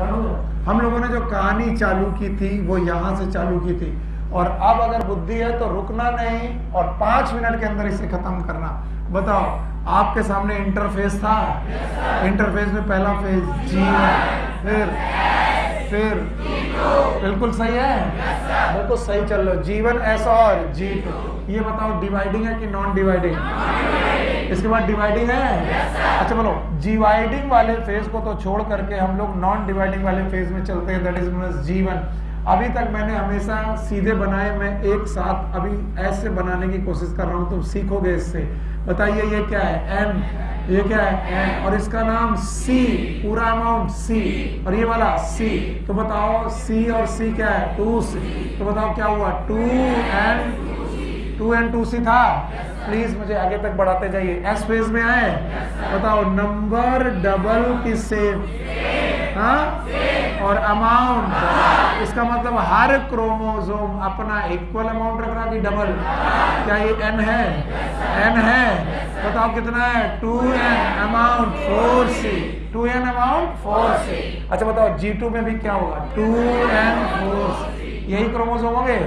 हम लोगों ने जो कहानी चालू की थी वो यहाँ से चालू की थी, और अब अगर बुद्धि है तो रुकना नहीं और 5 मिनट के अंदर इसे खत्म करना। बताओ, आपके सामने इंटरफेस था। इंटरफेस में पहला फेज G1, फिर बिल्कुल सही है, बिल्कुल सही चल रहे हो। G1 S और G2। ये बताओ डिवाइडिंग है कि नॉन डिवाइडिंग? इसके बाद डिवाइडिंग है। अच्छा बोलो, डिवाइडिंग वाले फेज को तो छोड़ करके हम लोग नॉन डिवाइडिंग वाले फेज में चलते हैं, that is known as G1। अभी तक मैंने हमेशा सीधे बनाए, मैं एक साथ अभी ऐसे बनाने की कोशिश कर रहा हूं, तुम सीखोगे इससे। बताइए ये क्या है? N। ये क्या है? N। और इसका नाम C, पूरा अमाउंट C, और ये वाला C। तो बताओ C और C क्या है? 2C। तो बताओ क्या हुआ? 2N2C था। प्लीज मुझे आगे तक बढ़ाते जाइए। S फेज में आए। बताओ नंबर डबल की सेम, हाँ, और अमाउंट, इसका मतलब हर क्रोमोसोम अपना इक्वल अमाउंट रख रहा कि डबल? क्या ये N है? N है। बताओ कितना है? 2N amount 4C। 2N amount 4C। अच्छा बताओ G2 में भी क्या होगा? 2N 4C। यही क्रोमोसोम होंगे।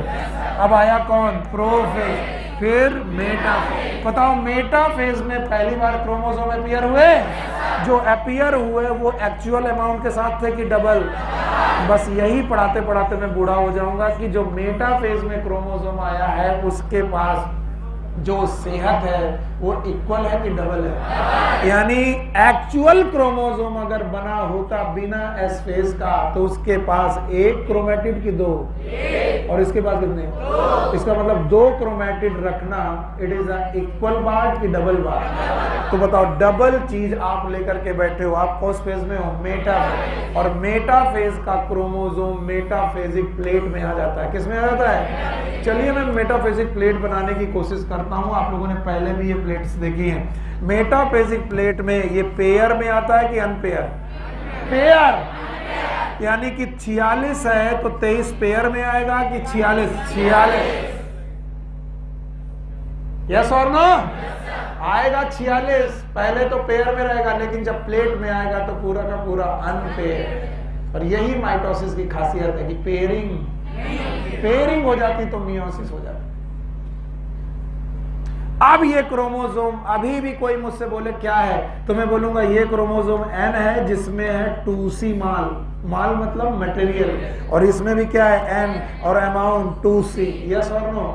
अब आया कौन? प्रोफेज, फिर मेटाफेज। बताओ मेटाफेज में पहली बार क्रोमोसोम अपीयर हुए। जो अपीयर हुए वो एक्चुअल अमाउंट के साथ थे कि डबल? बस यही पढ़ाते पढ़ाते मैं बूढ़ा हो जाऊंगा कि जो मेटाफेज में क्रोमोसोम आया है उसके पास जो सेहत है वो इक्वल है कि डबल है? यानी एक्चुअल क्रोमोसोम अगर बना होता बिना एस फेज का तो उसके पास एक क्रोमेटिड की 2, और इसके पास कितने? इसका मतलब 2 क्रोमेटिड रखना, इट इज इक्वल बार कि डबल बार? तो बताओ डबल चीज आप लेकर के बैठे हो। आप कौन फेज में हो? मेटाफेज। और मेटाफेज का क्रोमोसोम मेटाफेजिक प्लेट में आ जाता है। किस में आ जाता है? चलिए मैं मेटाफेजिक प्लेट बनाने की कोशिश करता हूं। आप लोगों ने पहले भी ये प्लेट्स देखी हैं। मेटाफेजिक प्लेट में ये पेयर में आता है कि अनपेयर? पेयर। यानी कि 46 है तो 23 पेयर में आएगा कि 46? 46। यस और नो? आएगा 46। पहले तो पेयर में रहेगा, लेकिन जब प्लेट में आएगा तो पूरा का पूरा अनपेयर। और यही माइटोसिस की खासियत है कि पेयरिंग हो जाती तो मियोसिस हो जाती। अब ये क्रोमोसोम, अभी भी कोई मुझसे बोले क्या है तो मैं बोलूंगा ये क्रोमोसोम N है जिसमें है 2C माल मतलब मटेरियल, और इसमें भी क्या है? N और अमाउंट 2C। यस और नो?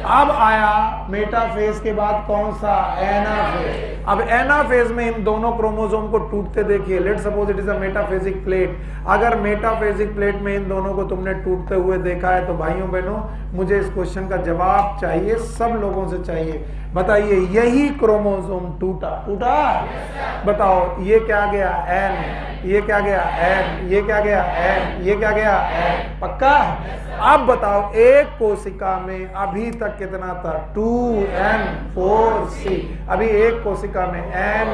अब आया मेटाफेज के बाद कौन सा? एनाफेज। अब एनाफेज में इन दोनों क्रोमोसोम को टूटते देखिए। Let suppose it is a metaphasic plate. अगर मेटाफेजिक प्लेट में इन दोनों को तुमने टूटते हुए देखा है तो भाइयों बहनों मुझे इस क्वेश्चन का जवाब चाहिए, सब लोगों से चाहिए। बताइए यही क्रोमोसोम टूटा? बताओ ये क्या गया? N। ये क्या गया? N। ये क्या गया? N। ये क्या गया? N। पक्का? अब बताओ एक कोशिका में अभी तक कितना था? 2N4C। अभी एक कोशिका में N।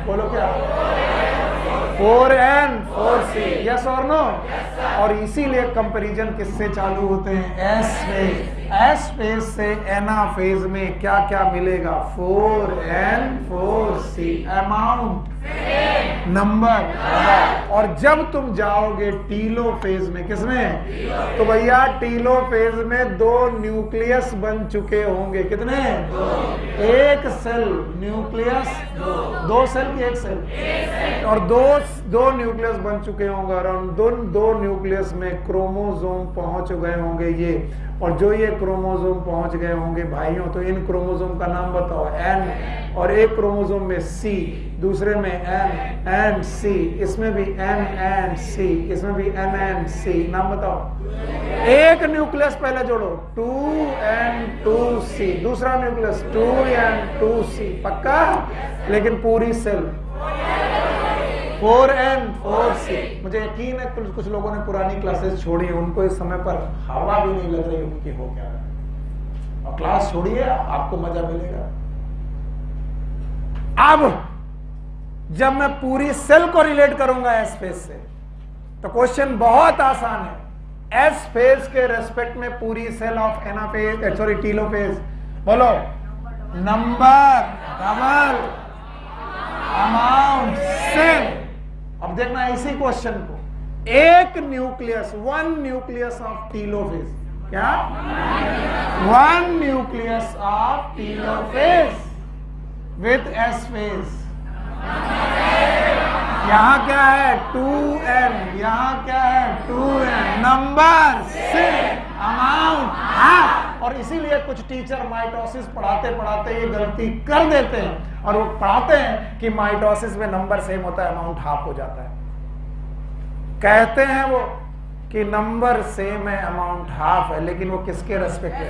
बोलो क्या? 4N4C। यस और नो? और इसीलिए कंपैरिजन किससे चालू होते हैं? S phase. एस फेज से एनाफेज में क्या क्या मिलेगा? 4N4C amount, number. और जब तुम जाओगे टीलोफेज में, किसमें? तो भैया टीलोफेज में 2 न्यूक्लियस बन चुके होंगे। कितने? 1 सेल न्यूक्लियस, 2 सेल की 1 सेल, और 2 न्यूक्लियस बन चुके होंगे। और उन 2 न्यूक्लियस में क्रोमोसोम पहुंच गए होंगे ये, और जो ये क्रोमोसोम पहुंच गए होंगे भाइयों, तो इन क्रोमोसोम का नाम बताओ? N। और एक क्रोमोसोम में C, दूसरे में N and C, इसमें भी N and C, इसमें भी N and C। नाम बताओ। एक न्यूक्लियस पहले जोड़ो, 2N2C। दूसरा न्यूक्लियस 2N2C। पक्का? लेकिन पूरी सेल 4N4C। मुझे यकीन है कुछ लोगों ने पुरानी क्लासेस छोड़ी, उनको इस समय पर हवा भी नहीं लग रही उनकी हो क्या है। और क्लास छोड़िए, आपको मजा मिलेगा। अब जब मैं पूरी सेल को रिलेट करूंगा एस फेज से, तो क्वेश्चन बहुत आसान है। एस फेज के रेस्पेक्ट में पूरी cell of anaphase, sorry telophase, बोलो नंबर, डबल, अमाउंट, सेल। अब देखना इसी क्वेश्चन को, एक nucleus, one nucleus of telophase, क्या? One nucleus of telophase with S phase. यहां क्या है? 2n, यहां क्या है? 2n, नंबर से अमाउंट हाफ। और इसीलिए कुछ टीचर माइटोसिस पढ़ाते पढ़ाते ये गलती कर देते हैं, और वो पढ़ाते हैं कि माइटोसिस में नंबर सेम होता है, अमाउंट हाफ हो जाता है। कहते हैं वो कि नंबर सेम है, अमाउंट हाफ है, लेकिन वो किसके रेस्पेक्ट है?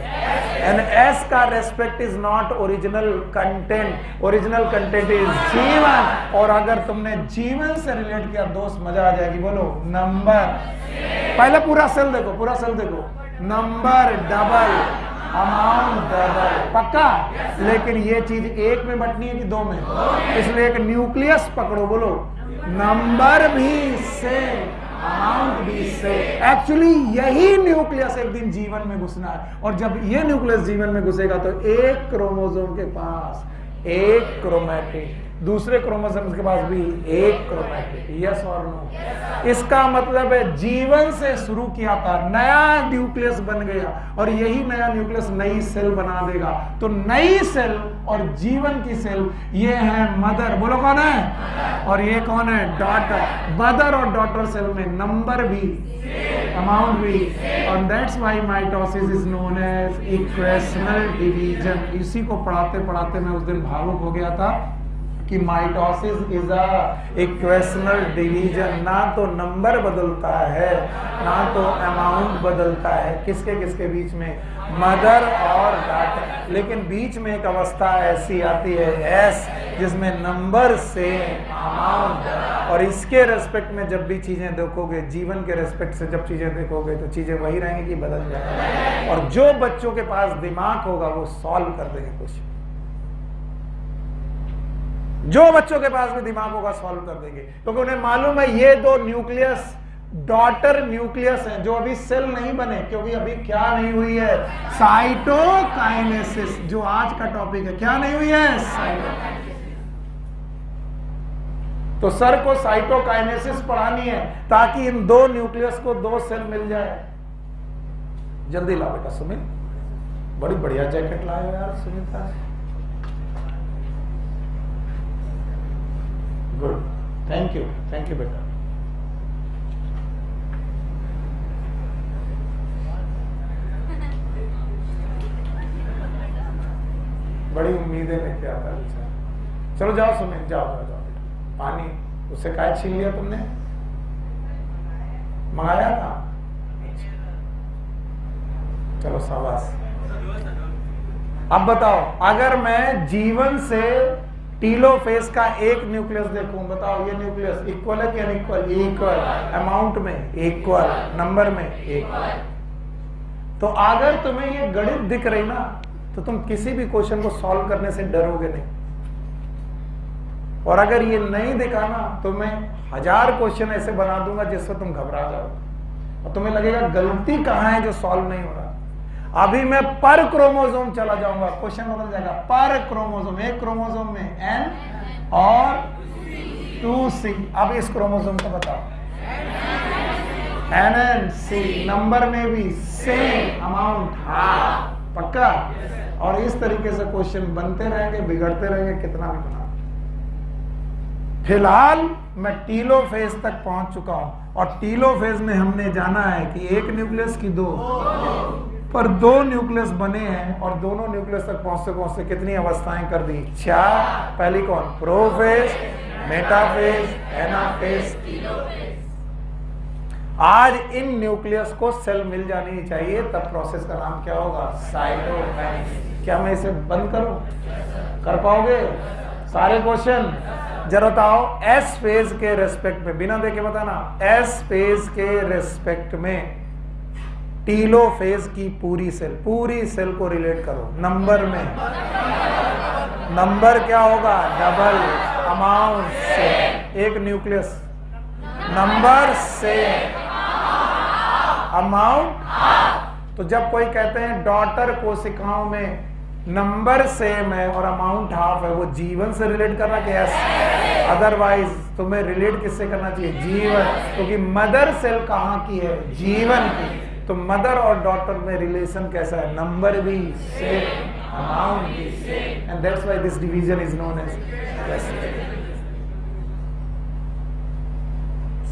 एंड एस का respect is not original content, original content is जीवन। और अगर तुमने जीवन से रिलेट किया दोस्त, मजा आ जाएगी। बोलो नंबर, पहले पूरा सेल देखो, पूरा सेल देखो, नंबर डबल, अमाउंट डबल, पक्का? लेकिन ये चीज एक में बंटनी है कि दो में? इसलिए एक न्यूक्लियस पकड़ो, बोलो नंबर भी सेम, अमाउंट भी सेम। एक्चुअली यही न्यूक्लियस एक दिन जीवन में घुसना है, और जब ये न्यूक्लियस जीवन में घुसेगा तो एक क्रोमोसोम के पास एक क्रोमैटिड, दूसरे क्रोमोसोम के पास भी एक क्रोमैटिड। यस और नो? इसका मतलब है जीवन से शुरू किया था, नया न्यूक्लियस बन गया, और यही नया न्यूक्लियस नई सेल बना देगा। तो नई सेल और जीवन की सेल, ये है मदर। बोलो कौन है? और ये कौन है? डॉटर। मदर और डॉटर सेल में नंबर भी, अमाउंट भी, और that's why mitosis is known as equational division. इसी को पढ़ाते पढ़ाते मैं उस दिन भावुक हो गया था कि mitosis is a equational division. ना तो नंबर बदलता है, ना तो अमाउंट बदलता है, किसके किसके बीच में? मदर और डॉटर। लेकिन बीच में एक अवस्था ऐसी आती है एस, जिसमें नंबर से अमाउंट, और इसके रेस्पेक्ट में जब भी चीजें देखोगे, जीवन के रेस्पेक्ट से जब चीजें देखोगे, तो चीजें वही रहेंगी कि बदल जाएंगी। और जो बच्चों के पास दिमाग होगा वो सॉल्व कर देंगे क्वेश्चन, जो बच्चों के पास भी दिमाग होगा सॉल्व कर देंगे, क्योंकि उन्हें मालूम है ये दो न्यूक्लियस डॉटर न्यूक्लियस हैं जो अभी सेल नहीं बने, क्योंकि अभी क्या नहीं हुई है? साइटोकाइनेसिस, जो आज का टॉपिक है। क्या नहीं हुई है? तो सर को साइटोकाइनेसिस पढ़ानी है ताकि इन दो न्यूक्लियस को दो सेल मिल जाए। जल्दी ला बेटा सुमित, बड़ी बढ़िया जैकेट लाए यार सुमिता। गुड, थैंक यू बेटा। बड़ी उम्मीदें लेके आता है। चलो जाओ सुमित, जाओ जाओ जाओ बेटा। पानी उससे काय छीन लिया तुमने? मंगाया था? चलो शाबाश। अब बताओ, अगर मैं जीवन से टीलोफेज का एक न्यूक्लियस देखूं, बताओ ये न्यूक्लियस इक्वल है कि अनइक्वल? इक्वल। अमाउंट में इक्वल, नंबर में इक्वल। तो अगर तुम्हें ये गणित दिख रही ना, तो तुम किसी भी क्वेश्चन को सॉल्व करने से डरोगे नहीं। और अगर ये नहीं दिखा ना, तो मैं 1000 क्वेश्चन ऐसे बना दूंगा जिससे तुम घबरा जाओगे और तुम्हें लगेगा गलती कहां है जो सॉल्व नहीं हो रहा। अभी मैं पर क्रोमोसोम चला जाऊंगा, क्वेश्चन बदल जाएगा। पर क्रोमोसोम, एक क्रोमोसोम में N और 2C। अब इस क्रोमोसोम को बताओ, NNC। नंबर में भी सेम, अमाउंट हाफ, पक्का? और इस तरीके से क्वेश्चन बनते रहेंगे, बिगड़ते रहेंगे, कितना भी बना। फिलहाल मैं टीलोफेज तक पहुंच चुका हूं, और टीलोफेज में हमने जाना है कि एक न्यूक्लियस की दो, पर दो न्यूक्लियस बने हैं, और दोनों न्यूक्लियस तक पहुंचते पहुंचते कितनी अवस्थाएं कर दी? 4। पहली कौन? Prophase, metaphase, anaphase, telophase. आज इन न्यूक्लियस को सेल मिल जानी चाहिए, तब प्रोसेस का नाम क्या होगा? साइटोकाइनेसिस। क्या मैं इसे बंद करूं? कर पाओगे सारे क्वेश्चन? जरा बताओ, एस फेज के रेस्पेक्ट में, बिना देखे बताना, एस फेज के रेस्पेक्ट में टीलोफेज की पूरी सेल को रिलेट करो। नंबर में, नंबर क्या होगा? डबल, अमाउंट से, एक न्यूक्लियस, नंबर से, अमाउंट। तो जब कोई कहते हैं डॉटर कोशिकाओं में नंबर सेम है और अमाउंट हाफ है, वो जीवन से रिलेट कर रहा है कि अदरवाइज तुम्हें रिलेट किससे करना चाहिए? जीवन, क्योंकि मदर सेल कहाँ की है? जीवन की। तो मदर और डॉटर में रिलेशन कैसा है? नंबर भी सेम, अमाउंट भी same, and that's why this division is known as clustering.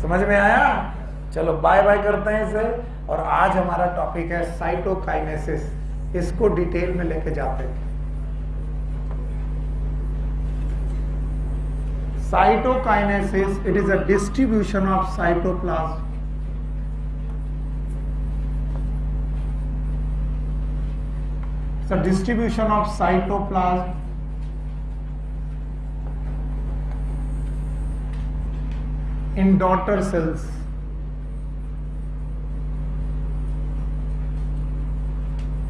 समझ में आया? चलो बाय बाय करते हैं इसे। और आज हमारा टॉपिक है साइटोकाइनेसिस। इसको डिटेल में लेके जाते हैं। Cytokinesis, it is a distribution of cytoplasm. It's a distribution of cytoplasm in daughter cells.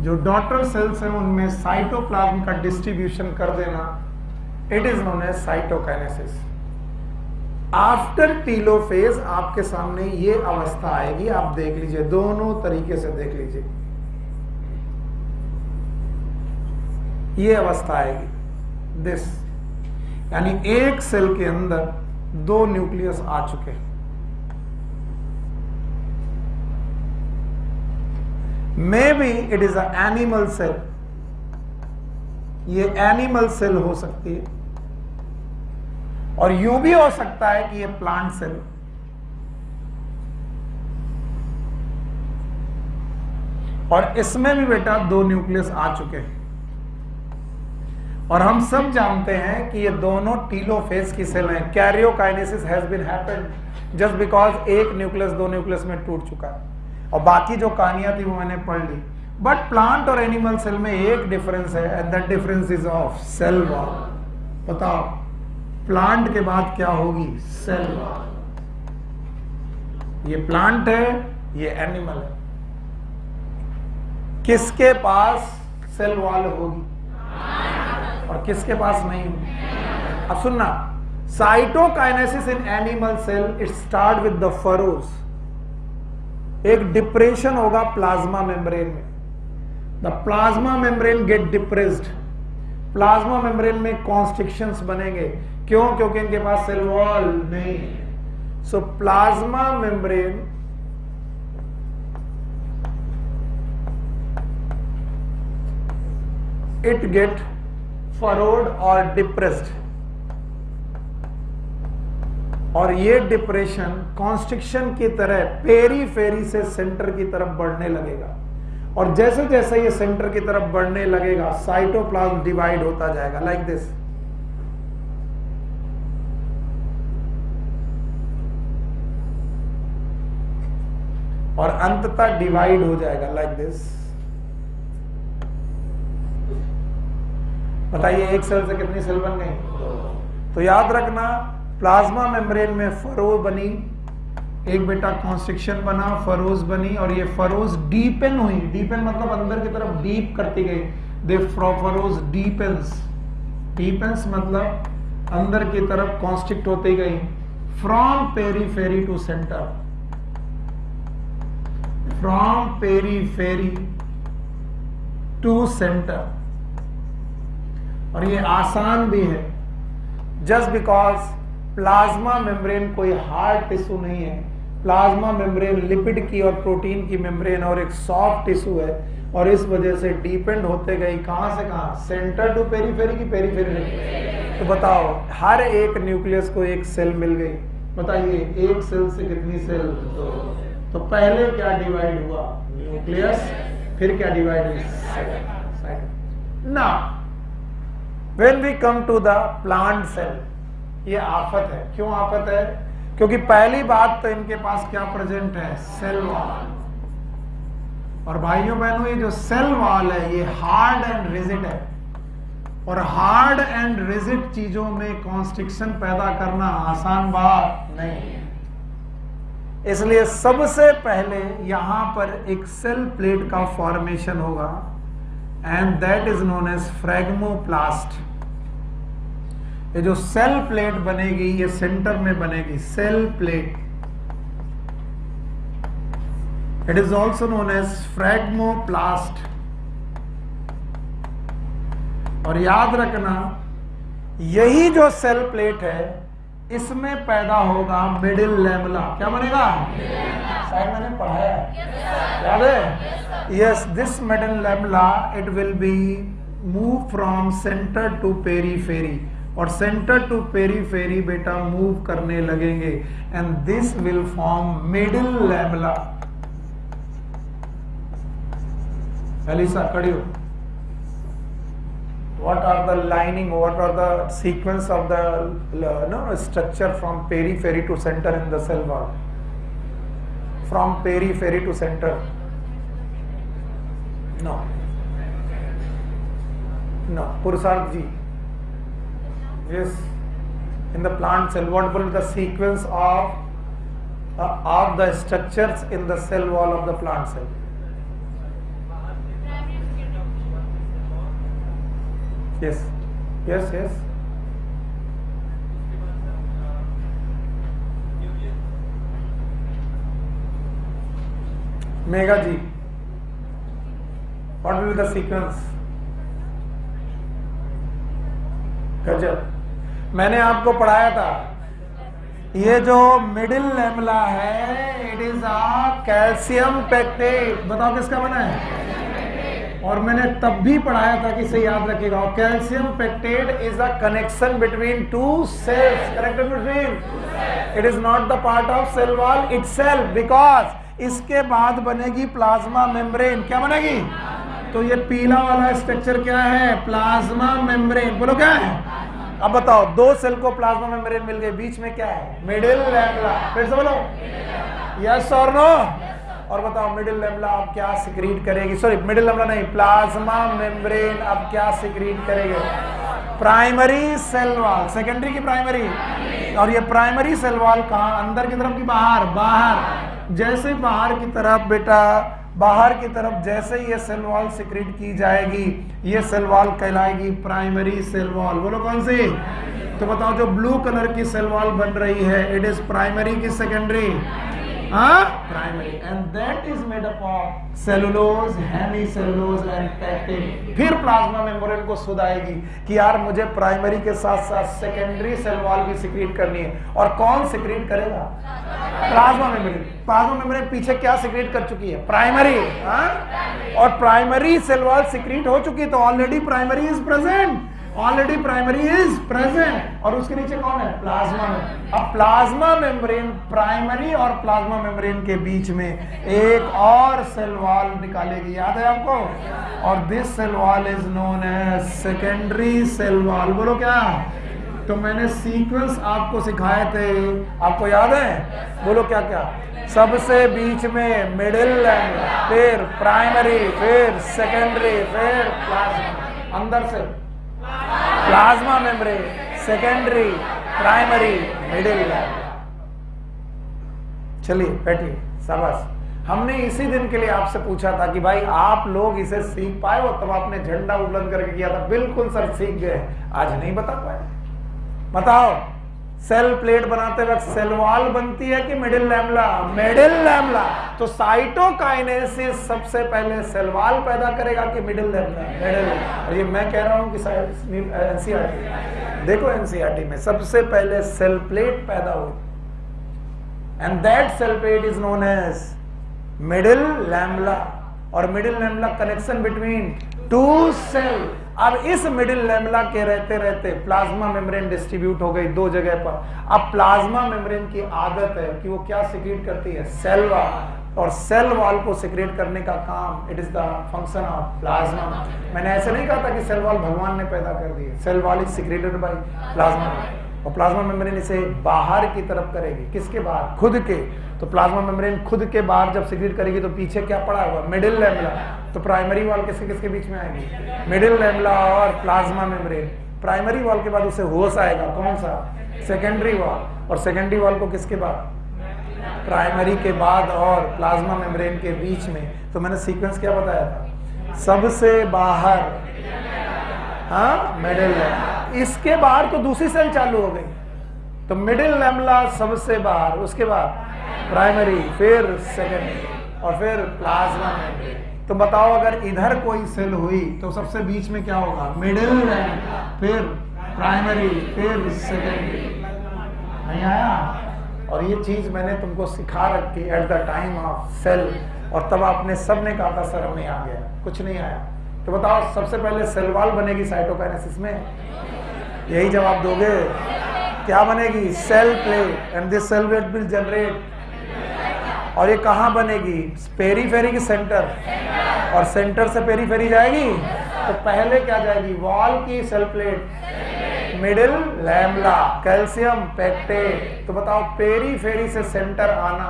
जो डॉटर सेल्स हैं उनमें साइटोप्लाज्म का डिस्ट्रीब्यूशन कर देना, it is known as cytokinesis. After telophase आपके सामने ये अवस्था आएगी, आप देख लीजिए, दोनों तरीके से देख लीजिए। ये अवस्था आएगी दिस, यानी एक सेल के अंदर दो न्यूक्लियस आ चुके हैं। Maybe it is a animal cell, ये एनिमल सेल हो सकती है, और यूं भी हो सकता है कि ये प्लांट सेल। और इसमें भी बेटा दो न्यूक्लियस आ चुके हैं। और हम सब जानते हैं कि ये दोनों टीलोफेज की सेल हैं। Karyokinesis has been happened just because एक न्यूक्लियस दो न्यूक्लियस में टूट चुका है, और बाकी जो कहानियां थी वो मैंने पढ़ ली। बट प्लांट और एनिमल सेल में एक डिफरेंस है, and that difference is of cell wall. बताओ प्लांट के बाद क्या होगी? Cell wall. ये प्लांट है, ये एनिमल है। किसके पास सेल वॉल होगी और किसके पास नहीं? अब सुनना, cytokinesis in animal cell it start with the furrows. एक डिप्रेशन होगा प्लाज्मा मेम्ब्रेन में, the plasma membrane get depressed. Plasma membrane में कॉन्स्ट्रिक्शंस बनेंगे, क्यों? क्योंकि इनके पास सेल वॉल नहीं है। So plasma membrane it get furrowed और डिप्रेस्ड, और ये डिप्रेशन कॉन्स्ट्रिक्शन की तरह पेरीफेरी से सेंटर की तरफ बढ़ने लगेगा। और जैसे जैसे ये सेंटर की तरफ बढ़ने लगेगा, साइटोप्लाज्म डिवाइड होता जाएगा लाइक दिस। और अंततः डिवाइड हो जाएगा लाइक दिस। बताइए एक सेल से कितनी सेल बन गई? तो याद रखना, प्लाज्मा मेम्ब्रेन में फरो बनी, एक बेटा कॉन्स्ट्रिक्शन बना, फरोज बनी, और ये फरोज डीपन हुई। डीपन मतलब अंदर की तरफ डीप करती गई। दे फरोज डीपेंस। डीपेंस मतलब अंदर की तरफ कॉन्स्ट्रिक्ट होती गई, from periphery to centre, from periphery to centre. और ये आसान भी है, जस्ट बिकॉज प्लाज्मा मेम्ब्रेन कोई हार्ड टिश्यू नहीं है। प्लाज्मा मेम्ब्रेन लिपिड की और प्रोटीन की मेम्ब्रेन और एक सॉफ्ट टिश्यू है, और इस वजह से डिपेंड होते गई कहां से कहां? सेंटर टू पेरीफेरी की पेरीफेरी। तो बताओ हर एक न्यूक्लियस को एक सेल मिल गई। बताइए एक सेल से कितनी सेल? तो पहले क्या डिवाइड हुआ? न्यूक्लियस। फिर क्या डिवाइड हुई? ना When we come to the plant cell, ये आफत है। क्यों आफत है? क्योंकि पहली बात तो इनके पास क्या प्रेजेंट है? Cell wall. और भाइयों बहनों, ये जो सेल वॉल है ये हार्ड एंड रिजिड है, और हार्ड एंड रिजिड चीजों में कॉन्स्ट्रिक्शन पैदा करना आसान बात नहीं है। इसलिए सबसे पहले यहां पर एक सेल प्लेट का फॉर्मेशन होगा, and that is known as phragmoplast. ये जो सेल प्लेट बनेगी ये सेंटर में बनेगी, cell plate. It is also known as phragmoplast. और याद रखना, यही जो सेल प्लेट है इसमें पैदा होगा मिडिल लैमेला। क्या बनेगा? शायद मैंने पढ़ाया है, याद है? Yes, this middle lamella it will be move from centre to periphery, और सेंटर टू पेरीफेरी बेटा मूव करने लगेंगे, and this will form middle lamella. Elisa खड़ी हो। What are the lining? What are the sequence of the structure from periphery to center in the cell wall? From periphery to center. No. No. Purushart ji. Yes. In the plant cell, what will be the sequence of the structures in the cell wall of the plant cell? Yes, yes, yes. Megha ji, what will be the sequence? गजब, मैंने आपको पढ़ाया था, ये जो middle lamella है it is a calcium pectate. बताओ किसका बना है? और मैंने तब भी पढ़ाया था कि इसे याद रखिएगा, calcium pectate is a connection between two cells, connected between, it is not the part of cell wall itself, because इसके बाद बनेगी प्लाज्मा मेम्ब्रेन। क्या बनेगी? तो ये पीला वाला स्ट्रक्चर क्या है? Plasma membrane. बोलो क्या है? अब बताओ, दो सेल को प्लाज्मा मेम्ब्रेन मिल गए, बीच में क्या है? Middle lamella. फिर से बोलो यस और नो। और बताओ मिडिल लैमेला अब क्या सिक्रीट करेगी? सॉरी, मिडिल लैमेला नहीं, प्लाज्मा मेम्ब्रेन अब क्या सिक्रीट करेगी? प्राइमरी सेल वॉल, सेकेंडरी की प्राइमरी। और ये प्राइमरी सेल वॉल कहाँ? अंदर की तरफ की बाहर? बाहर। जैसे बाहर की तरफ बेटा, बाहर की तरफ जैसे ये सेल वॉल सिक्रीट की जाएगी, ये सेल वॉल कहलाएगी प्राइमरी सेल वॉल। बोलो कौन सी? तो बताओ जो ब्लू कलर की सेल वॉल बन रही है इट इज प्राइमरी की secondary? Primary, and that is made up of cellulose, hemicellulose and pectin. फिर प्लाज्मा मेम्ब्रेन को सुध आएगी कि यार मुझे प्राइमरी के साथ साथ सेकेंडरी सेल वॉल भी सिक्रीट करनी है। और कौन सिक्रीट करेगा? Plasma membrane. प्लाज्मा मेम्ब्रेन पीछे क्या सिक्रीट कर चुकी है? प्राइमरी। और प्राइमरी सेल वॉल सिक्रीट हो चुकी है, तो already primary is present, already primary is present. और उसके नीचे कौन है? प्लाज्मा। अब प्लाज्मा मेम्ब्रेन, प्राइमरी और प्लाज्मा मेम्ब्रेन के बीच में एक और सेल वॉल निकालेगी, याद है आपको? और this cell wall is known as secondary cell wall. बोलो क्या? तो मैंने सीक्वेंस आपको सिखाए थे, आपको याद है? बोलो क्या क्या? सबसे बीच में मिडिल लैमेला, फिर प्राइमरी, फिर सेकेंडरी, फिर प्लाज्मा। अंदर से plasma membrane, secondary, primary, middle lamella. चलिए बैठिए, शाबाश। हमने इसी दिन के लिए आपसे पूछा था कि भाई आप लोग इसे सीख पाए हो, तब आपने झंडा बुलंद करके किया था। बिल्कुल सर सीख गए, आज नहीं बता पाए। बताओ, सेल प्लेट बनाते वक्त सेल वॉल बनती है कि मिडिल लैमेला? Middle lamella. तो साइटोकाइनेसिस सबसे पहले सेल वॉल पैदा करेगा कि मिडिल लैमेला? मिडिल। और ये मैं कह रहा हूं कि एनसीईआरटी, देखो एनसीईआरटी में सबसे पहले सेल प्लेट पैदा हुई, and that cell plate is known as middle lamella. और middle lamella connection between two cell. अब इस मिडिल लैमेला के रहते रहते प्लाज्मा मेम्ब्रेन डिस्ट्रीब्यूट हो गई दो जगह पर। अब प्लाज्मा मेम्ब्रेन की आदत है कि वो क्या सिक्रीट करती है? Cell wall. और सेल वॉल को सिक्रीट करने का काम, it is the function of plasma. मैंने ऐसे नहीं कहा था कि सेल वॉल भगवान ने पैदा कर दी है। Cell wall is secreted by plasma, और प्लाज्मा मेम्ब्रेन इसे बाहर की तरफ करेगी। किसके बाहर? खुद के। तो प्लाज्मा मेम्ब्रेन खुद के बाहर जब सिक्रीट करेगी तो पीछे क्या पड़ा हुआ? Middle lamella. तो प्राइमरी वॉल किसके किसके बीच में आएगी? मिडिल लैमेला और प्लाज्मा मेम्ब्रेन। प्राइमरी वॉल के बाद उसे होश आएगा, कौन सा? Secondary wall. और सेकेंडरी वॉल को किसके बाद? प्राइमरी के बाद और प्लाज्मा मेम्ब्रेन के बीच में। तो मैंने सीक्वेंस क्या बताया था? सबसे बाहर मिडिल लैमेला, इसके बाहर तो दूसरी सेल चालू हो गई। तो मिडिल लैमेला सबसे बाहर, उसके बाद प्राइमरी, फिर सेकेंडरी, और फिर प्लाज्मा मेम्ब्रेन। तो बताओ अगर इधर कोई सेल हुई तो सबसे बीच में क्या होगा? मिडिल लैमेला, फिर प्राइमरी, फिर सेकेंडरी। नहीं आया? और ये चीज मैंने तुमको सिखा रखी at the time of cell, और तब आपने सबने कहा था सर हमें आ गया, कुछ नहीं आया। तो बताओ सबसे पहले सेल वॉल बनेगी साइटोकाइनेसिस में, यही जवाब दोगे। क्या बनेगी? Cell plate, and this cell plate will generate. और ये कहाँ बनेगी? पेरीफेरी की सेंटर, और सेंटर से पेरीफेरी जाएगी तो पहले क्या जाएगी? वॉल की cell plate, middle lamella, calcium pectate. तो बताओ पेरीफेरी से सेंटर आना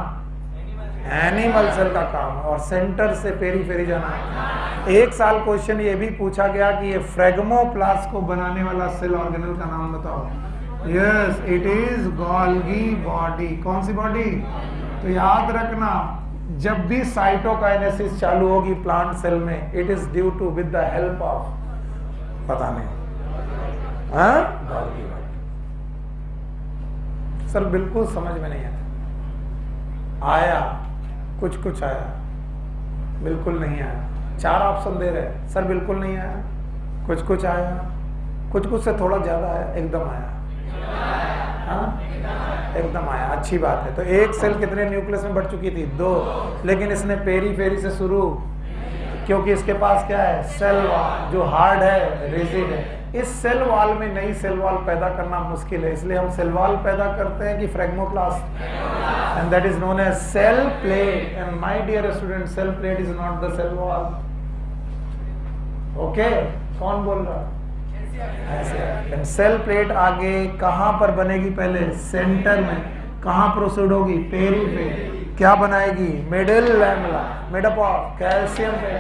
एनिमल सेल का काम, और सेंटर से पेरीफेरी जाना। एक साल क्वेश्चन ये भी पूछा गया कि ये फ्रेगमोप्लास्ट को बनाने वाला सेल ऑर्गेनल का नाम बताओ। Yes, it is Golgi body. कौन सी बॉडी? तो याद रखना, जब भी साइटोकाइनेसिस चालू होगी प्लांट सेल में, it is due to with the help of, पता नहीं, गोल्गी बॉडी। सर बिल्कुल समझ में नहीं आया, कुछ कुछ आया, बिल्कुल नहीं आया। 4 ऑप्शन दे रहे, सर बिल्कुल नहीं आया, कुछ कुछ आया, कुछ कुछ से थोड़ा ज्यादा आया, एकदम आया। हाँ, एकदम आया, अच्छी बात है। तो एक सेल कितने न्यूक्लियस में बढ़ चुकी थी? 2, लेकिन इसने पेरीफेरी से शुरू, क्योंकि इसके पास क्या है? सेल वॉल, जो हार्ड है, रिजिड है। इस सेल वॉल में नई सेल वॉल पैदा करना मुश्किल है, इसलिए हम सेल वॉल पैदा करते हैं कि phragmoplast, and that is known as cell plate. And my dear student, cell plate is not the cell wall. Okay, कौन बोल रहा? ऐसे। सेल प्लेट आगे कहां पर बनेगी? पहले सेंटर में। कहां प्रोसीड होगी? पेरीफेरी। क्या बनाएगी? Middle lamella, made up of calcium पे।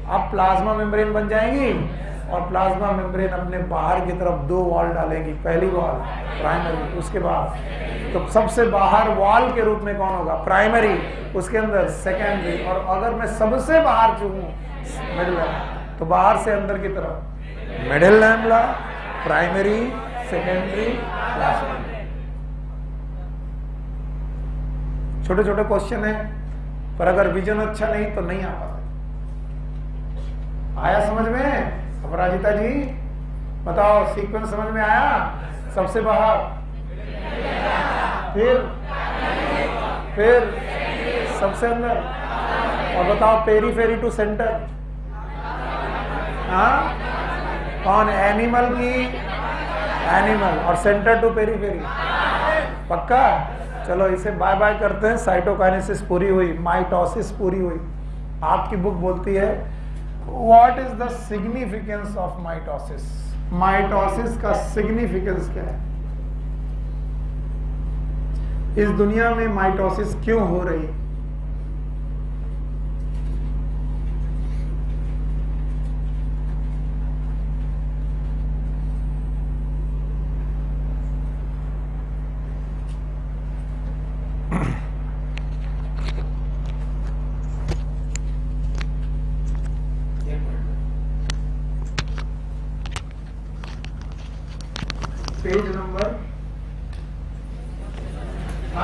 अब प्लाज्मा मेम्ब्रेन बन जाएगी, और प्लाज्मा मेम्ब्रेन अपने बाहर की तरफ 2 वॉल डालेगी। पहली वॉल प्राइमरी, उसके बाद तो सबसे बाहर वॉल के रूप में कौन होगा? प्राइमरी, उसके अंदर सेकेंडरी। और अगर मैं सबसे बाहर चूहूं मिडिल लैमेला, तो बाहर से अंदर की तरफ middle lamella, primary, secondary, plasma. छोटे छोटे क्वेश्चन है, पर अगर विजन अच्छा नहीं तो नहीं आ पाता। आया समझ में? अपराजिता जी बताओ, सीक्वेंस समझ में आया? सबसे बाहर, फिर सबसे अंदर, और बताओ पेरीफेरी टू सेंटर। हाँ, कौन? एनिमल की एनिमल, और सेंटर टू पेरीफेरी। पक्का? चलो इसे बाय बाय करते हैं। साइटोकाइनेसिस पूरी हुई, माइटोसिस पूरी हुई। आपकी बुक बोलती है what is the significance of mitosis? Mitosis का सिग्निफिकेंस क्या है? इस दुनिया में माइटोसिस क्यों हो रही? पेज नंबर, ना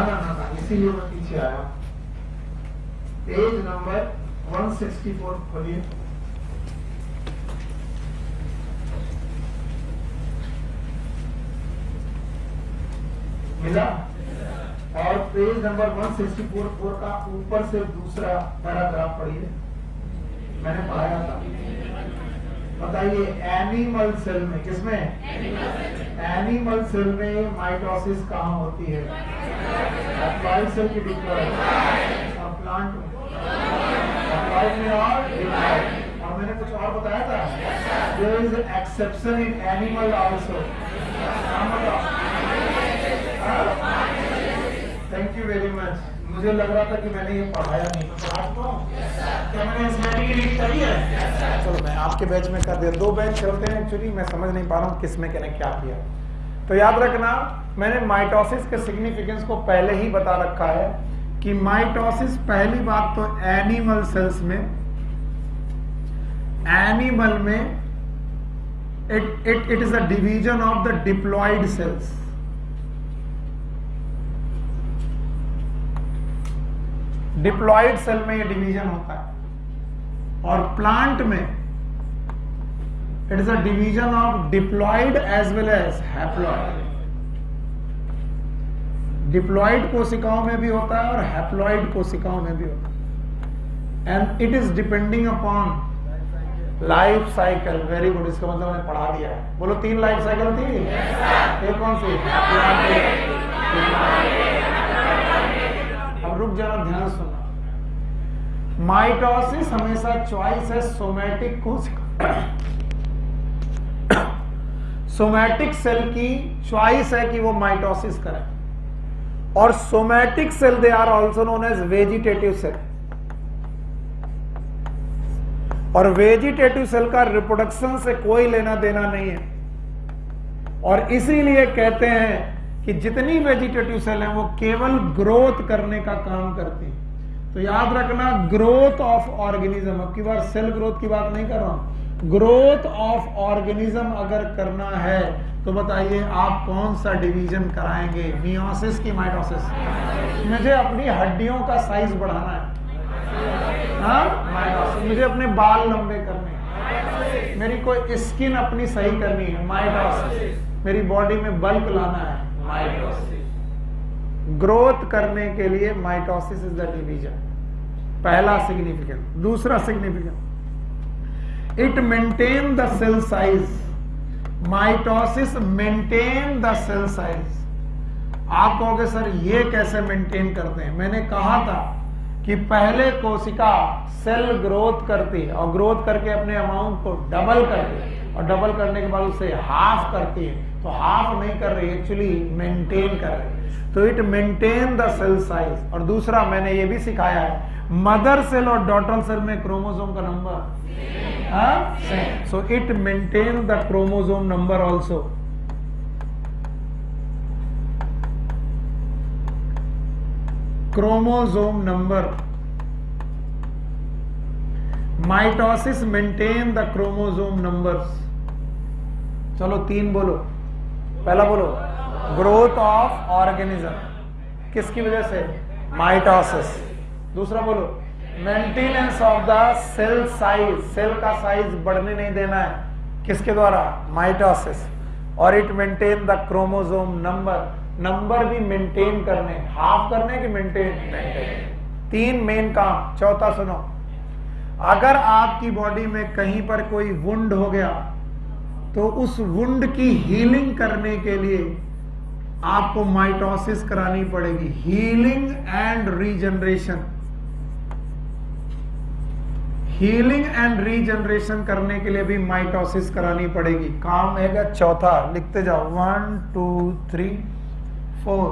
इसीलिए मैं पीछे आया। पेज नंबर 164 खोलिए। मिला? और पेज नंबर 164 का ऊपर से दूसरा पैराग्राफ पढ़िए, मैंने पढ़ाया था। बताइए, एनिमल सेल में, किसमें? एनिमल सेल में माइटोसिस कहाँ होती है? एप्लाइड सेल की डिप्लॉयड, और प्लांट में एप्लाइड में, और मैंने कुछ और बताया था। There is exception in animal also. Thank you very much. मुझे लग रहा था कि मैंने ये पढ़ाया नहीं, तो पढ़ा चुका हूँ। क्या मैंने स्लाइड की रीड करी है? चलो मैं आपके बैच में कर दिया। 2 बैच चलते हैं एक्चुअली, मैं समझ नहीं पा रहा हूँ किसमें मैंने क्या किया। तो याद रखना, मैंने माइटोसिस के सिग्निफिकेंस को पहले ही बता रखा है कि माइटोसिस, पहली बात तो एनिमल सेल्स में, एनिमल में it is a division of the diploid cells. Diploid cell में ये डिवीजन होता है, और प्लांट में it is a division of diploid as well as haploid. Diploid कोशिकाओं में भी होता है और हैप्लॉइड कोशिकाओं में भी होता है। And it is depending upon life cycle. Very good, इसका मतलब मैंने पढ़ा दिया है। बोलो 3 लाइफ साइकिल थी। एक कौन सी? अब रुक जाना, ध्यान सुनना। माइटोसिस हमेशा चॉइस है सोमैटिक कोशिका, सोमैटिक सेल की चॉइस है कि वो माइटोसिस करें। और somatic cell they are also known as vegetative cell. और वेजिटेटिव सेल का रिप्रोडक्शन से कोई लेना देना नहीं है। और इसीलिए कहते हैं कि जितनी वेजिटेटिव सेल है वो केवल ग्रोथ करने का काम करती है। तो याद रखना, ग्रोथ ऑफ ऑर्गेनिज्म, अब की बार सेल ग्रोथ की बात नहीं कर रहा हूं, ग्रोथ ऑफ ऑर्गेनिज्म अगर करना है तो बताइए आप कौन सा डिवीजन कराएंगे, मियोसिस की माइटोसिस? मुझे अपनी हड्डियों का साइज बढ़ाना है, हाँ, मुझे अपने बाल लंबे करने हैं, मेरी कोई स्किन अपनी सही करनी है, माइटोसिस, मेरी बॉडी में बल्क लाना है, माइटोसिस। ग्रोथ करने के लिए माइटोसिस इज द डिवीजन, पहला सिग्निफिकेंट। दूसरा significant, it maintain the cell size. Mitosis maintain the cell size. आप कहोगे सर ये कैसे मेंटेन करते हैं? मैंने कहा था कि पहले कोशिका सेल ग्रोथ करती है और ग्रोथ करके अपने अमाउंट को डबल करती है और डबल करने के बाद उसे हाफ करती है। तो हाफ नहीं कर रही, एक्चुअली मेंटेन कर रही है। तो it maintain the cell size. और दूसरा मैंने ये भी सिखाया है, मदर सेल और डॉटर सेल में क्रोमोसोम का number same. So it maintain the chromosome number also. Chromosome number, mitosis maintain the chromosome numbers. चलो 3 बोलो। पहला बोलो, ग्रोथ ऑफ ऑर्गेनिज्म, किसकी वजह से? माइटोसिस। दूसरा बोलो, maintenance of the cell size, cell का साइज बढ़ने नहीं देना है, किसके द्वारा? माइटोसिस। और it maintain the chromosome number, number भी मेंटेन करने, हाफ करने की मेंटेन। 3 मेन काम। चौथा सुनो, अगर आपकी बॉडी में कहीं पर कोई वुंड हो गया तो उस वुंड की हीलिंग करने के लिए आपको माइटोसिस करानी पड़ेगी। Healing and regeneration, healing and regeneration करने के लिए भी माइटोसिस करानी पड़ेगी। काम है चौथा, लिखते जाओ, 1 2 3 4।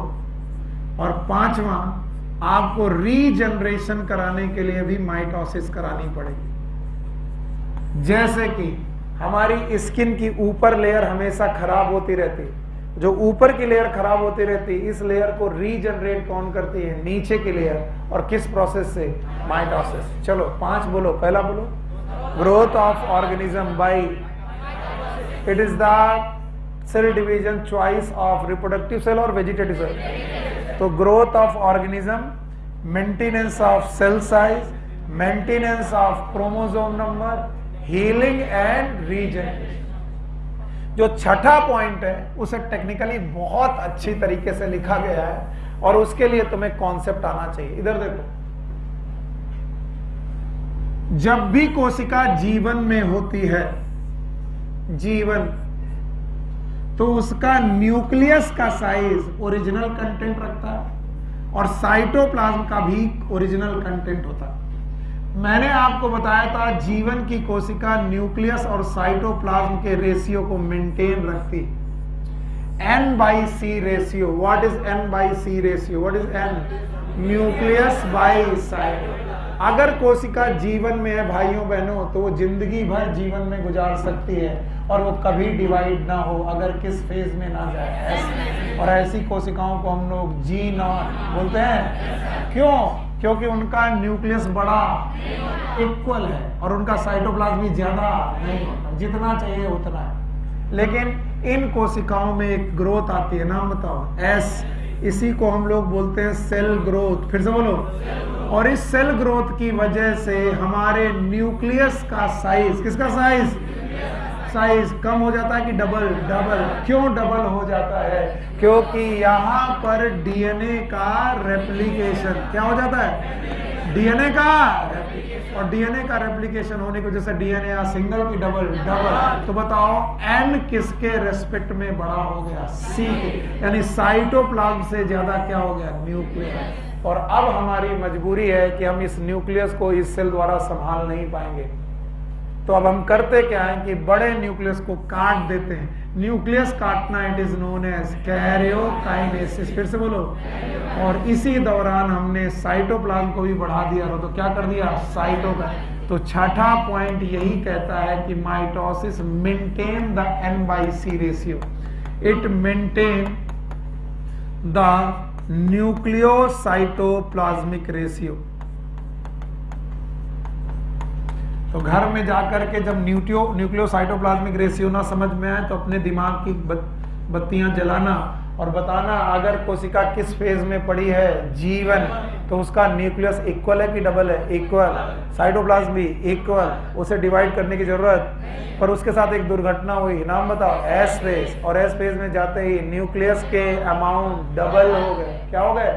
और 5वां, आपको रीजनरेशन कराने के लिए भी माइटोसिस करानी पड़ेगी। जैसे कि हमारी स्किन की ऊपर लेयर हमेशा खराब होती रहती है, जो ऊपर की लेयर खराब होती रहती है, इस लेयर को रीजनरेट कौन करती है? नीचे की लेयर। और किस प्रोसेस से? माइटोसिस। चलो 5 बोलो। पहला बोलो, growth of organism by, it is the cell division choice of reproductive cell और वेजिटेटिव सेल। तो growth of organism, maintenance of cell size, maintenance of chromosome number, healing and regeneration. जो छठा point है उसे टेक्निकली बहुत अच्छी तरीके से लिखा गया है और उसके लिए तुम्हें कॉन्सेप्ट आना चाहिए। इधर देखो, जब भी कोशिका जीवन में होती है, जीवन, तो उसका न्यूक्लियस का साइज ओरिजिनल कंटेंट रखता है और साइटोप्लाज्म का भी ओरिजिनल कंटेंट होता है। मैंने आपको बताया था जीवन की कोशिका न्यूक्लियस और साइटोप्लाज्म के रेशियो को मेंटेन रखती है। N/C ratio. What is N/C ratio? What is N? Nucleus by cyto. अगर कोशिका जीवन में है भाइयों बहनों, तो वो जिंदगी भर जीवन में गुजार सकती है और वो कभी डिवाइड ना हो, अगर किस फेज में ना जाए। और ऐसी कोशिकाओं को हम लोग G0 बोलते हैं। क्यों? क्योंकि उनका न्यूक्लियस बड़ा इक्वल है और उनका साइटोप्लाज्म भी ज्यादा नहीं होता, जितना चाहिए उतना है। लेकिन इन कोशिकाओं में एक ग्रोथ आती है, नाम बताओ? S। इसी को हम लोग बोलते हैं सेल ग्रोथ। फिर से बोलो। और इस सेल ग्रोथ की वजह से हमारे न्यूक्लियस का साइज, किसका साइज? साइज कम हो जाता है कि डबल? डबल। क्यों डबल हो जाता है? क्योंकि यहाँ पर डीएनए का रेप्लिकेशन क्या हो जाता है? डीएनए का, और डीएनए का रेप्लिकेशन होने की वजह से डीएनए या सिंगल की डबल? डबल। तो बताओ एन किसके रेस्पेक्ट में बड़ा हो गया? सी के, यानी साइटोप्लाज्म से ज्यादा क्या हो गया? न्यूक्लियस। और अब हमारी मजबूरी है कि हम इस न्यूक्लियस को इस सेल द्वारा संभाल नहीं पाएंगे, तो अब हम करते क्या है कि बड़े न्यूक्लियस को काट देते हैं। न्यूक्लियस काटना it is known as karyokinesis. फिर से बोलो। और इसी दौरान हमने साइटोप्लाज्म को भी बढ़ा दिया, तो क्या कर दिया? साइटोप्लाज्म। तो छठा पॉइंट यही कहता है कि mitosis maintain the N/C ratio, it maintain the nucleocytoplasmic ratio. तो घर में जाकर के जब न्यूक्लियोसाइटोप्लाज्मिक रेशियो ना समझ में आए तो अपने दिमाग की बत्तियां जलाना और बताना अगर कोशिका किस फेज में पड़ी है? G1, तो उसका न्यूक्लियस इक्वल है कि डबल है? इक्वल। साइटोप्लाज्म भी इक्वल, उसे डिवाइड करने की जरूरत। पर उसके साथ एक दुर्घटना हुई, नाम बताओ? S phase. और एस फेज में जाते ही न्यूक्लियस के अमाउंट डबल हो गए। क्या हो गए?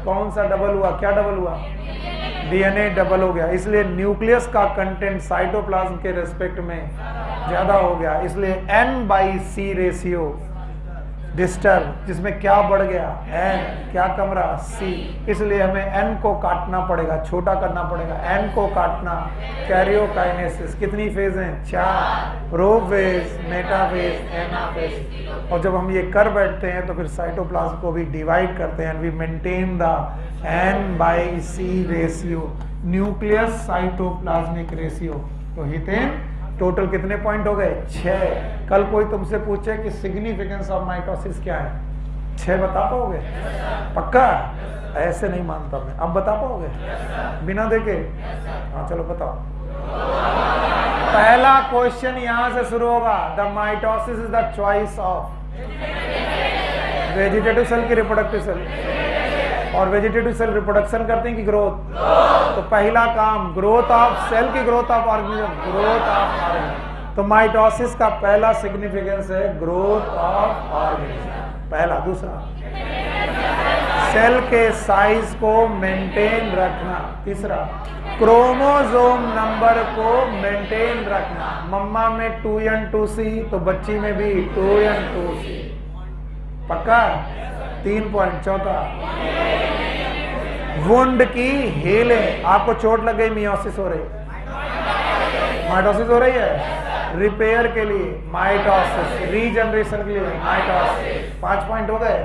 कौन सा डबल हुआ? क्या डबल हुआ? डीएनए डबल हो गया। इसलिए न्यूक्लियस का कंटेंट साइटोप्लाज्म के रेस्पेक्ट में ज्यादा हो गया। इसलिए N/C रेशियो डिस्टर्ब, जिसमें क्या बढ़ गया? N। क्या कम रहा? C। इसलिए हमें N को काटना पड़ेगा, छोटा करना पड़ेगा। N को काटना। कैरियोकाइनेसिस कितनी फेज हैं? 4। Prophase, metaphase, anaphase. और जब हम ये कर बैठते हैं तो फिर साइटोप्लाज्म को भी डिवाइड करते हैं। We maintain the N/C ratio, nucleus cytoplasmic ratio. तो हितेन टोटल कितने पॉइंट हो गए? 6। कल कोई तुमसे पूछे कि सिग्निफिकेंस ऑफ माइटोसिस क्या है? 6 बता पाओगे? पक्का? ऐसे नहीं मानता मैं। अब बता पाओगे बिना देखे? हाँ चलो बताओ। पहला क्वेश्चन यहां से शुरू होगा। The mitosis is the choice of vegetative cell की रिप्रोडक्टिव सेल, और वेजिटेटिव सेल रिप्रोडक्शन करते हैं कि ग्रोथ? तो पहला काम ग्रोथ ऑफ सेल की growth of organism? Growth of organism. तो माइटोसिस का पहला सिग्निफिकेंस है ग्रोथ ऑफ ऑर्गेनिज्म, पहला। दूसरा, सेल के साइज को मेंटेन रखना। तीसरा, क्रोमोसोम नंबर को मेंटेन रखना। मम्मा में 2n 2c तो बच्ची में भी 2n 2c। पक्का? 3 पॉइंट। चौथा, वुंड की हीलिंग। आपको चोट लग गई, मियोसिस हो रही, माइटोसिस हो रही है, रिपेयर के लिए माइटोसिस, रीजनरेशन के लिए माइटोसिस। 5 पॉइंट हो गए।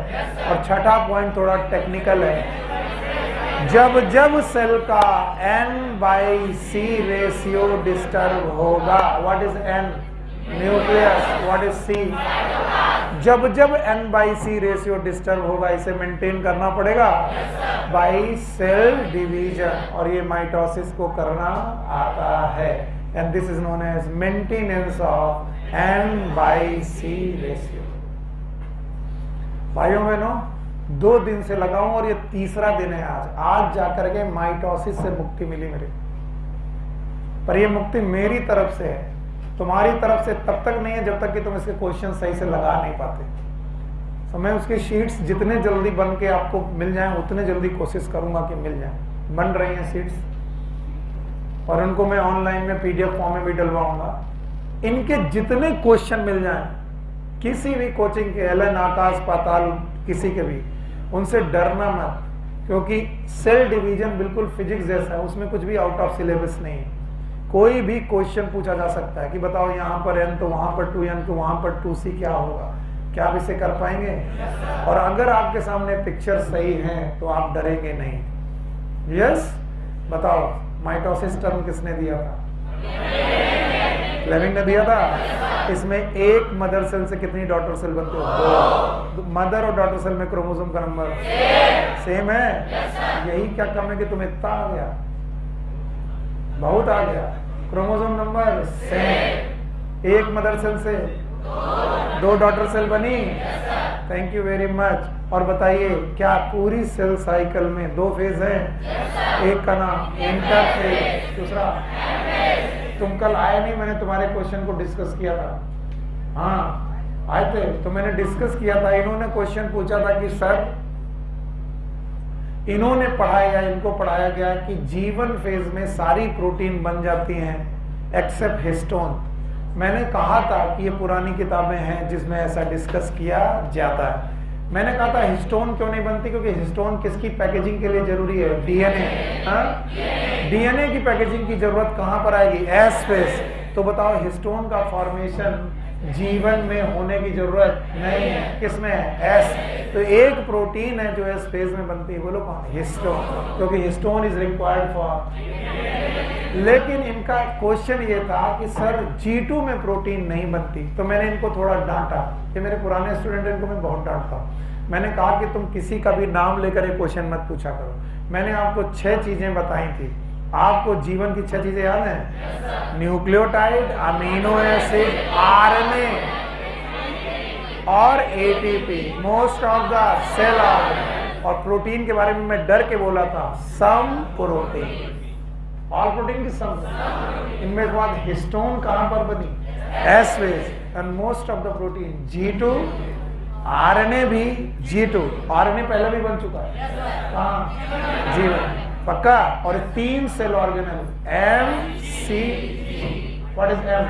और छठा पॉइंट थोड़ा टेक्निकल है। जब जब सेल का N/C रेशियो डिस्टर्ब होगा, what is N? Nucleus. What is C? जब जब N/C रेशियो डिस्टर्ब होगा, इसे मेंटेन करना पड़ेगा बाई सेल डिवीजन, और ये माइटोसिस को करना आता है। And this is known as maintenance of N/C ratio. भाइयों बहनों, 2 दिन से लगाऊं और ये तीसरा दिन है आज जाकर के माइटोसिस से मुक्ति मिली मेरे। पर ये मुक्ति मेरी तरफ से है, तुम्हारी तरफ से तब तक नहीं है जब तक कि तुम इसके क्वेश्चन सही से लगा नहीं पाते। तो मैं उसकी शीट्स जितने जल्दी बन के आपको मिल जाएं उतने जल्दी कोशिश करूंगा कि मिल जाएं। बन रही हैं शीट्स, और उनको मैं ऑनलाइन में PDF फॉर्म में भी डलवाऊंगा। इनके जितने क्वेश्चन मिल जाएं, किसी भी कोचिंग के, LN, आकाश पाताल, किसी के भी, उनसे डरना मत, क्योंकि सेल डिवीजन बिल्कुल फिजिक्स जैसा है, उसमें कुछ भी आउट ऑफ सिलेबस नहीं है। कोई भी क्वेश्चन पूछा जा सकता है कि बताओ यहाँ पर n तो वहां पर 2n तो वहां पर 2c, क्या होगा? क्या आप इसे कर पाएंगे? और अगर आपके सामने पिक्चर सही है तो आप डरेंगे नहीं। यस? बताओ, माइटोसिस टर्म किसने दिया था? फ्लेमिंग ने दिया था। इसमें एक मदर सेल से कितनी डॉटर सेल बनते हो? 2। मदर और डॉटर सेल में क्रोमोसोम का नंबर सेम है। यही क्या कम है कि तुम्हें इतना आ गया? बहुत आ गया। Chromosome number same. एक मदर सेल से 2 डॉटर सेल बनी। Thank you very much. और बताइए, क्या पूरी सेल साइकिल में 2 फेज है? एक का नाम इंटरफेज, दूसरा। तुम कल आए नहीं, मैंने तुम्हारे क्वेश्चन को डिस्कस किया था। हाँ आए थे तो मैंने डिस्कस किया था। इन्होंने क्वेश्चन पूछा था कि सर इन्होंने पढ़ाया, इनको पढ़ाया गया कि जीवन फेज में सारी प्रोटीन बन जाती हैं एक्सेप्ट हिस्टोन। मैंने कहा था कि ये पुरानी किताबें हैं जिसमें ऐसा डिस्कस किया जाता है। मैंने कहा था हिस्टोन क्यों नहीं बनती, क्योंकि हिस्टोन किसकी पैकेजिंग के लिए जरूरी है? डीएनए। डीएनए की पैकेजिंग की जरूरत कहां पर आएगी? S phase. तो बताओ हिस्टोन का फॉर्मेशन जीवन में होने की जरूरत नहीं है, किसमें है? एस। तो एक प्रोटीन है जो एस फेज में बनती है, बोलो कौन? हिस्टोन, क्योंकि हिस्टोन इज रिक्वायर्ड फॉर। लेकिन इनका क्वेश्चन ये था कि सर G2 में प्रोटीन नहीं बनती। तो मैंने इनको थोड़ा डांटा, कि मेरे पुराने स्टूडेंट इनको मैं बहुत डांटता हूं। मैंने कहा कि तुम किसी का भी नाम लेकर ये क्वेश्चन मत पूछा करो। मैंने आपको 6 चीजें बताई थी। आपको जीवन की 6 चीजें याद हैं? न्यूक्लियोटाइड, अमीनो एसिड, आरएनए और ATP, most of the cell organ. और प्रोटीन के बारे में मैं डर के बोला था सम प्रोटीन, ऑल प्रोटीन की सम। इनमें के बाद हिस्टोन कहां पर बनी? S phase. And most of the protein G2, RNA भी G2। आरएनए पहले भी बन चुका है कहां? जीवन, पक्का। और 3 cell organelle M, C, what is M?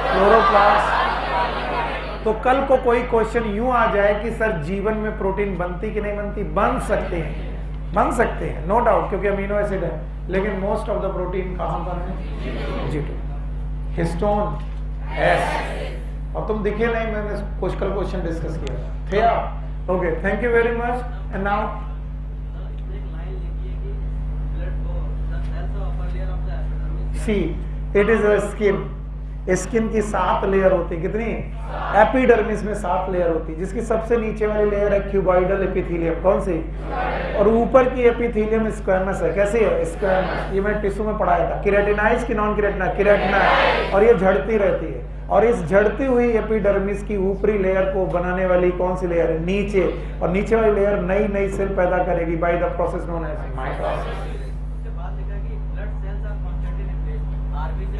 Chloroplast. तो कल को कोई क्वेश्चन यूं आ जाए कि सर जीवन में प्रोटीन बनती कि नहीं बनती? बन सकते हैं, बन सकते हैं, नो डाउट, क्योंकि अमीनो एसिड है। लेकिन मोस्ट ऑफ द प्रोटीन कहां पर है? G2, histone, S। और तुम दिखे नहीं, मैंने कुछ कल क्वेश्चन डिस्कस किया थे आप। Okay, thank you very much. And now see it is a skin. Skin की 7 लेयर होती है। कितनी? एपिडर्मिस में 7 लेयर होती है, जिसकी सबसे नीचे वाली लेयर है क्यूबॉइडल एपिथेलियम। कौन सी? और ऊपर की एपिथेलियम स्क्वेमस है। कैसी है? स्क्वेमस। ये मैंने टिश्यू में पढ़ाया था। केराटिनाइज की नॉन केराटिनाइज? केराटिनाइज। और ये झड़ती रहती है। और इस झड़ती हुई एपिडर्मिस की ऊपरी लेयर को बनाने वाली कौन सी लेयर है? नीचे। और नीचे वाली लेयर नई नई सेल पैदा करेगी by the process known as mitosis.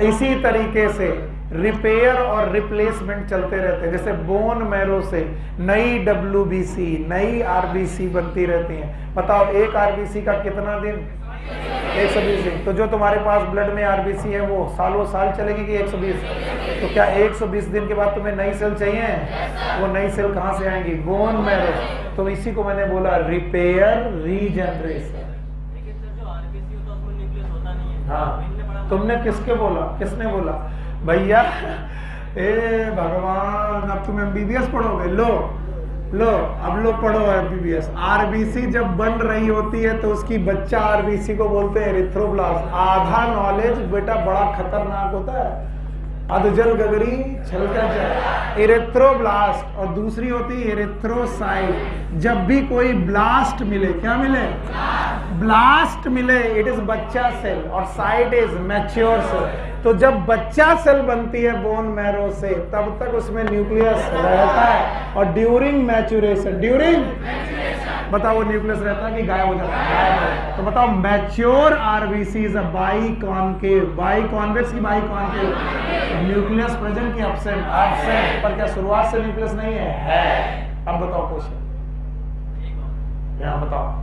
इसी तरीके से रिपेयर और रिप्लेसमेंट चलते रहते हैं। जैसे बोन मैरो से नई WBC, नई RBC बनती रहती हैं। बताओ एक RBC का कितना दिन? 120 दिन। तो जो तुम्हारे पास ब्लड में RBC है वो सालों साल चलेगी कि 120? तो क्या 120 दिन के बाद तुम्हें नई सेल चाहिए? वो नई सेल कहां से आएंगी? Bone marrow. तो इसी को मैंने बोला रिपेयर, रीजनरेशन। हाँ, तुमने किसके बोला? किसने बोला? भैया ए भगवान, अब तुम MBBS पढ़ोगे? लो अब लो पढ़ो MBBS। RBC जब बन रही होती है तो उसकी बच्चा RBC को बोलते हैं एरिथ्रोब्लास्ट। आधा नॉलेज बेटा बड़ा खतरनाक होता है। अधजल गगरी छलकर जाए, एरिथ्रोब्लास्ट। और दूसरी होती है एरिथ्रोसाइट। जब भी कोई ब्लास्ट मिले, क्या मिले? ब्लास्ट मिले, इट इज बच्चा सेल। और साइट इज मैच्योर सेल। तो जब बच्चा सेल बनती है बोन मैरो से, तब तक उसमें न्यूक्लियस रहता है। और ड्यूरिंग मैच्योरेशन, बताओ वो न्यूक्लियस रहता है कि गायब हो जाता है? तो बताओ mature RBC is a बाइकॉन्केव। Biconvex की बाइकॉन्केव। न्यूक्लियस प्रेजेंट की एब्सेंट? एब्सेंट। पर क्या शुरुआत से न्यूक्लियस नहीं है? अब बताओ क्वेश्चन, यहाँ बताओ।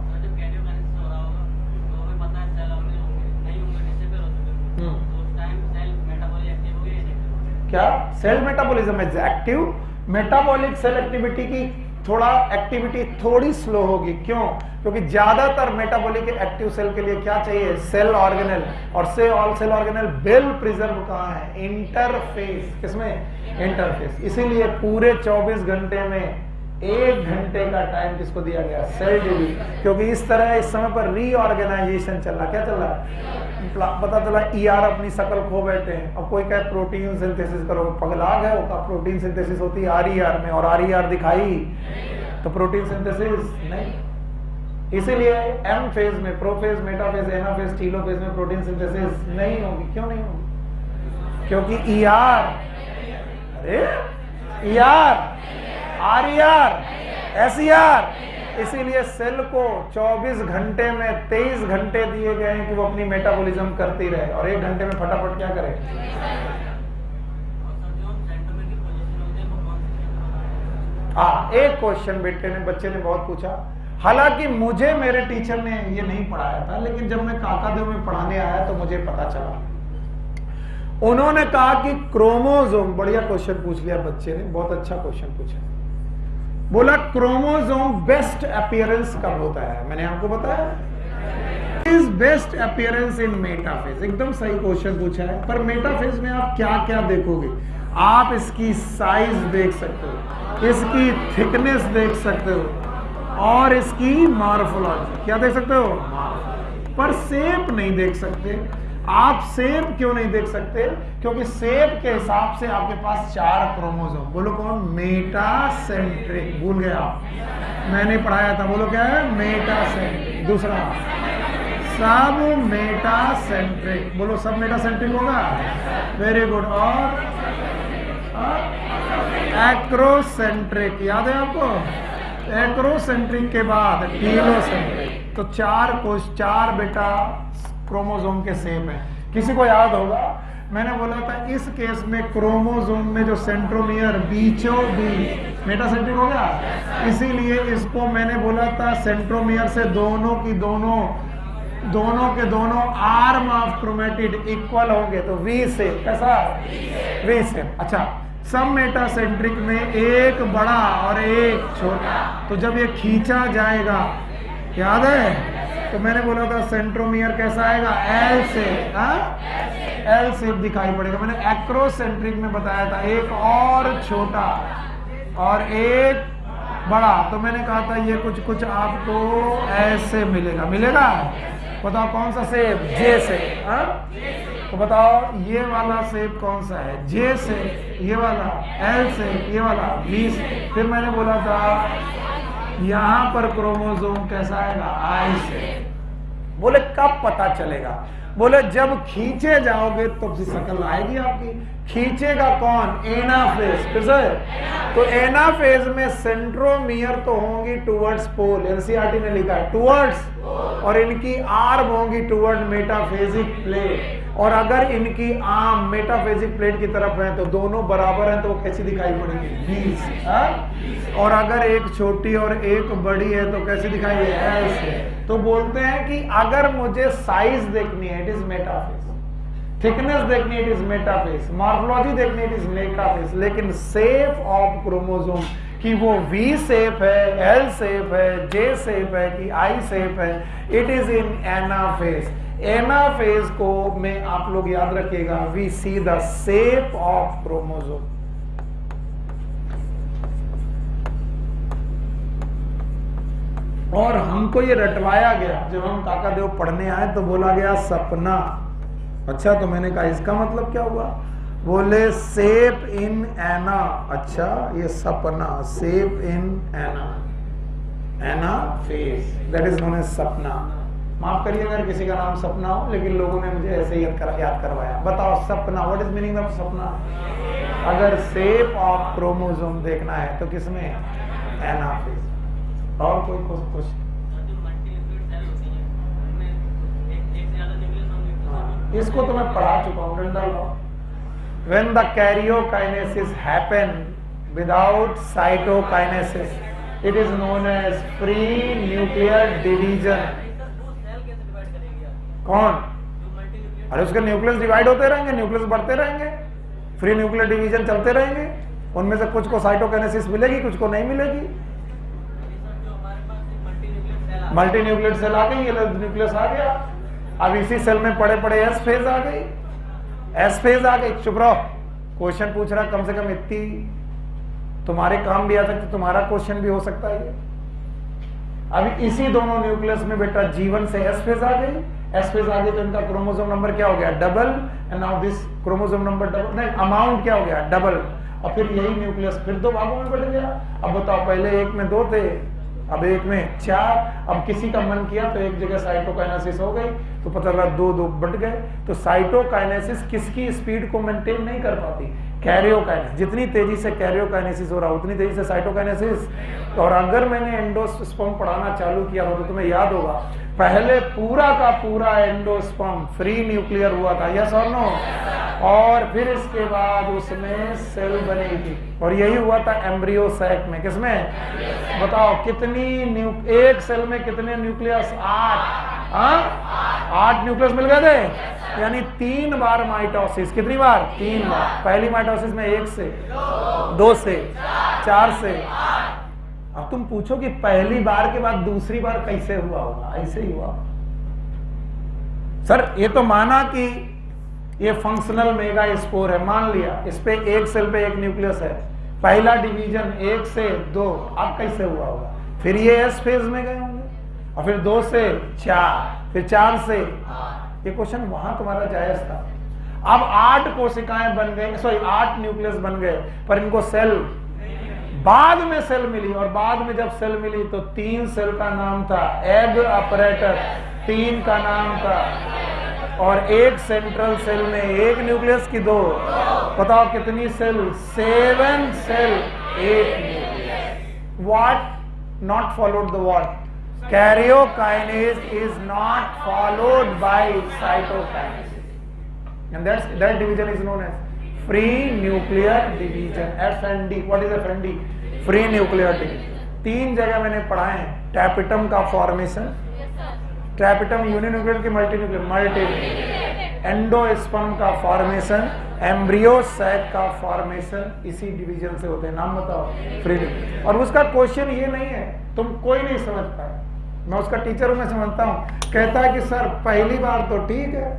क्या cell metabolism is active? Metabolic cell activity की एक्टिविटी थोड़ी स्लो होगी। क्यों? क्योंकि ज्यादातर मेटाबॉलिक एक्टिव सेल के लिए क्या चाहिए? Cell organelle. और से all cell organelle well preserve कहां है? इंटरफेस। किसमें? इंटरफेस। इसीलिए पूरे 24 घंटे में 1 घंटे का टाइम किसको दिया गया? Cell division. क्योंकि इस तरह इस समय पर रीऑर्गेनाइजेशन चल रहा। क्या चल रहा है? पता चला ER अपनी शकल खो बैठे हैं। अब कोई कहे प्रोटीन सिंथेसिस करो, पगला गया होगा। प्रोटीन सिंथेसिस होती है RER में, और RER दिखाई तो प्रोटीन सिंथेसिस नहीं। इसीलिए M फेज में, प्रोफेज, मेटाफेज, एनाफेज, टीलोफेज में प्रोटीन सिंथेसिस नहीं होगी। क्यों नहीं होगी? क्योंकि ER, अरे ER, RER, SER, इसीलिए सेल को 24 घंटे में 23 घंटे दिए गए हैं कि वो अपनी मेटाबॉलिज्म करती रहे, और 1 घंटे में फटाफट क्या करे। हाँ, एक क्वेश्चन बच्चे ने बहुत पूछा, हालांकि मुझे मेरे टीचर ने ये नहीं पढ़ाया था, लेकिन जब मैं काकादेव में पढ़ाने आया तो मुझे पता चला। उन्होंने कहा कि क्रोमोसोम, बढ़िया क्वेश्चन पूछ लिया बच्चे ने, बहुत अच्छा क्वेश्चन पूछा। बोला क्रोमोसोम बेस्ट अपीयरेंस कब होता है? मैंने आपको बताया is best appearance in metaphase. एकदम सही क्वेश्चन पूछा है। पर मेटाफेज में आप क्या क्या देखोगे? आप इसकी साइज देख सकते हो, इसकी थिकनेस देख सकते हो, और इसकी मॉर्फोलॉजी क्या देख सकते हो, पर शेप नहीं देख सकते। आप शेप क्यों नहीं देख सकते? क्योंकि शेप के हिसाब से आपके पास 4 क्रोमोसोम, बोलो कौन? मेटासेंट्रिक। भूल गए आप, मैंने पढ़ाया था, बोलो क्या है? मेटासेंट्रिक। दूसरा सब मेटासेंट्रिक, बोलो सब मेटासेंट्रिक होगा, वेरी गुड। और एक्रोसेंट्रिक, याद है आपको? एक्रोसेंट्रिक के बाद टीलोसेंट्रिक। तो 4 बेटा क्रोमोसोम के सेम है। किसी को याद होगा मैंने बोला था इस केस में क्रोमोसोम में जो सेंट्रोमियर बीचों बीच मेटासेंट्रिक हो गया, इसीलिए इसको मैंने बोला था सेंट्रोमियर से दोनों के दोनों आर्म ऑफ क्रोमेटिड इक्वल होंगे, तो वी शेप। कैसा? V shape. अच्छा, सब मेटासेंट्रिक में एक बड़ा और एक छोटा, तो जब ये खींचा जाएगा, याद है? तो मैंने बोला था सेंट्रोमियर कैसा आएगा? L shape. एल शेप दिखाई पड़ेगा। मैंने एक्रोसेंट्रिक में बताया था एक और छोटा और एक बड़ा, तो मैंने कहा था ये कुछ आपको ऐसे मिलेगा। बताओ कौन सा शेप? जे शेप। तो बताओ ये वाला शेप कौन सा है? J shape. ये वाला एल शेप, ये वाला वी शेप। फिर मैंने बोला था यहां पर क्रोमोसोम कैसा आएगा? आई शेप। बोले कब पता चलेगा? बोले जब खींचे जाओगे तो शक्ल आएगी आपकी। खींचेगा कौन? एनाफेज। किसे? तो एनाफेज में सेंट्रोमियर तो होंगी टुवर्ड्स पोल, एनसीईआरटी ने लिखा है टुवर्ड्स, और इनकी आर्म होंगी टुवर्ड मेटाफेजिक प्लेट। और अगर इनकी आर्म मेटाफेजिक प्लेट की तरफ है तो दोनों बराबर हैं, तो वो कैसी दिखाई पड़ेगी? 20। और अगर एक छोटी और एक बड़ी है तो कैसी दिखाई देगी? ऐसे। तो बोलते हैं कि अगर मुझे साइज देखनी है, इट इज मेटाफेज। थिकनेस देखनी है, इट इज मेटाफेज। मॉर्फोलॉजी देखनी है, इट इज मेटाफेज। लेकिन शेप ऑफ क्रोमोसोम कि वो वी शेप है, एल शेप है, जे शेप है कि आई शेप है, it is in anaphase. Anaphase को में आप लोग याद रखिएगा, we see the shape of chromosome. और हमको ये रटवाया गया, जब हम काकादेव पढ़ने आए तो बोला गया सपना। अच्छा, तो मैंने कहा इसका मतलब क्या हुआ? बोले शेप इन एना। अच्छा, ये सपना, शेप इन एना, anaphase, that is known as Sapna. माफ करिए अगर किसी का नाम सपना हो, लेकिन लोगों ने मुझे ऐसे याद करवाया। बताओ सपना, व्हाट इज मीनिंग ऑफ सपना? अगर शेप ऑफ क्रोमोसोम देखना है तो किसमें? एना फेस। और कोई कुछ? इसको तो मैं पढ़ा चुका हूँ, डंडा law. When the karyokinesis happen without cytokinesis, it is known as free nuclear division. कौन? अरे उसके न्यूक्लियस डिवाइड होते रहेंगे, न्यूक्लियस बढ़ते रहेंगे, फ्री न्यूक्लियर डिवीजन चलते रहेंगे। उनमें से कुछ को साइटोकाइनेसिस मिलेगी, कुछ को नहीं मिलेगी। मल्टी न्यूक्लियर सेल आ गई, न्यूक्लियस आ गया। अब इसी सेल में पड़े पड़े एस फेज आ गई, एस फेज आ गई। चुप रहो, क्वेश्चन पूछ रहा, कम से कम इतनी तुम्हारे काम भी आ सकती, तुम्हारा क्वेश्चन भी हो सकता है। अभी इसी दोनों न्यूक्लियस में बेटा जीवन से एस फेज आ गई, एस फेज आ गई तो इनका क्रोमोसोम नंबर क्या हो गया? Double. And now this chromosome number double, नहीं अमाउंट क्या हो गया? डबल। और फिर यही न्यूक्लियस फिर 2 भागों में बट गया। अब बताओ, पहले एक में 2 थे, अब एक में 4। अब किसी का मन किया तो एक जगह साइटोकाइनेसिस हो गई, तो पता लगा 2-2 बट गए। तो साइटोकाइनेसिस किसकी स्पीड को मेंटेन नहीं कर पाती? कैरियोकाइनेसिस, जितनी तेजी से कैरियोकाइनेसिस हो रहा है उतनी तेजी से साइटोकाइनेसिस। और अगर मैंने एंडोस्पर्म पढ़ाना चालू किया हो तो तुम्हें याद होगा पहले पूरा का पूरा एंडोस्पर्म फ्री न्यूक्लियर हुआ था, यस और नो, और फिर इसके बाद उसमें सेल बनेगी, और यही हुआ था एम्ब्रियो सैक में। किसमें बताओ कितनी एक सेल में कितने न्यूक्लियस? 8 न्यूक्लियस मिल गए थे, यानी 3 बार माइटोसिस। कितनी बार? 3 बार। पहली माइटोसिस में 1 से 2 से 4 से। अब तुम पूछो कि पहली बार के बाद दूसरी बार कैसे हुआ होगा? ऐसे ही हुआ सर। ये तो माना कि ये फंक्शनल मेगा स्पोर है, मान लिया इस पे एक सेल पे 1 न्यूक्लियस है, पहला डिवीजन 1 से 2, अब कैसे हुआ होगा? फिर ये एस फेज में गए होंगे, और फिर 2 से 4, फिर 4 से 8। ये क्वेश्चन वहां तुम्हारा जायज था। अब 8 कोशिकाएं बन गए, सॉरी 8 न्यूक्लियस बन गए, पर इनको सेल बाद में सेल मिली, और बाद में जब सेल मिली तो 3 सेल का नाम था एग अपरेटस, 3 का नाम था, और एक सेंट्रल सेल में 1 न्यूक्लियस की 2। बताओ कितनी cell? 7 cell, 8 nucleus. What not followed the what? Karyokinase is not followed by cytokinesis, and that division is known as free nuclear division, FND. What is FND? Free nuclear division. 3 जगह मैंने पढ़ा है। Tapetum का formation, tapetum यूनिन्यूक्लियर की मल्टीन्यूक्लियर, endosperm का formation, embryo sac का formation इसी division से होते हैं। नाम बताओ? फ्री। और उसका क्वेश्चन ये नहीं है, तुम कोई नहीं समझ पाए, मैं उसका टीचर हूं, मैं समझता हूं। कहता है कि सर पहली बार तो ठीक है,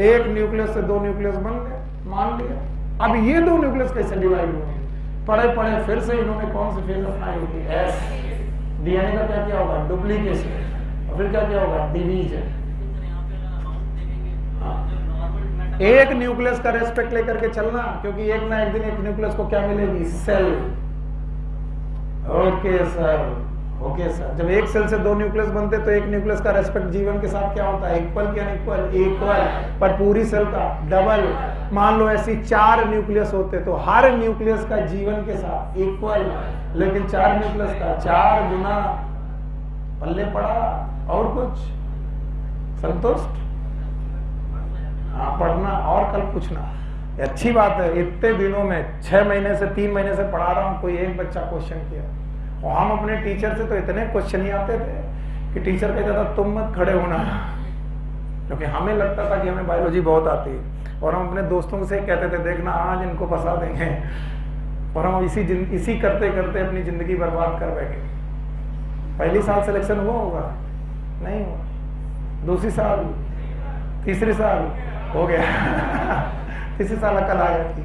1 न्यूक्लियस से 2 न्यूक्लियस बन गए, मान लिया, अब ये 2 न्यूक्लियस कैसे डिवाइड हुए? पढ़े पढ़े फिर से इन्होंने कौन सी फेज अपनाई होगी? एस। डीएनए का क्या क्या होगा? डुप्लीकेशन, और फिर क्या क्या होगा? डिवीजन। 1 न्यूक्लियस का रेस्पेक्ट लेकर के चलना, क्योंकि एक ना एक दिन 1 न्यूक्लियस को क्या मिलेगी? Cell. Okay sir, okay sir. जब 1 सेल से 2 न्यूक्लियस बनते तो 1 न्यूक्लियस का रेस्पेक्ट जीवन के साथ क्या होता है? इक्वल क्या इक्वल? इक्वल। पर पूरी सेल का डबल। मान लो ऐसी 4 न्यूक्लियस होते तो हर न्यूक्लियस का जीवन के साथ इक्वल, लेकिन 4 न्यूक्लियस का 4 गुना। पल्ले पड़ा और कुछ? संतुष्ट? हाँ, पढ़ना और कल पूछना। अच्छी बात है, इतने दिनों में 6 महीने से 3 महीने से पढ़ा रहा हूँ, कोई एक बच्चा क्वेश्चन किया। और हम अपने टीचर से तो इतने क्वेश्चन ही आते थे कि टीचर कहता था तुम मत खड़े होना, क्योंकि हमें लगता था कि हमें बायोलॉजी बहुत आती है, और हम अपने दोस्तों से कहते थे देखना आज इनको फंसा देंगे, और हम इसी करते करते अपनी जिंदगी बर्बाद कर बैठे। पहली साल सिलेक्शन हुआ होगा? नहीं हुआ। दूसरी साल, तीसरी साल हो गया तीसरी साल अकल आ जाती।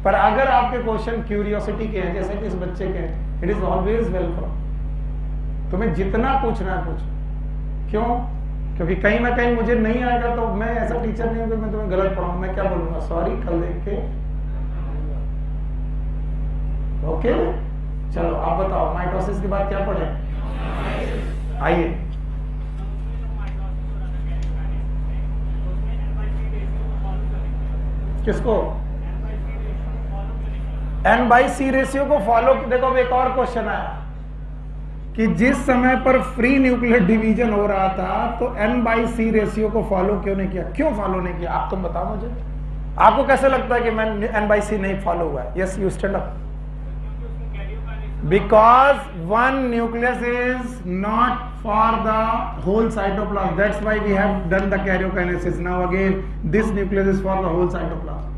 पर अगर आपके क्वेश्चन क्यूरियोसिटी के हैं, जैसे कि इस बच्चे के, इट इज ऑलवेज वेलकम। तुम्हें जितना पूछना है पूछो। क्यों? क्योंकि कहीं ना कहीं मुझे नहीं आएगा तो मैं ऐसा टीचर नहीं हूं कि मैं तुम्हें गलत पढ़ाऊं। मैं क्या बोलूंगा? सॉरी, कल देख के। ओके, चलो आप बताओ माइटोसिस के बाद क्या पढ़े? आइए, किसको? N/C रेशियो को फॉलो। देखो अब एक और क्वेश्चन आया कि जिस समय पर फ्री न्यूक्लियर डिवीजन हो रहा था तो N/C रेशियो को फॉलो क्यों नहीं किया? क्यों फॉलो नहीं किया? आप तुम बताओ मुझे। आपको कैसे लगता है कि मैं N/C नहीं फॉलो हुआ? Yes, you stand up. Because 1 nucleus is not for the whole cytoplasm, that's why we have done the karyokinesis. Now again this nucleus is for the whole cytoplasm,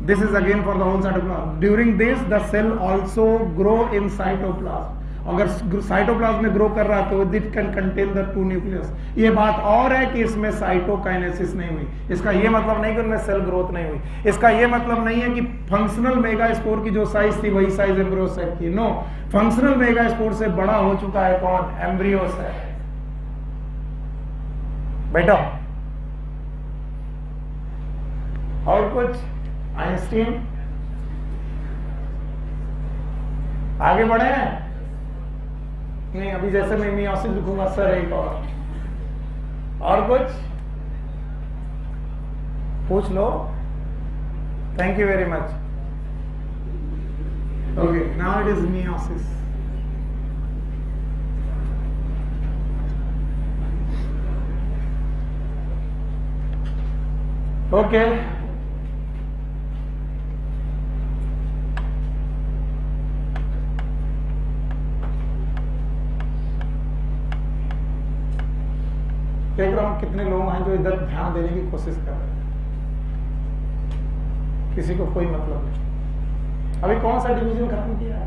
this is again for the whole cytoplasm. During this the cell also grow in cytoplasm. अगर cytoplasm में grow कर रहा है तो it can contain the 2 nucleus. ये बात और है कि इसमें साइटोकाइनेसिस नहीं हुई। इसका ये मतलब नहीं कि उनमें सेल ग्रोथ नहीं हुई। इसका ये मतलब नहीं है कि फंक्शनल मेगास्पोर की जो साइज थी वही साइज एम्ब्रियो सैक की। नो, फंक्शनल मेगास्पोर से बड़ा हो चुका है कौन? Embryo sac. बैठो। और कुछ? आइंस्टीन आगे बढ़े हैं? नहीं, अभी जैसे मैं मियोसिस लिखूंगा सर एक और कुछ पूछ लो। Thank you very much. Okay, now it is meiosis. Okay. देख रहा हूं कितने लोग हैं जो इधर ध्यान देने की कोशिश कर रहे हैं, किसी को कोई मतलब नहीं। अभी कौन सा डिवीजन खत्म किया है?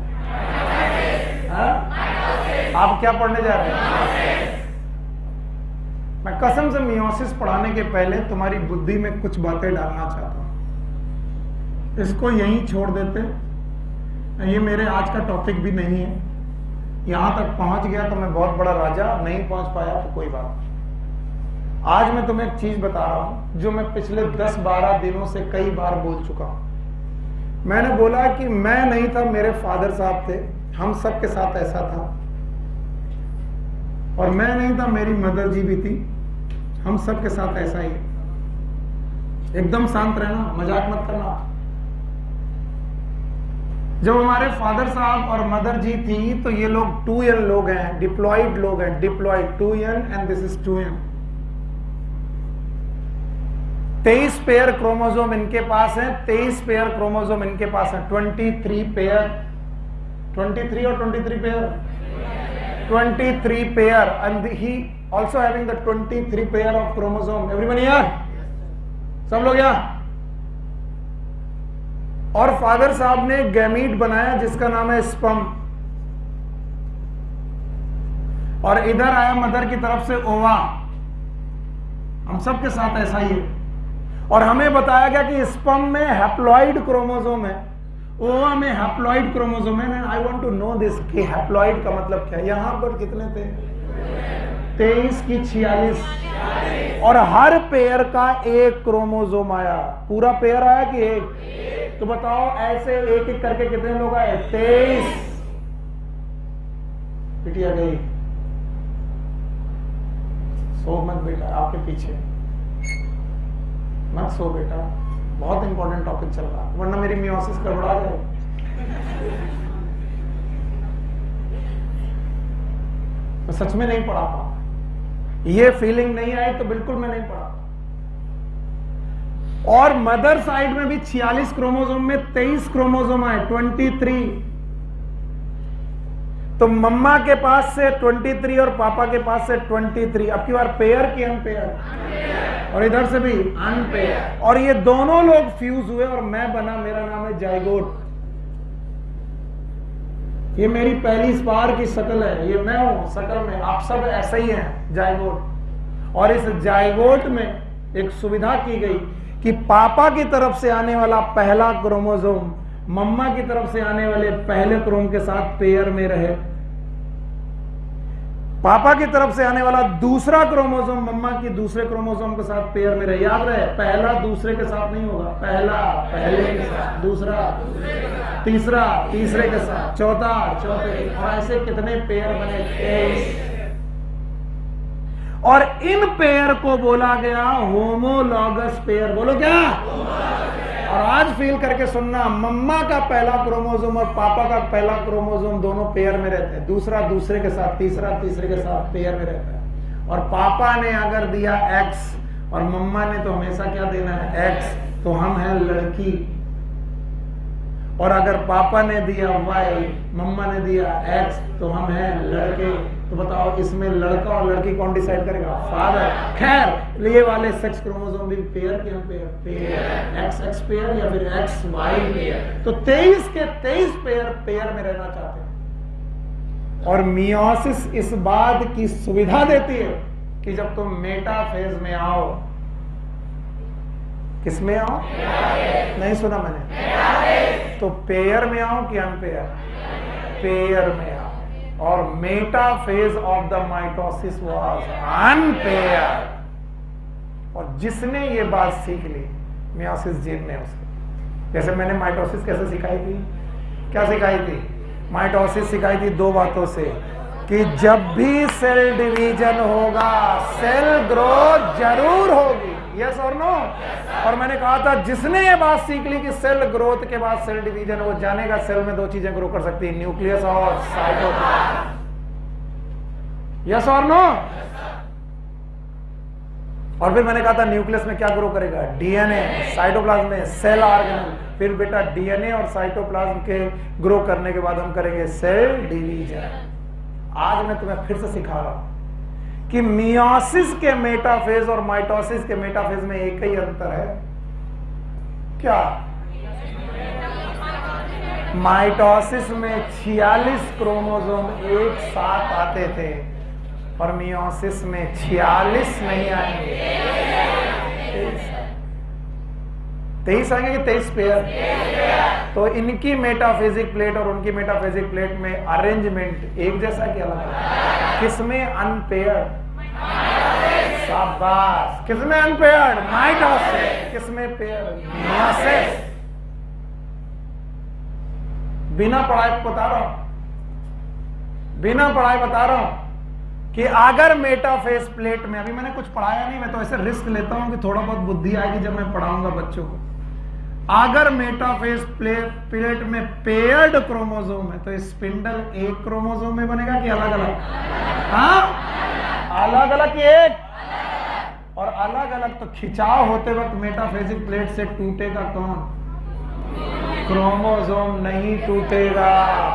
आप क्या पढ़ने जा रहे हैं? मैं कसम से मियोसिस पढ़ाने के पहले तुम्हारी बुद्धि में कुछ बातें डालना चाहता हूं। इसको यहीं छोड़ देते, ये मेरे आज का टॉपिक भी नहीं है। यहां तक पहुंच गया तो मैं बहुत बड़ा राजा, नहीं पहुंच पाया तो कोई बात नहीं। आज मैं तुम्हें एक चीज बता रहा हूं जो मैं पिछले 10-12 दिनों से कई बार बोल चुका हूं। मैंने बोला कि मैं नहीं था, मेरे फादर साहब थे, हम सब के साथ ऐसा था। और मैं नहीं था, मेरी मदर जी भी थी, हम सब के साथ ऐसा ही। एकदम शांत रहना, मजाक मत करना। जब हमारे फादर साहब और मदर जी थी तो ये लोग 2N लोग हैं, डिप्लॉयड लोग हैं, diploid 2N and this is 2N। 23 pair chromosome इनके पास है, 23 पेयर क्रोमोसोम इनके पास है, 23 पेयर, 23 और 23 pair, 23 pair, and he also having the 23 pair of chromosome. Everyone here? सब लोग यहाँ? और फादर साहब ने गैमीट बनाया जिसका नाम है स्पर्म, और इधर आया मदर की तरफ से ओवा। हम सब के साथ ऐसा ही है। और हमें बताया गया कि स्पर्म में हैप्लॉइड क्रोमोसोम है, ओवा में हैप्लॉइड क्रोमोसोम है। I want to know this कि हैप्लॉइड का मतलब क्या है। यहां पर कितने थे? 23 की 46, और हर पेयर का एक क्रोमोसोम आया। पूरा पेयर आया कि एक? तो बताओ ऐसे एक एक करके कितने लोग आए? 23। पिटिया गई। सो मत बेटा, आपके पीछे मत सो बेटा, बहुत इंपॉर्टेंट टॉपिक चल रहा है, वरना मेरी मियोसिस गड़बड़ा जाए। मैं सच में नहीं पढ़ा पाऊंगा। ये फीलिंग नहीं आई तो बिल्कुल मैं नहीं पढ़ा। और मदर साइड में भी 46 क्रोमोसोम में 23 क्रोमोसोम आए, 23। तो मम्मा के पास से 23 और पापा के पास से 23। अब की बार पेयर की अनपेयर, और इधर से भी अनपेयर। और ये दोनों लोग फ्यूज हुए और मैं बना, मेरा नाम है जाइगोट। ये मेरी पहली बार की शक्ल है, ये मैं हूं शक्ल में, आप सब ऐसे ही हैं, जाइगोट। और इस जाइगोट में एक सुविधा की गई कि पापा की तरफ से आने वाला पहला क्रोमोसोम मम्मा की तरफ से आने वाले पहले क्रोम के साथ पेयर में रहे, पापा की तरफ से आने वाला दूसरा क्रोमोसोम मम्मा की दूसरे क्रोमोसोम के साथ पेयर में रहे। याद रहे, पहला दूसरे के साथ नहीं होगा, पहला पहले के साथ, दूसरा तीसरा तीसरे के साथ, चौथा चौथे, और ऐसे कितने पेयर बने? 23। और इन पेयर को बोला गया होमोलॉगस पेयर। बोलो क्या? और आज फील करके सुनना, मम्मा का पहला क्रोमोसोम और पापा का पहला क्रोमोसोम दोनों पेयर में रहते हैं, दूसरा दूसरे के साथ, तीसरा तीसरे के साथ पेयर में रहता है। और पापा ने अगर दिया एक्स और मम्मा ने तो हमेशा क्या देना है? एक्स, तो हम हैं लड़की। और अगर पापा ने दिया वाई, मम्मा ने दिया एक्स, तो हम हैं लड़के। तो बताओ इसमें लड़का और लड़की कौन डिसाइड करेगा? फादर। खैर, ये वाले सेक्स क्रोमोसोम भी पेयर के pair, pair x x pair या फिर एक्स वाई पेयर। तो 23 के 23 पेयर पेयर में रहना चाहते हैं। और मियोसिस इस बात की सुविधा देती है कि जब तुम मेटाफेज में आओ, किसमें आओ? नहीं सुना मैंने? तो पेयर में आओ कि अनपेयर? पेयर में आओ। और metaphase of the mitosis was unpair. और जिसने ये बात सीख ली, मियोसिस जीन ने उसको, जैसे मैंने माइटोसिस कैसे सिखाई थी? क्या सिखाई थी? माइटोसिस सिखाई थी 2 बातों से, कि जब भी सेल डिवीजन होगा सेल ग्रोथ जरूर होगी। यस और नो? और मैंने कहा था जिसने ये बात सीख ली कि सेल ग्रोथ के बाद सेल डिवीजन, वो जानेगा सेल में दो चीजें ग्रो कर सकती है, न्यूक्लियस और साइटोप्लाज्म। यस और नो? और फिर मैंने कहा था न्यूक्लियस में क्या ग्रो करेगा? डीएनए। साइटोप्लाज्म में सेल ऑर्गेनल। फिर बेटा डीएनए और साइटोप्लाज्म के ग्रो करने के बाद हम करेंगे सेल डिवीजन। आज मैं तुम्हें फिर से सिखा रहा हूं कि मियोसिस के मेटाफेज और माइटोसिस के मेटाफेज में एक ही अंतर है। क्या? माइटोसिस में 46 क्रोमोसोम एक साथ आते थे और मियोसिस में 46 नहीं आएंगे, 23 आएंगे कि 23 पेयर। तो इनकी मेटाफिजिक प्लेट और उनकी मेटाफिजिक प्लेट में अरेंजमेंट एक जैसा कि अलग? किसमें अनपेयर्ड? शाबाश। किसमें अनपेयर्ड? माइटोसिस। किसमें पेयर्ड? मियोसिस। बिना पढ़ाई बता रहा हूं, बिना पढ़ाई बता रहा हूं कि अगर मेटाफेज प्लेट में, अभी मैंने कुछ पढ़ाया नहीं, मैं तो ऐसे रिस्क लेता हूं कि थोड़ा बहुत बुद्धि आएगी जब मैं पढ़ाऊंगा बच्चों को। अगर मेटाफेज प्लेट में पेयर्ड क्रोमोसोम है तो स्पिंडल एक क्रोमोसोम में बनेगा कि अलग अलग? हाँ, अलग अलग की एक। और अलग अलग तो खिंचाव होते वक्त मेटाफेजिक प्लेट से टूटेगा कौन? क्रोमोसोम नहीं टूटेगा,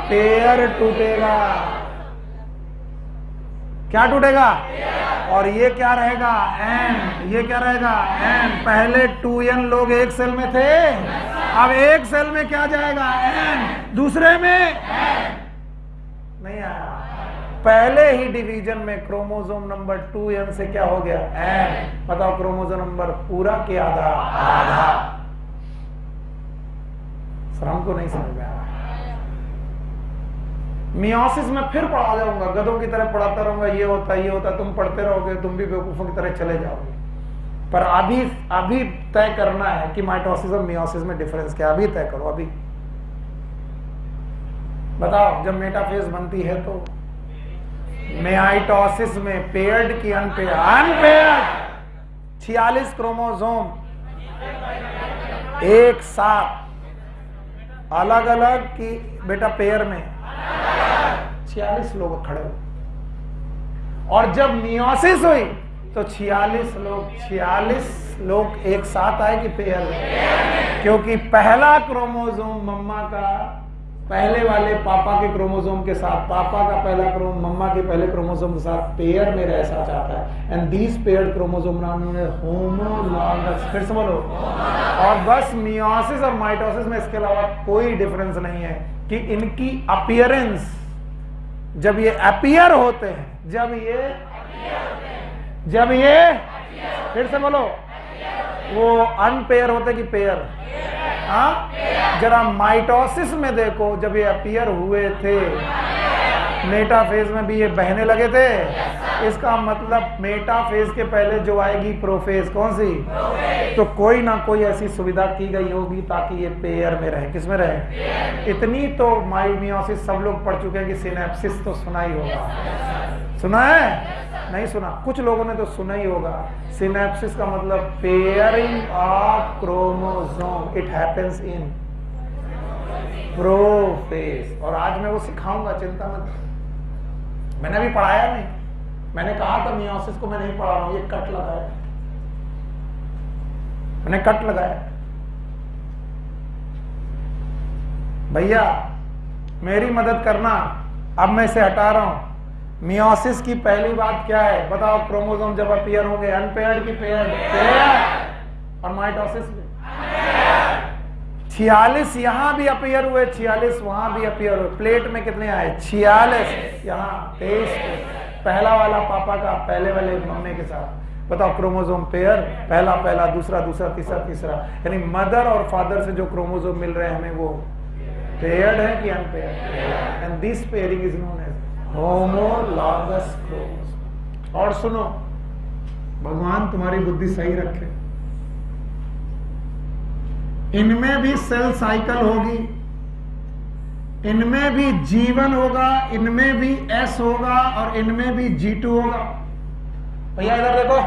पेयर टूटेगा। क्या टूटेगा? और ये क्या रहेगा? एन। ये क्या रहेगा? एन। पहले 2n लोग एक सेल में थे, अब एक सेल में क्या जाएगा? एन। दूसरे में नहीं आया। पहले ही डिवीजन में क्रोमोसोम नंबर 2n से क्या हो गया? एन। बताओ क्रोमोसोम नंबर पूरा के आधा? आधा। सर हमको नहीं समझ में आ रहा। मियोसिस में फिर पढ़ा जाऊंगा, गधों की तरह पढ़ाता रहूंगा, ये होता ये होता, तुम पढ़ते रहोगे, तुम भी बेवकूफों की तरह चले जाओगे। पर अभी तय करना है कि माइटोसिस और मियोसिस में डिफरेंस क्या, अभी तय करो। अभी बताओ, जब मेटाफेज बनती है तो माइटोसिस में पेयर्ड की अनपेयर्ड? अनपेयर्ड। 46 क्रोमोसोम एक साथ, अलग अलग की बेटा पेयर में 46 लोग खड़े हुए। और जब मियोसिस हुई तो 46 लोग एक साथ आए कि पेयर में? क्योंकि पहला क्रोमोसोम मम्मा का पहले वाले पापा के क्रोमोसोम के साथ, पापा का पहला क्रोमोसोम मम्मा के पहले क्रोमोसोम के साथ पेयर में रहना चाहता है। एंड दीज पेयर्ड क्रोमोसोम नाम है होमोलॉगस। फिर से बोलो। और बस मियोसिस और माइटोसिस में इसके अलावा कोई डिफरेंस नहीं है कि इनकी अपीयरेंस, जब ये अपीयर होते हैं, जब ये फिर से बोलो, वो अनपेयर होते कि पेयर? हाँ, जरा माइटोसिस में देखो, जब ये अपीयर हुए थे मेटाफेज में भी ये बहने लगे थे। इसका मतलब मेटाफेज के पहले जो आएगी प्रोफेज, कौन सी? तो कोई ना कोई ऐसी सुविधा की गई होगी ताकि ये पेयर में रहे। किस में रहे? इतनी तो मियोसिस सब लोग पढ़ चुके हैं कि सिनेप्सिस तो सुना ही होगा। सुना है? नहीं सुना? कुछ लोगों ने तो सुना ही होगा। सिनेप्सिस का मतलब pairing of chromosome, it happens in prophase. और आज मैं वो सिखाऊंगा, चिंता मत। मैंने अभी पढ़ाया नहीं, मैंने कहा था मियोसिस को मैं नहीं पढ़ा रहा हूं, ये कट लगाया, मैंने कट लगाया। भैया मेरी मदद करना, अब मैं इसे हटा रहा हूं। मियोसिस की पहली बात क्या है बताओ? क्रोमोसोम जब अपीयर होंगे, अनपेयर्ड की पेयर्ड? पेयर्ड। और माइटोसिस में 46 यहां भी अपीयर हुए, 46 वहां भी अपीयर हुए। प्लेट में कितने आए? 46। यहां 23। पहला वाला पापा का पहले वाले मम्मी के साथ। बताओ क्रोमोसोम पेयर, पहला पहला, दूसरा दूसरा, तीसरा तीसरा, यानी मदर और फादर से जो क्रोमोसोम मिल रहे हैं हमें, वो पेयर्ड है कि unpaired? And this pairing is known as homologous chromosome. और सुनो, भगवान तुम्हारी बुद्धि सही रखे, इनमें भी सेल साइकिल होगी, इनमें भी G1 होगा, इनमें भी S होगा और इनमें भी G2 होगा। भैया इधर देखो,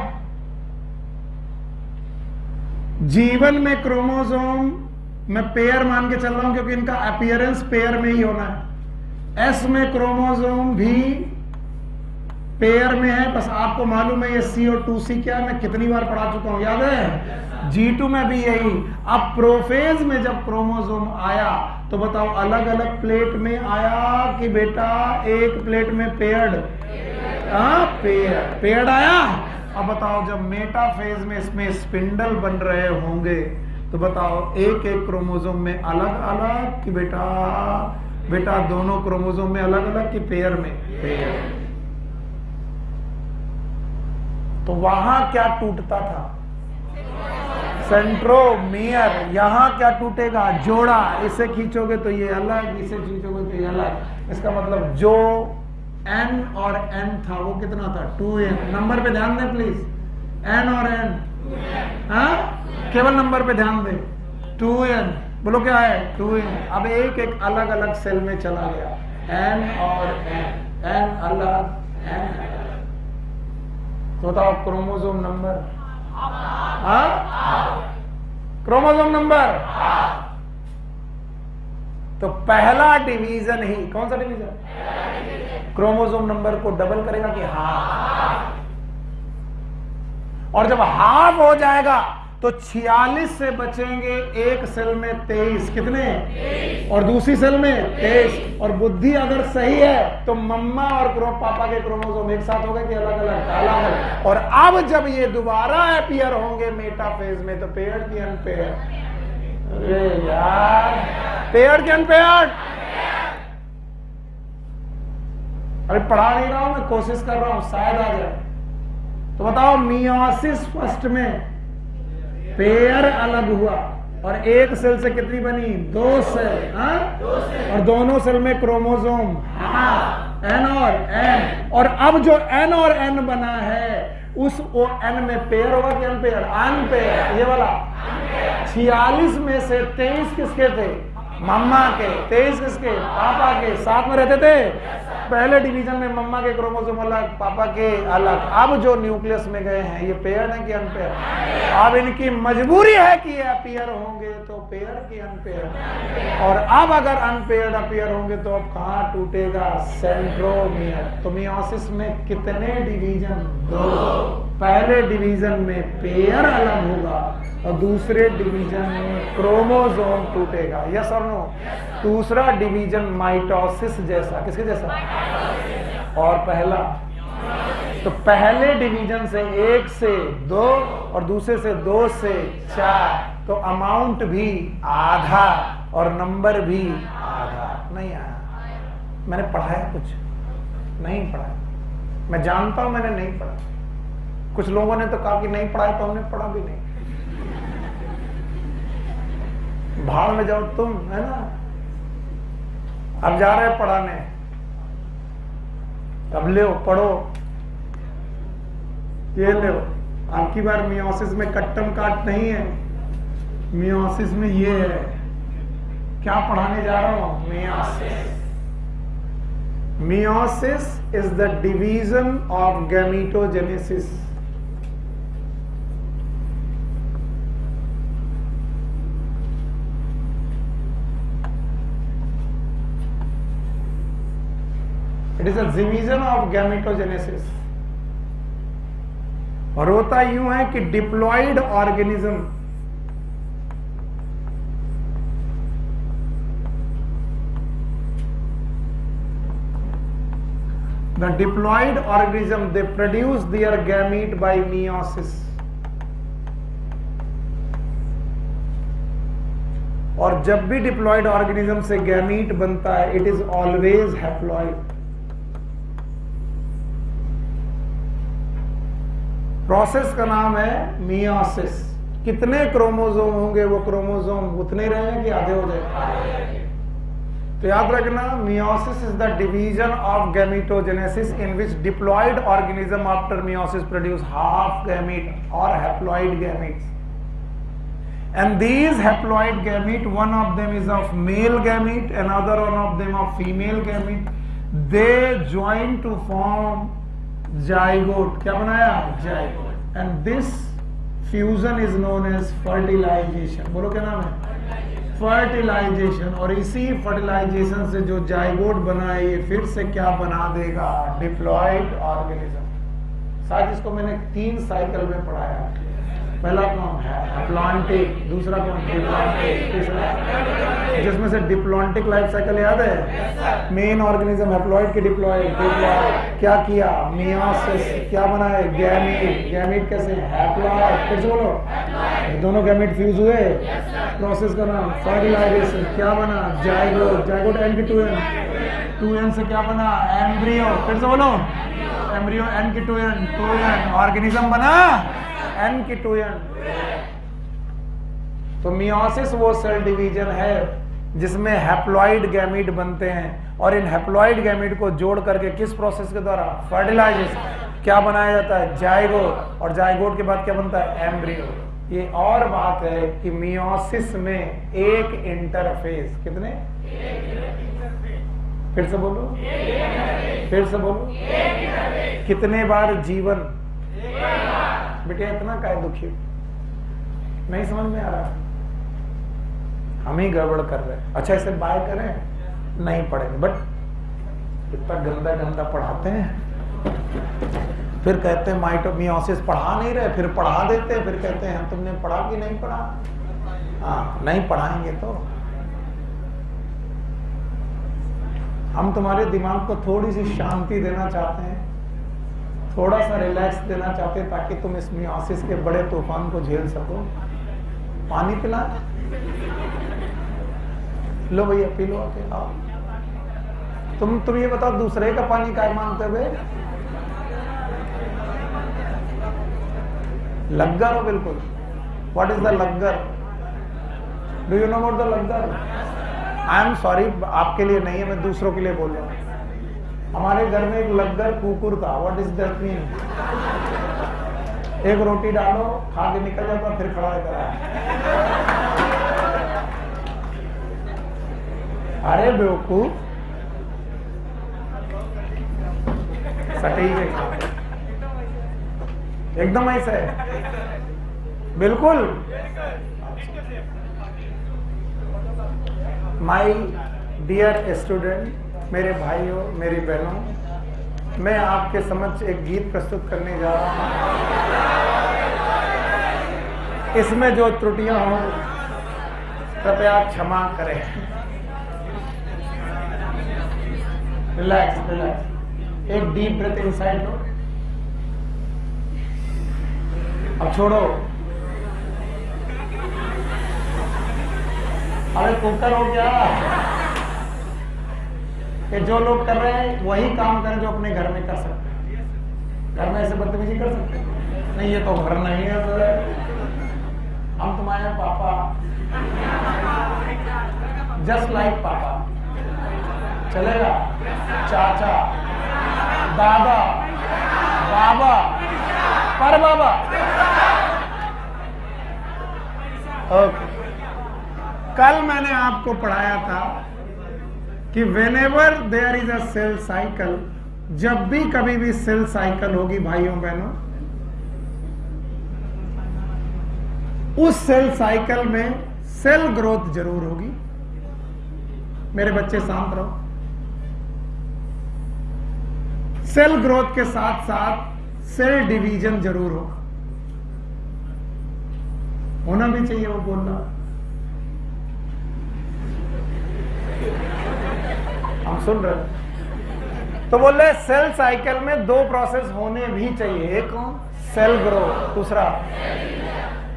जीवन में क्रोमोसोम मैं पेयर मान के चल रहा हूं क्योंकि इनका अपीयरेंस पेयर में ही होना है। एस में क्रोमोसोम भी पेयर में है, बस आपको मालूम है ये सी और 2C क्या मैं कितनी बार पढ़ा चुका हूं, याद है? G2 में भी यही। अब प्रोफेज में जब क्रोमोसोम आया तो बताओ अलग अलग प्लेट में आया कि बेटा एक प्लेट में पेयर्ड? पेयर्ड आया। अब बताओ जब मेटाफेज में इसमें स्पिंडल बन रहे होंगे तो बताओ एक एक क्रोमोसोम में अलग अलग कि बेटा दोनों क्रोमोसोम में अलग अलग कि पेयर में? पेयर। तो वहां क्या टूटता था? सेंट्रोमियर। यहां क्या टूटेगा? जोड़ा। इसे खींचोगे तो ये अलग, इसे खींचोगे तो ये अलग। इसका मतलब जो N और N था वो कितना था? 2N। नंबर पे ध्यान दें प्लीज, N और N, केवल नंबर पे ध्यान दें। 2N बोलो क्या है? 2N। अब एक एक अलग अलग सेल में चला गया, N और N अलग, N अलग। तो बताओ क्रोमोसोम नंबर? Chromosome number. तो पहला डिवीजन ही, कौन सा डिवीजन? क्रोमोसोम नंबर को डबल करेगा कि हाफ। और जब हाफ हो जाएगा तो 46 से बचेंगे एक सेल में 23। कितने? और दूसरी सेल में 23। और बुद्धि अगर सही है तो मम्मा और पापा के क्रोमोसोम एक साथ हो गए कि अलग अलग? अलग अलग। और अब जब ये दोबारा अपीयर होंगे मेटाफेज में तो पेयर्ड की अनपेयर्ड? अरे यार, पेयर्ड की अनपेयर्ड? अरे पढ़ा नहीं रहा हूं मैं, कोशिश कर रहा हूं शायद आ जाए। तो बताओ मियोसिस फर्स्ट में पेयर अलग हुआ और एक सेल से कितनी बनी? 2 सेल। और दोनों सेल में क्रोमोसोम N और N। और अब जो N और N बना है उस N में पेयर होगा कि अनपेयर? अनपेयर। ये वाला 46 में से 23 किसके थे? मम्मा के। 23 किसके? पापा के। साथ में रहते थे। पहले डिवीजन में मम्मा के क्रोमोसोम अलग, पापा के अलग। अब जो न्यूक्लियस में गए हैं ये पेयर है कि अनपेयर? अब इनकी मजबूरी है कि ये अपीयर होंगे तो पेयर की अनपेयर। और अब अगर अनपेयर्ड अपीयर होंगे तो अब कहां टूटेगा? सेंट्रोमियर। तो मियोसिस में कितने डिवीजन? 2। पहले डिवीजन में पेयर अलग होगा और दूसरे डिवीजन में क्रोमोसोम टूटेगा। यस और नो? दूसरा डिवीजन माइटोसिस जैसा। किसके जैसा? और पहला? तो पहले डिवीजन से 1 से 2 और दूसरे से 2 से 4। तो अमाउंट भी आधा और नंबर भी आधा। नहीं आया? मैंने पढ़ाया कुछ? नहीं पढ़ाया। मैं जानता हूं मैंने नहीं पढ़ा। कुछ लोगों ने तो कहा कि नहीं पढ़ाया, तो हमने पढ़ा भी नहीं। भाड़ में जाओ तुम, है ना? अब जा रहे पढ़ाने, अब ले पढ़ो, ये ले। अब की बार मियोसिस में कट्टम काट नहीं है, मियोसिस में ये है। क्या पढ़ाने जा रहा हूं? Meiosis. Meiosis is the division of gametogenesis. It is a division of gametogenesis. और होता यूं है कि diploid organism the diploid organism they produce their gamete by meiosis। और जब भी डिप्लॉयड ऑर्गेनिज्म से गैमीट बनता है it is always haploid. Process का नाम है मियोसिस। कितने क्रोमोसोम होंगे वो क्रोमोसोम उतने रहेंगे कि आधे हो जाएंगे? तो याद रखना, meiosis is the division of gametogenesis in which diploid organism after meiosis produce half gamete और haploid gametes. And these haploid gamete, one of them is of male gamete, another one of them of female gamete. They join to form zygote. क्या बनाया? Zygote. And this fusion is known as fertilisation. बोलो क्या नाम है? Fertilisation. और इसी fertilisation से जो जाइगोट बना है ये फिर से क्या बना देगा? Diploid organism. शायद इसको मैंने 3 साइकिल में पढ़ाया। पहला कौन है? हैप्लॉन्टिक, दूसरा कौन? डिप्लॉन्टिक, तीसरा जिसमें से डिप्लॉन्टिक लाइफ साइकिल याद है? मेन ऑर्गेनिज्म हैप्लॉइड के डिप्लॉयड, डिप्लॉयड क्या किया? मियोसिस, क्या बना है? गैमीट, गैमीट कैसे? हैप्लॉइड, फिर से बोलो, दोनों गैमीट फ्यूज हुए, प्रोसेस का नाम फर्टिलाइजेशन, क्या बना? जाइगोट, जाइगोट एन की 2n से क्या बना? एम्ब्रियो, फिर से बोलो, एम्ब्रियो एन की 2n, ऑर्गेनिज्म बना एन की 2n। तो मियोसिस वो सेल डिवीजन है जिसमें हैप्लॉइड गैमीट बनते हैं और इन हैप्लॉइड गैमीट को जोड़ करके किस प्रोसेस के द्वारा? फर्टिलाइजेशन। क्या बनाया जाता है? जाइगोट, और जाइगोट के बाद क्या बनता है? एम्ब्रियो। ये और बात है कि मियोसिस में एक इंटरफेस, कितने? फिर से बोलो, फिर से बोलो, कितने बार जीवन? बेटे इतना काहे दुखी? नहीं समझ में आ रहा? हम ही गड़बड़ कर रहे हैं। अच्छा इसे बाय करें? नहीं पढ़ेंगे, बट इतना गंदा गंदा पढ़ाते हैं, फिर कहते हैं माइटोमियोसिस पढ़ा नहीं रहे, फिर पढ़ा देते हैं, फिर कहते हैं तुमने पढ़ा कि नहीं पढ़ा? हाँ, नहीं पढ़ाएंगे तो हम तुम्हारे दिमाग को थोड़ी सी शांति देना चाहते हैं, थोड़ा सा रिलैक्स देना चाहते हैं ताकि तुम इस मियोसिस के बड़े तूफान को झेल सको। पानी पिला लो भैया, पी लो आके, आओ। तुम ये बताओ, दूसरे का पानी काय मांगते हुए? लग्गर हो बिल्कुल। What is the lagger? Do you know about the lagger? I am sorry, आपके लिए नहीं है, मैं दूसरों के लिए बोल रहा हूँ। हमारे घर में एक लग्गर कुकुर था। What is that mean? एक रोटी डालो, खा के निकल जाता, फिर खड़ा रहता है। अरे बेवकूफ, सटीक है, एकदम ऐसा है, बिल्कुल। माई डियर स्टूडेंट, मेरे भाइयों, मेरी बहनों, मैं आपके समक्ष एक गीत प्रस्तुत करने जा रहा हूं। इसमें जो त्रुटियां हों कृपया क्षमा करें। रिलैक्स, रिलैक्स, एक डीप ब्रेथ इनसाइड लो। अब छोड़ो। अरे कुकर हो गया कि जो लोग कर रहे हैं वही काम करें जो अपने घर में कर सकते हैं। घर में ऐसे बदतमीजी कर सकते हैं? नहीं, ये तो घर नहीं है सर। हम तुम्हारे पापा, जस्ट लाइक पापा, चलेगा? चाचा, दादा, बाबा, पर बाबा। ओके, कल मैंने आपको पढ़ाया था कि whenever there is a cell cycle, जब भी कभी भी सेल साइकिल होगी भाइयों बहनों, उस सेल साइकिल में सेल ग्रोथ जरूर होगी। मेरे बच्चे शांत रहो। सेल ग्रोथ के साथ साथ सेल डिवीजन जरूर होगा, होना भी चाहिए। वो बोलना हम सुन रहे। तो बोल रहे सेल साइकिल में 2 प्रोसेस होने भी चाहिए। एक सेल ग्रोथ, दूसरा।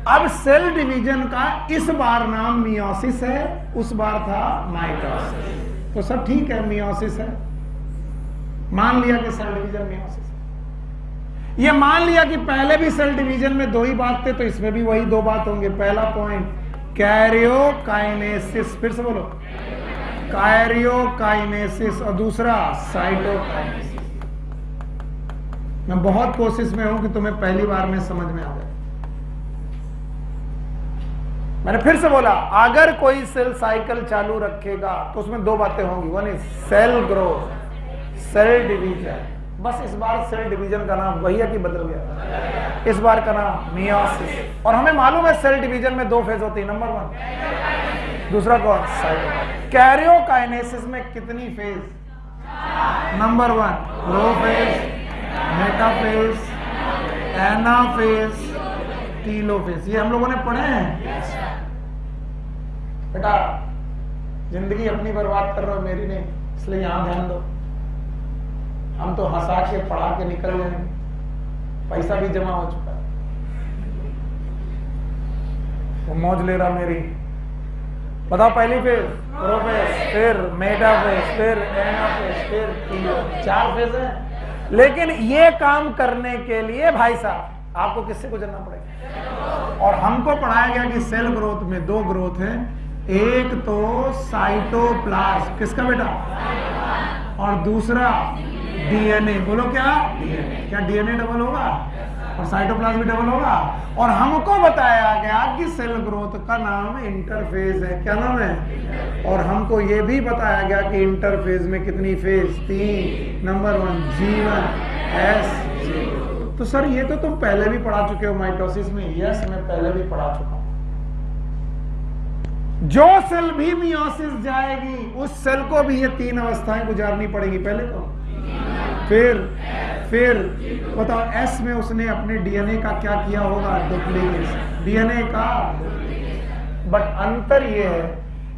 अब सेल डिवीजन का इस बार नाम मियोसिस है, उस बार था माइटोसिस। तो सब ठीक है, मियोसिस है, मान लिया कि सेल डिवीजन मियोसिस है। ये मान लिया कि पहले भी सेल डिवीजन में 2 ही बात थे, तो इसमें भी वही 2 बात होंगे। पहला पॉइंट कैरियोकाइनेसिस, फिर से बोलो, कैरियोकाइनेसिस, और दूसरा साइटोकाइनेसिस। मैं बहुत कोशिश में हूं कि तुम्हें पहली बार में समझ में आ जाए। मैंने फिर से बोला, अगर कोई सेल साइकिल चालू रखेगा तो उसमें 2 बातें होंगी। One is cell growth, cell division, बस इस बार सेल डिवीजन का नाम वही है कि बदल गया, इस बार का नाम मियोसिस। और हमें मालूम है सेल डिवीजन में 2 फेज होती है, नंबर 1, दूसरा कौन, साइटोकाइनेसिस। कैरियोकाइनेसिस में कितनी phase, number 1 prophase, metaphase, anaphase, telophase. ये हम लोगों ने पढ़े हैं बेटा। जिंदगी अपनी बर्बाद कर रहे हो, मेरी नहीं, इसलिए यहां ध्यान दो। हम तो हंसा के पढ़ा के निकल जाएंगे, पैसा भी जमा हो चुका है, वो मौज ले रहा मेरी। बताओ, पहली फेज प्रोफेज, फिर मेटाफेज, फिर एनाफेज, फिर टीलोफेज, 4 फेज है। लेकिन ये काम करने के लिए भाई साहब आपको किससे गुजरना पड़ेगा? और हमको पढ़ाया गया कि सेल ग्रोथ में 2 ग्रोथ है, एक तो साइटोप्लाज्म, किसका बेटा, और दूसरा डीएनए। बोलो क्या, क्या डीएनए डबल होगा और साइटोप्लाज्म भी डबल होगा। और हमको बताया गया कि सेल ग्रोथ का नाम इंटरफेज है। क्या नाम है? और हमको ये भी बताया गया कि इंटरफेज में कितनी फेज, 3, नंबर 1 G1 S। तो सर ये तो तुम पहले भी पढ़ा चुके हो माइटोसिस में। यस, मैं पहले भी पढ़ा चुका हूं। जो सेल भी मियोसिस जाएगी उस सेल को भी ये 3 अवस्थाएं गुजारनी पड़ेगी। पहले तो फिर बताओ, एस में उसने अपने डीएनए का क्या किया होगा, डुप्लीकेशन डीएनए का। बट अंतर ये है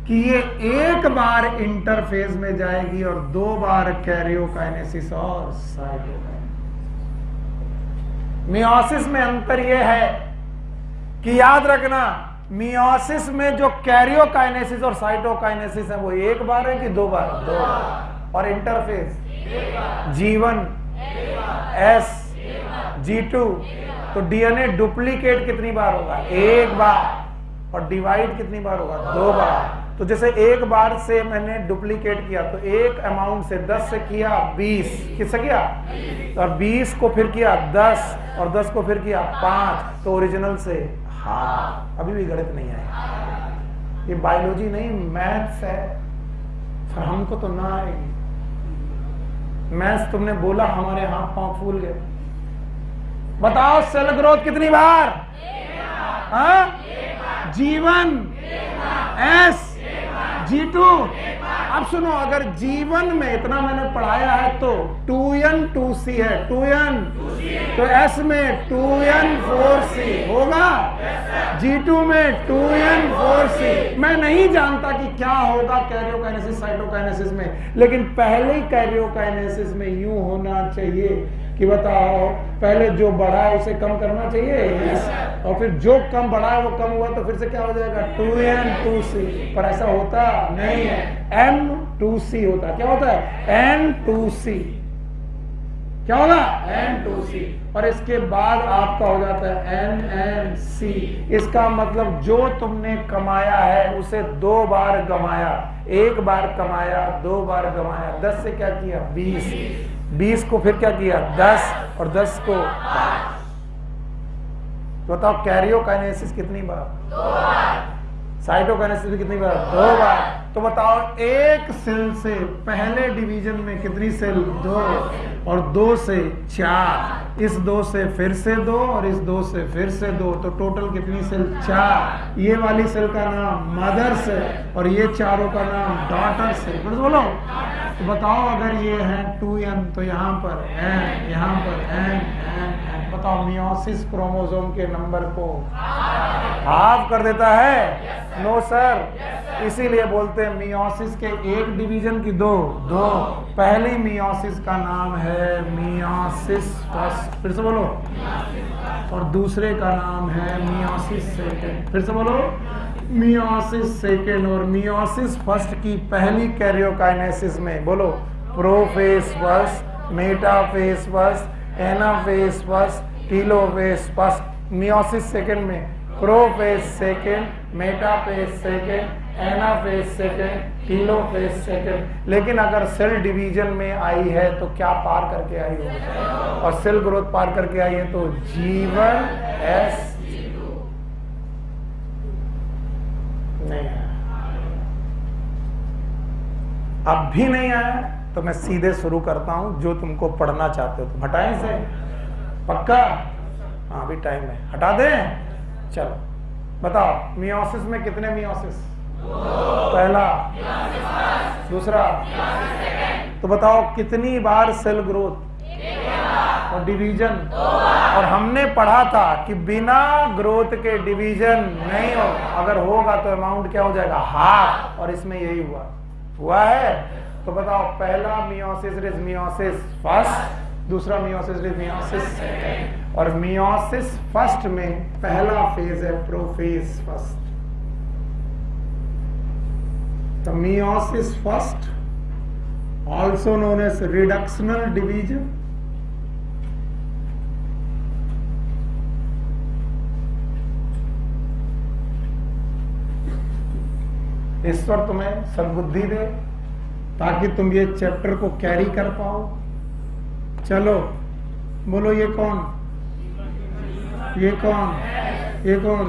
कि ये एक बार इंटरफेज में जाएगी और 2 बार कैरियोकाइनेसिस और साइटोकाइनेसिस। मियोसिस में अंतर ये है कि याद रखना, मियोसिस में जो कैरियोकाइनेसिस और साइटोकाइनेसिस है वो एक बार है कि 2 बार, 2 बार। और इंटरफेज G1 S G2, तो डीएनए डुप्लीकेट कितनी बार होगा, 1 बार। और डिवाइड कितनी बार होगा, 2 बार। तो जैसे 1 बार से मैंने डुप्लीकेट किया तो एक अमाउंट से 10 से किया 20, किससे किया, और 20 को फिर किया 10 और 10 को फिर किया 5, तो ओरिजिनल से हाफ। अभी भी गणित नहीं आया, ये बायोलॉजी नहीं मैथ्स है। फिर हमको तो ना आएगी मैथ्स। तुमने बोला हमारे हाथ पांव फूल गए। बताओ सेल ग्रोथ कितनी बार, G1 S G2। अब सुनो, अगर G1 में इतना मैंने पढ़ाया है तो 2N 2C है, 2N, तो S में 2N 4C होगा, G2 में 2N 4C। मैं नहीं जानता कि क्या होगा कैरियोकाइनेसिस साइटोकाइनेसिस में, लेकिन पहले ही कैरियोकाइनेसिस में यूं होना चाहिए कि बताओ, पहले जो बढ़ा है उसे कम करना चाहिए, और फिर जो कम बढ़ा है वो कम हुआ तो फिर से क्या हो जाएगा, 2N 2C। पर ऐसा होता नहीं है, N2C होता है। क्या होता है, N2C। क्या होगा, N2C। और इसके बाद आपका हो जाता है NNC। इसका मतलब जो तुमने कमाया है उसे 2 बार गमाया, 1 बार कमाया, 2 बार गमाया। 10 से क्या किया, 20, 20 को फिर क्या किया, 10 और 10 को 5। बताओ कैरियोकाइनेसिस कितनी बार, 2 बार। साइटोकाइनेसिस भी कितनी बार, 2 बार। तो बताओ एक सेल से पहले डिवीजन में कितनी सेल, 2, और 2 से 4, इस 2 से फिर से 2 और इस 2 से फिर से 2, तो टोटल कितनी सेल, 4। ये वाली सेल का नाम मदर सेल और ये चारों का नाम डॉटर सेल। बोलो, तो बताओ अगर ये है 2N तो यहाँ पर N, यहाँ पर N। बताओ मियोसिस क्रोमोसोम के नंबर को हाफ कर देता है, नो सर। इसीलिए बोलते हैं मियोसिस के एक डिवीजन की 2। पहली मियोसिस का नाम है मियोसिस फर्स्ट, फिर से बोलो, और दूसरे का नाम है मियोसिस सेकेंड, फिर से बोलो, मियोसिस सेकेंड। और मियोसिस फर्स्ट की पहली कैरियोकाइनेसिस में बोलो, prophase first, metaphase first, anaphase first, telophase first. Meiosis second में prophase second, metaphase second, anaphase second, telophase second. लेकिन अगर सेल डिवीजन में आई है तो क्या पार करके आई हो, और सेल ग्रोथ पार करके आई है तो G1 S नहीं आया, अब भी नहीं आया। तो मैं सीधे शुरू करता हूं, जो तुमको पढ़ना चाहते हो तुम हटाएं इसे, पक्का? हाँ अभी टाइम है, हटा दें? चलो बताओ, मियोसिस में कितने मियोसिस? पहला, दूसरा, तो बताओ कितनी बार सेल ग्रोथ और डिवीजन? और हमने पढ़ा था कि बिना ग्रोथ के डिवीजन नहीं हो, अगर होगा तो अमाउंट क्या हो जाएगा? हाफ। और इसमें यही हुआ है। तो बताओ, पहला मियोसिस इज मियोसिस फर्स्ट, दूसरा मियोसिस इज मियोसिस सेकंड, और मियोसिस फर्स्ट में पहला फेज है प्रोफेज फर्स्ट। तो meiosis first also known as reductional division, ईश्वर तुम्हें सद्बुद्धि दे ताकि तुम ये चैप्टर को कैरी कर पाओ। चलो बोलो, ये कौन, ये कौन, ये कौन?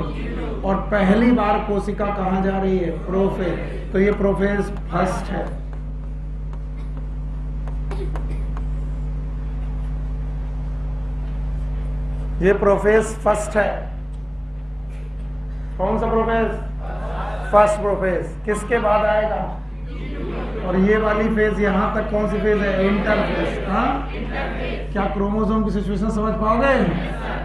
और पहली बार कोशिका कहां जा रही है? प्रोफेज। तो ये प्रोफेज फर्स्ट है। ये प्रोफेज फर्स्ट है। कौन सा प्रोफेज? First prophase. किसके बाद आएगा? और ये वाली फेज यहां तक कौन सी फेज है? इंटरफेज। हाँ, क्या क्रोमोसोम की सिचुएशन समझ पाओगे?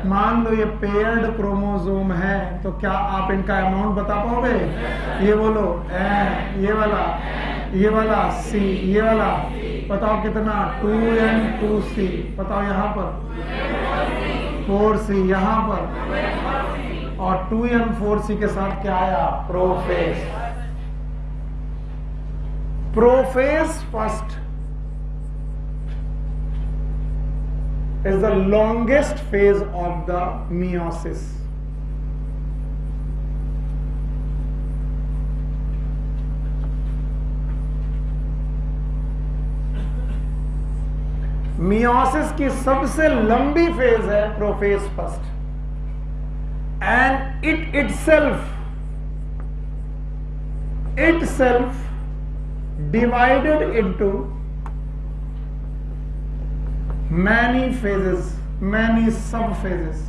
मान लो ये पेयर्ड क्रोमोसोम है, तो क्या आप इनका अमाउंट बता पाओगे? ये बोलो, ये वाला C, ये वाला बताओ कितना? 2N 2C। बताओ यहाँ पर 4C, यहाँ पर, और 2N 4C के साथ क्या आया? Prophase. Prophase first is the longest phase of the meiosis. Meiosis की सबसे लंबी फेज है prophase first, and it itself divided into many phases, many sub phases.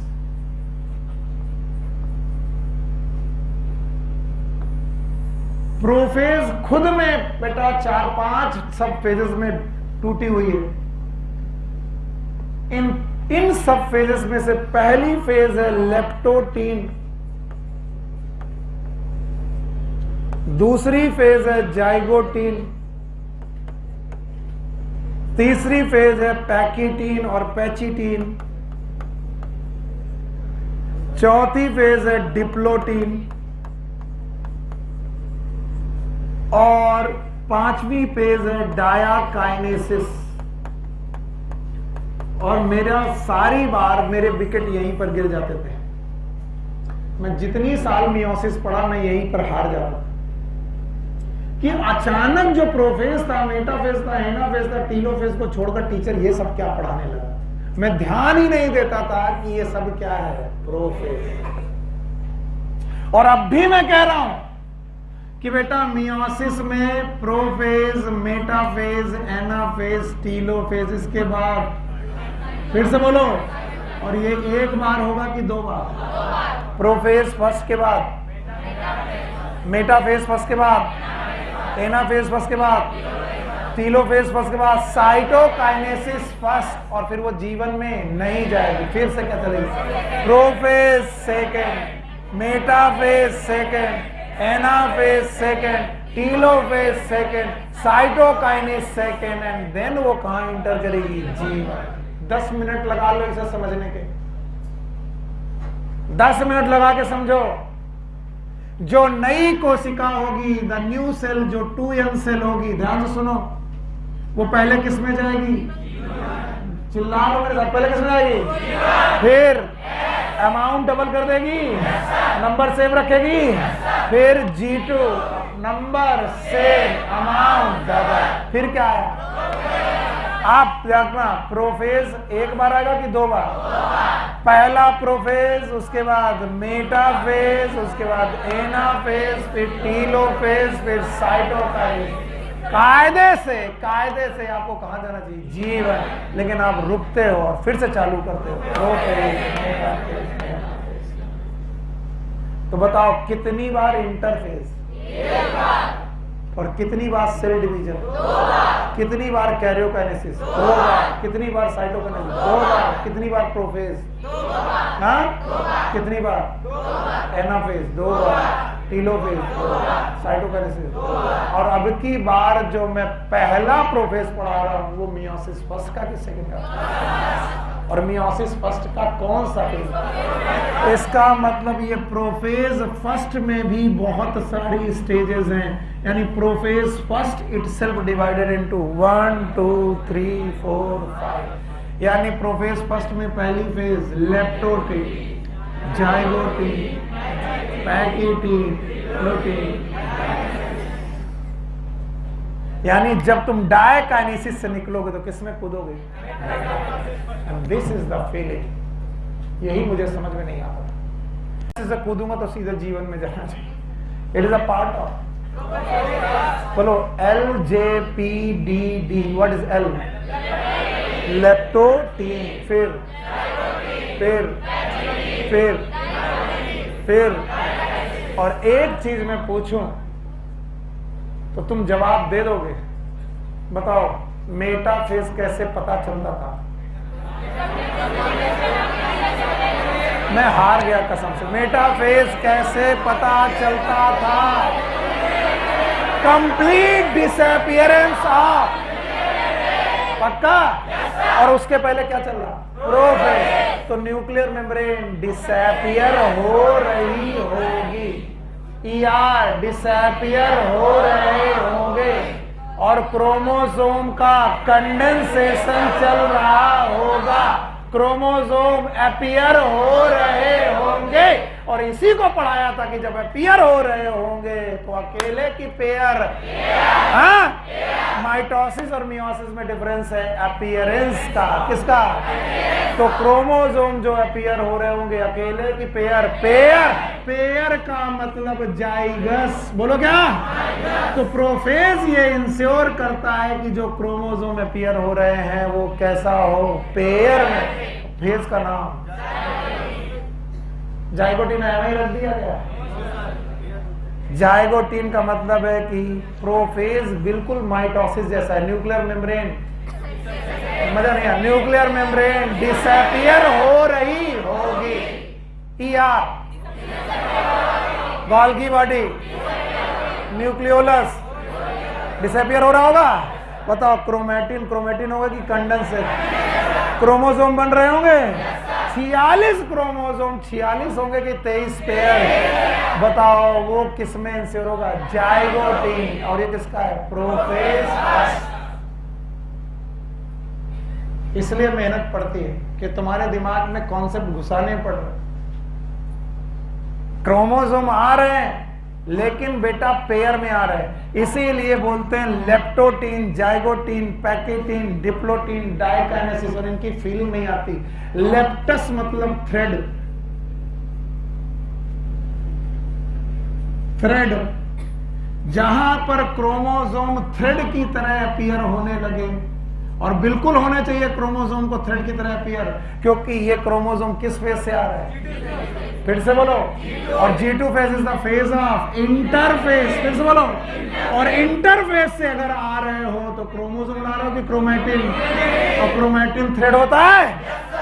Prophase खुद में बेटा 4-5 सब फेजेस में टूटी हुई है। इन सब फेजेस में से पहली फेज है लेप्टोटीन, दूसरी फेज है जाइगोटीन, तीसरी फेज है पैकीटीन और पैचिटीन, चौथी फेज है डिप्लोटीन, और पांचवी फेज है डायाकाइनेसिस। और मेरा सारी बार मेरे विकेट यहीं पर गिर जाते थे। मैं जितनी साल मियोसिस पढ़ा मैं यहीं पर हार जाता कि अचानक जो प्रोफेज था, मेटाफेज था, एनाफेज था, टीलोफेज को छोड़कर टीचर ये सब क्या पढ़ाने लगा। मैं ध्यान ही नहीं देता था कि ये सब क्या है, प्रोफेज। और अब भी मैं कह रहा हूं कि बेटा मियोसिस में प्रोफेज, मेटाफेज, एनाफेज, टीलोफेज, इसके बाद फिर से बोलो, और ये एक बार होगा कि 2 बार? प्रोफेज फर्स्ट के बाद, मेटाफेज फर्स्ट के बाद, एनाफेज फर्स्ट के बाद, टीलोफेज फर्स्ट के बाद, साइटोकाइनेसिस फर्स्ट, और फिर वो जीवन में नहीं जाएगी। फिर से क्या चलेगी? Prophase second, metaphase second, anaphase second, telophase second, cytokinesis second, and then वो कहां इंटर करेगी? जीवन। 10 मिनट लगा लो इसे समझने के, 10 मिनट लगा के समझो। जो नई कोशिका होगी, द न्यू सेल, जो 2N सेल होगी, ध्यान से सुनो, वो पहले किस में जाएगी? चिल्ला लो मेरे साथ, पहले किस में जाएगी? फिर अमाउंट डबल कर देगी, नंबर सेम रखेगी, फिर G2 number same, amount double, फिर क्या है? आप देखना, प्रोफेज एक बार आएगा कि 2 बार? पहला प्रोफेज, उसके बाद मेटाफेज, उसके बाद एनाफेज, फिर टीलोफेज, फिर साइटोकाइनेस। कायदे से आपको कहां जाना चाहिए? जीवन। लेकिन आप रुकते हो और फिर से चालू करते हो। तो बताओ कितनी बार इंटरफेस? एक बार। और कितनी बार सेल डिवीजन? 2 बार। कितनी बार कैरियोकाइनेसिस? 2 बार। कितनी बार साइटोकाइनेसिस? 2 बार। कितनी बार प्रोफेज? 2 बार। हाँ? कितनी बार? 2 बार। एनाफेज? 2 बार। टीलोफेज? 2 बार। साइटोकाइनेसिस? 2 बार। और अब की बार जो मैं पहला प्रोफेज पढ़ा रहा हूँ वो मियोसिस फर्स्ट का कि सेकंड का? और मियोसिस फर्स्ट का कौन सा फेज? इसका मतलब ये प्रोफेज फर्स्ट में भी बहुत सारी स्टेजेस हैं। यानी prophase first itself divided into 1 2 3 4 5। यानी प्रोफेज फर्स्ट में पहली phase leptotene, zygotene, pachytene, plotene. यानी जब तुम डायकाइनेसिस से निकलोगे तो किसमें कूदोगे? This is the feeling. यही मुझे समझ में नहीं आता। इससे कूदूंगा तो सीधे जीवन में जाना चाहिए। It is a part of. बोलो LJPDD। What is L? Leptotene. फिर और एक चीज मैं पूछूं तो तुम जवाब दे दोगे। बताओ मेटाफेज कैसे पता चलता था? मैं हार गया कसम से। मेटाफेज कैसे पता चलता था? Complete disappearance of. पक्का? और उसके पहले क्या चल रहा? प्रोफेज। तो न्यूक्लियर मेम्ब्रेन डिसअपीयर हो रही होगी, ER डिसअपीयर हो रहे होंगे और क्रोमोसोम का कंडेंसेशन चल रहा होगा, क्रोमोसोम अपीयर हो रहे होंगे। और इसी को पढ़ाया था कि जब अपीयर हो रहे होंगे तो अकेले की पेयर। हाँ? माइटोसिस और मियोसिस में डिफरेंस है अपीयरेंस का। किसका? तो क्रोमोसोम जो अपीयर हो रहे होंगे अकेले की पेयर। पेयर का मतलब जाइगस। बोलो क्या? तो प्रोफेज ये इंश्योर करता है कि जो क्रोमोसोम अपीयर हो रहे हैं वो कैसा हो? पेयर में। फेज का नाम जाइगोटीन है, रख दिया गया। जाइगोटीन का मतलब है कि प्रोफेज बिल्कुल माइटोसिस जैसा है। न्यूक्लियर मेम्ब्रेन, मजा नहीं आया। न्यूक्लियर मेम्ब्रेन डिसअपीयर हो रही होगी। ER Golgi body, nucleolus disappear हो रहा होगा। बताओ क्रोमेटिन होगा कि कंडेंसेशन? क्रोमोसोम बन रहे होंगे 46 क्रोमोसोम। 46 होंगे कि 23 पेयर? बताओ वो किसमें इंश्योर होगा? जाइगोटीन। और ये किसका है? प्रोफेज। इसलिए मेहनत पड़ती है कि तुम्हारे दिमाग में कॉन्सेप्ट घुसाने पड़ रहे। क्रोमोसोम आ रहे हैं लेकिन बेटा पेयर में आ रहे हैं। इसीलिए बोलते हैं लेप्टोटीन, जाइगोटीन, पैकिटीन, डिप्लोटीन, डायकाइनेसिस। और इनकी फीलिंग नहीं आती। लेप्टस मतलब थ्रेड। जहां पर क्रोमोसोम थ्रेड की तरह अपीयर होने लगे, और बिल्कुल होने चाहिए क्रोमोसोम को थ्रेड की तरह अपीयर, क्योंकि ये क्रोमोसोम किस फेज से आ रहा है? फिर से बोलो। और G2 phase is the phase of interface. फिर से बोलो। और इंटरफेस से अगर आ रहे हो तो क्रोमोसोम ला रहे हो कि क्रोमेटिन? और क्रोमेटिन थ्रेड होता है।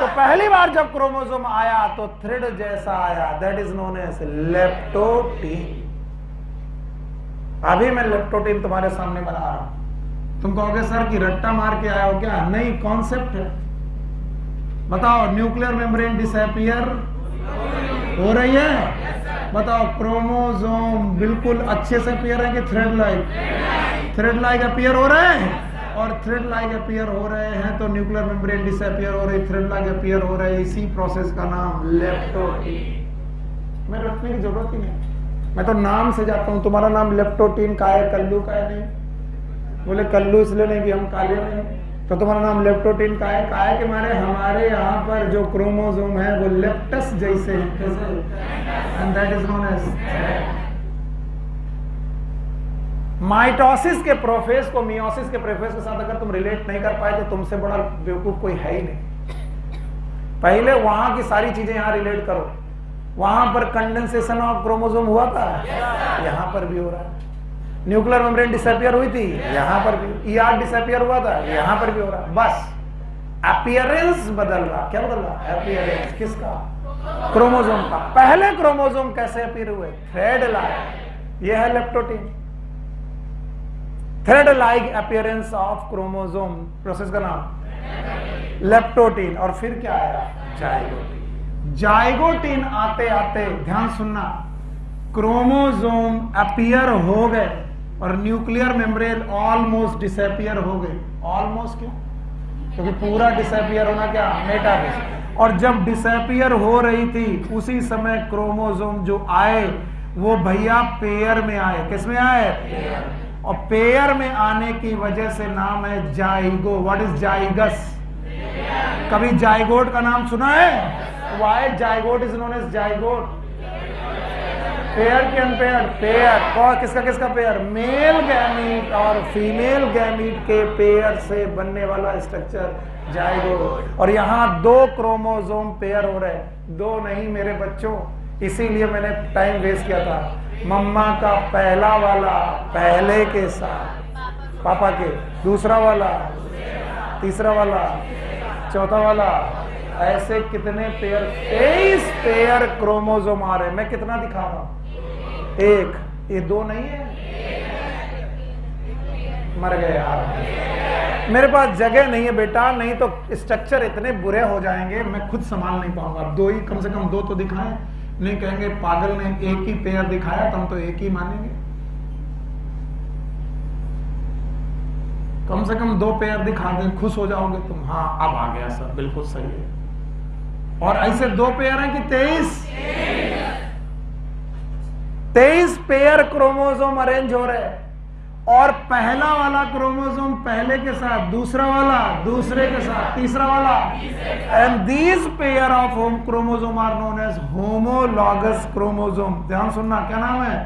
तो पहली बार जब क्रोमोसोम आया तो थ्रेड जैसा आया, that is known as leptotene. अभी मैं लेप्टोटीन तुम्हारे सामने बना रहा हूं। तुम कहोगे सर कि रट्टा मार के आया हो क्या? नहीं, कॉन्सेप्ट है। बताओ न्यूक्लियर मेम्ब्रेन डिसअपीयर हो रही है? बताओ क्रोमोसोम बिल्कुल अच्छे से अपीयर है कि थ्रेड लाइक अपीयर हो रहे हैं? और थ्रेड लाइक अपीयर हो रहे हैं तो न्यूक्लियर मेम्ब्रेन डिसअपीयर हो रही, थ्रेड लाइक अपीयर हो रहे। इसी प्रोसेस का नाम लेप्टोटीन। मैं रखने की जरूरत ही नहीं, मैं तो नाम से जाता हूं। तुम्हारा नाम लेप्टोटीन का है, कल्लू का है? नहीं। बोले कल्लू इसलिए नहीं कि हम काले नहीं। तो तुम्हारा नाम लेप्टोटीन का है कि हमारे यहाँ पर जो क्रोमोसोम है वो लेप्टस जैसे हैं, and that is known as. Mitosis के प्रोफेस को मियोसिस के प्रोफेस के साथ अगर तुम रिलेट नहीं कर पाए तो तुमसे बड़ा बेवकूफ कोई है ही नहीं। पहले वहां की सारी चीजें यहां रिलेट करो। वहां पर कंडेंसेशन ऑफ क्रोमोसोम हुआ था, यहां पर भी हो रहा है। न्यूक्लियर मेम्ब्रेन डिसअपियर हुई थी, यहां पर भी। ईआर डिसअपियर हुआ था, यहां पर भी हो रहा है। बस अपीयरेंस बदल रहा। क्या बदल रहा? अपीयरेंस। किसका? क्रोमोसोम का। पहले क्रोमोसोम कैसे अपीयर हुए? Thread like. यह है leptotene. Thread like appearance of chromosome, process का नाम लेप्टोटीन। और फिर क्या आया? जाइगोटीन। जाइगोटीन आते आते ध्यान सुनना, क्रोमोसोम अपीयर हो गए और न्यूक्लियर मेम्ब्रेन ऑलमोस्ट डिसअपियर हो गई। ऑलमोस्ट क्यों? क्योंकि पूरा डिसअपियर होना क्या? मेटाफेज। और जब डिसअपियर हो रही थी उसी समय क्रोमोसोम जो आए वो भैया पेयर में आए। किस में आए? और पेयर में आने की वजह से नाम है जाइगो। What is जाइगस? कभी जाइगोट का नाम सुना है? Why zygote is known as zygote? Pair के अनपेयर? पेयर। किसका किसका पेयर? मेल गैमीट और फीमेल गैमीट के पेयर से बनने वाला स्ट्रक्चर जाइगोट। और यहाँ 2 क्रोमोसोम पेयर हो रहे हैं। 2 नहीं मेरे बच्चों, इसीलिए मैंने टाइम वेस्ट किया था। मम्मा का पहला वाला पहले के साथ, पापा के दूसरा वाला, तीसरा वाला, चौथा वाला, ऐसे कितने पेयर? 23 पेयर क्रोमोसोम आ रहे हैं। मैं कितना दिखा रहा हूं? 1। ये 2 नहीं है? मर गए यार। मेरे पास जगह नहीं है बेटा, नहीं तो स्ट्रक्चर इतने बुरे हो जाएंगे मैं खुद संभाल नहीं पाऊंगा। 2 ही, कम से कम 2 तो दिखाएं। नहीं कहेंगे पागल ने एक ही पेयर दिखाया, तुम तो एक ही मानेंगे। कम से कम 2 पेयर दिखा दें, खुश हो जाओगे तुम। हाँ अब आ गया सर, बिल्कुल सही है। और ऐसे 2 पेयर हैं कि 23 पेयर क्रोमोसोम अरेंज हो रहे हैं। और पहला वाला क्रोमोसोम पहले के साथ, दूसरा वाला दूसरे के साथ, तीसरा वाला। And these pair of home chromosome are known as homologous chromosome. ध्यान सुनना, क्या नाम है?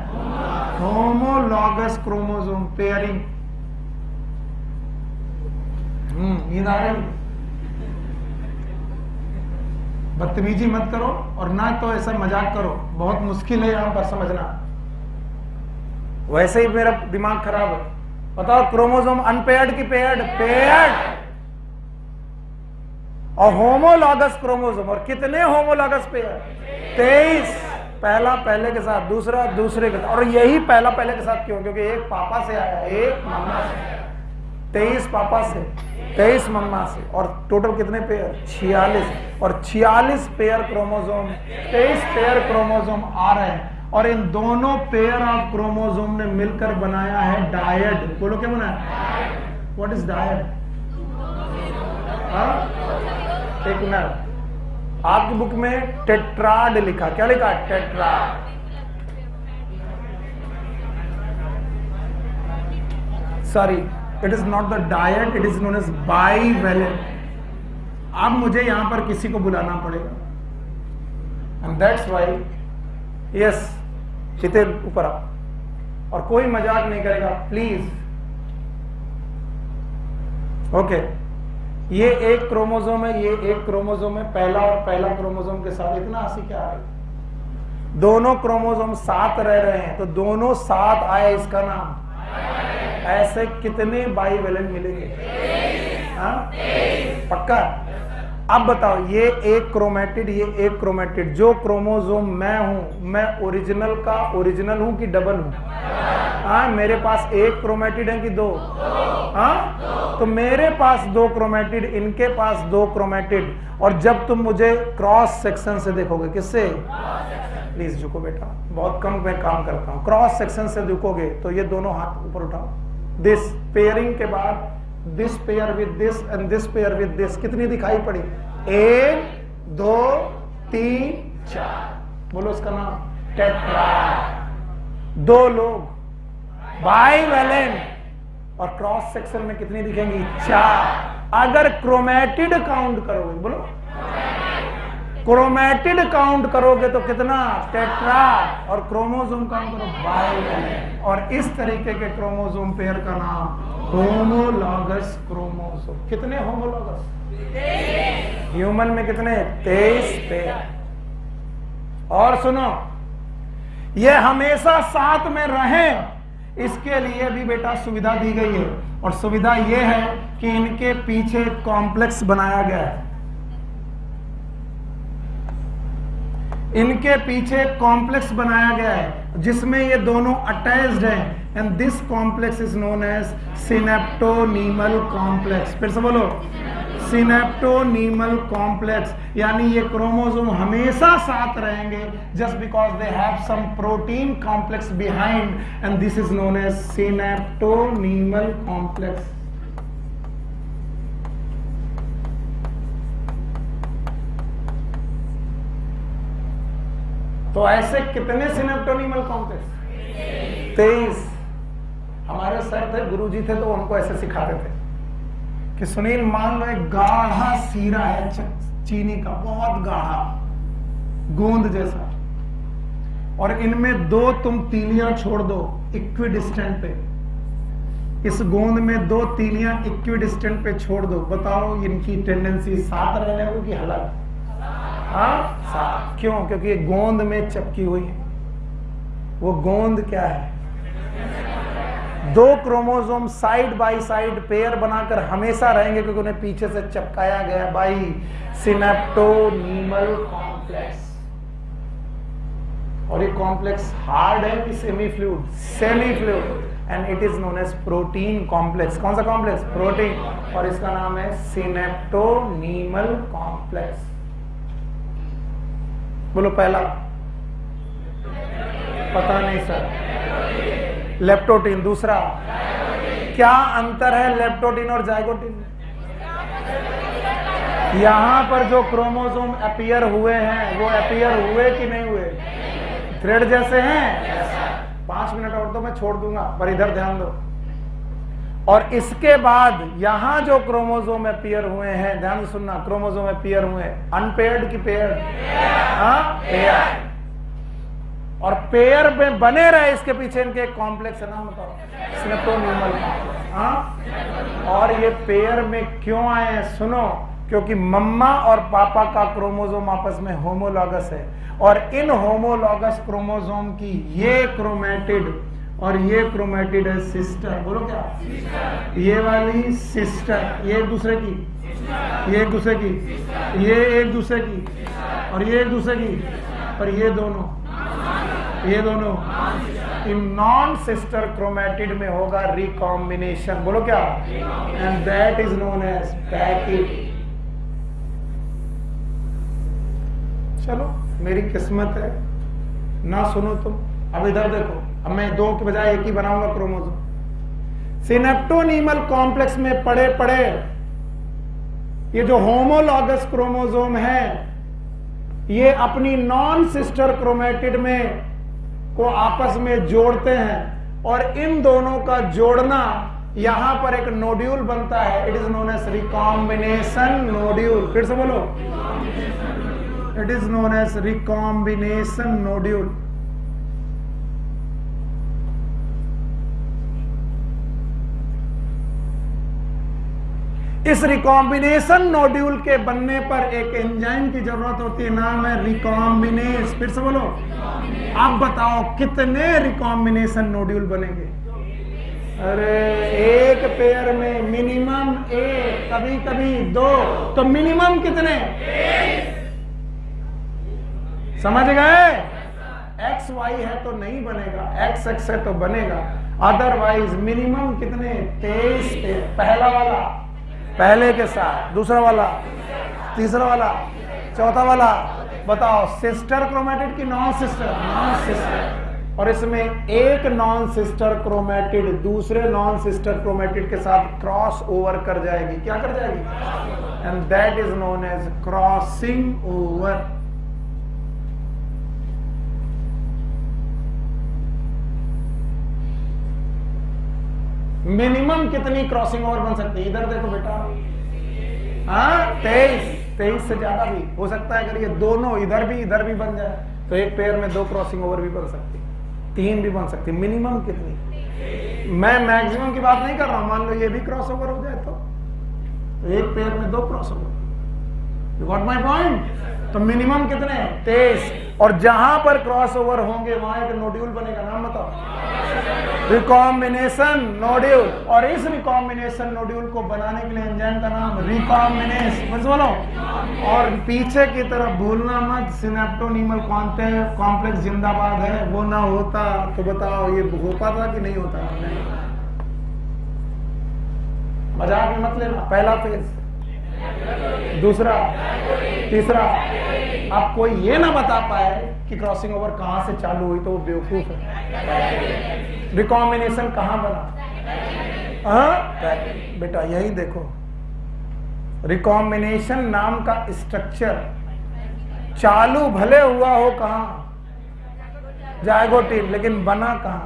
Homologous chromosome pairing. नींद आ रही? बदतमीजी मत करो और ना तो ऐसा मजाक करो, बहुत मुश्किल है यहां पर समझना। वैसे ही मेरा दिमाग खराब है। बताओ क्रोमोसोम अनपेयर्ड की पेयर्ड? पेयर्ड। और होमोलॉगस क्रोमोसोम, और कितने होमोलॉगस पेयर? 23। पहला पहले के साथ, दूसरा दूसरे के साथ। और यही पहला पहले के साथ क्यों? क्योंकि एक पापा से आया, एक मम्मा से। 23 पापा से, 23 मम्मा से। और टोटल कितने पेयर? 46। और 46 पेयर क्रोमोसोम, 23 पेयर क्रोमोसोम आ रहे हैं। और इन दोनों पेयर ऑफ क्रोमोसोम ने मिलकर बनाया है डायड। बोलो क्या बनाया? What is dyad? एक मिनट, आपकी बुक में टेट्राड लिखा। क्या लिखा? Tetrad. Sorry, it is not the dyad, it is known as bivalent. अब मुझे यहां पर किसी को बुलाना पड़ेगा, एंड दैट्स व्हाई। यस, चिते ऊपर आओ। और कोई मजाक नहीं करेगा प्लीज। ओके, ये एक क्रोमोसोम है, ये एक क्रोमोसोम है, पहला और पहला क्रोमोसोम के साथ। इतना हंसी क्या है? दोनों क्रोमोसोम साथ रह रहे हैं तो दोनों साथ आए, इसका नाम। ऐसे कितने बाइवेलेंट मिलेंगे? हाँ पक्का? अब बताओ, ये एक क्रोमेटिड, ये एक क्रोमेटिड। जो क्रोमोसोम मैं हूं, मैं ओरिजिनल का ओरिजिनल हूं कि डबल हूं? हाँ, मेरे पास एक क्रोमेटिड है कि 2? हाँ, तो मेरे पास 2 क्रोमेटिड, इनके पास 2 क्रोमेटिड। और जब तुम मुझे क्रॉस सेक्शन से देखोगे, किससे? प्लीज झुको बेटा, बहुत कम मैं काम करता हूं। क्रॉस सेक्शन से देखोगे तो ये दोनों हाथ ऊपर उठाओ। दिस पेयरिंग के बाद this pair with this and this pair with this, कितनी दिखाई पड़ी? 1 2 3 4। बोलो इसका नाम? टेट्राड। 2 लोग बाइवेलेंट। और क्रॉस सेक्शन में कितनी दिखेंगी? 4। अगर क्रोमेटिड काउंट करोगे, बोलो क्रोमेटिड काउंट करोगे तो कितना, टेट्रा, और क्रोमोसोम काउंट करो बाई, और इस तरीके के क्रोमोसोम पेयर का नाम होमोलॉगस क्रोमोसोम। कितने होमोलॉगस? ह्यूमन में कितने? 23 पेयर। और सुनो, ये हमेशा साथ में रहें इसके लिए भी बेटा सुविधा दी गई है, और सुविधा यह है कि इनके पीछे कॉम्प्लेक्स बनाया गया है। इनके पीछे कॉम्प्लेक्स बनाया गया है जिसमें ये दोनों अटैच्ड हैं, and this complex is known as synaptonemal complex. फिर से बोलो, सिनेप्टोनीमल कॉम्प्लेक्स। यानी ये क्रोमोसोम हमेशा साथ रहेंगे just because they have some protein complex behind, and this is known as synaptonemal complex. तो ऐसे कितने सिनेप्टोनीमल कॉम्प्लेक्स? 23। हमारे सर थे, गुरुजी थे, तो उनको ऐसे सिखाते थे कि सुनील, मान लो एक गाढ़ा सीरा है चीनी का, बहुत गाढ़ा, गोंद जैसा, और इनमें 2 तुम तीलियां छोड़ दो इक्विडिस्टेंट पे। इस गोंद में 2 तीलियां इक्विडिस्टेंट पे छोड़ दो, बताओ इनकी टेंडेंसी साथ रहने को कि अलग? साथ। क्यों? क्योंकि ये गोंद में चिपकी हुई है। वो गोंद क्या है? 2 chromosome side by side pair बनाकर हमेशा रहेंगे क्योंकि उन्हें पीछे से चिपकाया गया बाई सिनेप्टोनीमल कॉम्प्लेक्स। और ये कॉम्प्लेक्स हार्ड है कि semi fluid? Semi fluid, and it is known as protein complex. कौन सा कॉम्प्लेक्स? प्रोटीन, और इसका नाम है सिनेप्टोनीमल कॉम्प्लेक्स। बोलो पहला। पता नहीं सर। लेप्टोटीन। दूसरा, क्या अंतर है लेप्टोटीन और जाइगोटीन में? यहां पर जो क्रोमोसोम अपीयर हुए हैं वो अपीयर हुए कि नहीं हुए? थ्रेड जैसे हैं। 5 मिनट और तो मैं छोड़ दूंगा, पर इधर ध्यान दो। और इसके बाद यहां जो क्रोमोसोम अपीयर हुए हैं, ध्यान से सुनना, क्रोमोसोम अपीयर हुए अनपेयर्ड की पेयर्ड? पेयर। और पेयर में बने रहे, इसके पीछे इनके एक कॉम्प्लेक्स है, नाम बताओ? सिनेप्टोनीमल कॉम्प्लेक्स। और ये पेयर में क्यों आए हैं? सुनो, क्योंकि मम्मा और पापा का क्रोमोसोम आपस में होमोलॉगस है, और इन होमोलॉगस क्रोमोसोम की ये क्रोमेटिड और ये क्रोमेटिड है सिस्टर। बोलो क्या? सिस्टर। ये वाली सिस्टर, ये एक दूसरे की, ये एक दूसरे की, ये एक दूसरे की, और ये एक दूसरे की, और ये दोनों इन नॉन सिस्टर क्रोमेटिड में होगा रिकॉम्बिनेशन। बोलो क्या? And that is known as pachytene. चलो, मेरी किस्मत है ना, सुनो तुम। अब इधर देखो, अब मैं 2 के बजाय 1 ही बनाऊंगा क्रोमोसोम। सिनेप्टोनीमल कॉम्प्लेक्स में पड़े पड़े ये जो होमोलॉगस क्रोमोसोम है, ये अपनी नॉन सिस्टर क्रोमेटिड में को आपस में जोड़ते हैं, और इन दोनों का जोड़ना यहां पर एक नोड्यूल बनता है। It is known as recombination nodule. फिर से बोलो, it is known as recombination nodule. इस रिकॉम्बिनेशन नोड्यूल के बनने पर एक एंजाइम की जरूरत होती है, नाम है रिकॉम्बिनेस। फिर से बोलो। अब बताओ कितने रिकॉम्बिनेशन नोड्यूल बनेंगे? अरे, एक पेयर में मिनिमम 1, कभी कभी 2, तो मिनिमम कितने? समझ गए? XY है तो नहीं बनेगा, XX है तो बनेगा, अदरवाइज मिनिमम कितने? 23 पेयर। पहला वाला पहले के साथ, दूसरा वाला, तीसरा वाला, चौथा वाला। बताओ, सिस्टर क्रोमेटिड की नॉन सिस्टर? Non sister. और इसमें एक नॉन सिस्टर क्रोमेटिड दूसरे नॉन सिस्टर क्रोमेटिड के साथ क्रॉस ओवर कर जाएगी। क्या कर जाएगी? And that is known as crossing over. Minimum कितनी क्रॉसिंग ओवर बन सकती है? इधर देखो बेटा, 23। 23 से ज्यादा भी हो सकता है। अगर ये दोनों इधर भी बन जाए तो एक पेयर में 2 क्रॉसिंग ओवर भी बन सकती, 3 भी बन सकती। मिनिमम कितनी? मैं मैक्सिमम की बात नहीं कर रहा हूं। मान लो ये भी क्रॉस ओवर हो जाए तो एक पेयर में 2 cross over. You got my point? तो मिनिमम कितने? 23। और जहां पर क्रॉस ओवर होंगे वहां एक नोड्यूल बनेगा। नाम बताओ। Recombination nodule. और इस रिकॉम्बिनेशन नोड्यूल को बनाने के लिए एंजाइम का नाम रिकॉम्बिनेस। बोलो। और पीछे की तरफ भूलना मत, सिनेप्टोनीमल कॉम्प्लेक्स जिंदाबाद है। वो ना होता तो बताओ ये हो पाता कि नहीं होता? मजाक में मत लेना। पहला फेज, दूसरा, तीसरा। अब कोई ये ना बता पाए कि क्रॉसिंग ओवर कहां से चालू हुई तो वो बेवकूफ है। रिकॉम्बिनेशन कहां बना? बेटा यही देखो, रिकॉम्बिनेशन नाम का स्ट्रक्चर चालू भले हुआ हो कहां? जायगोटिन, लेकिन बना कहां?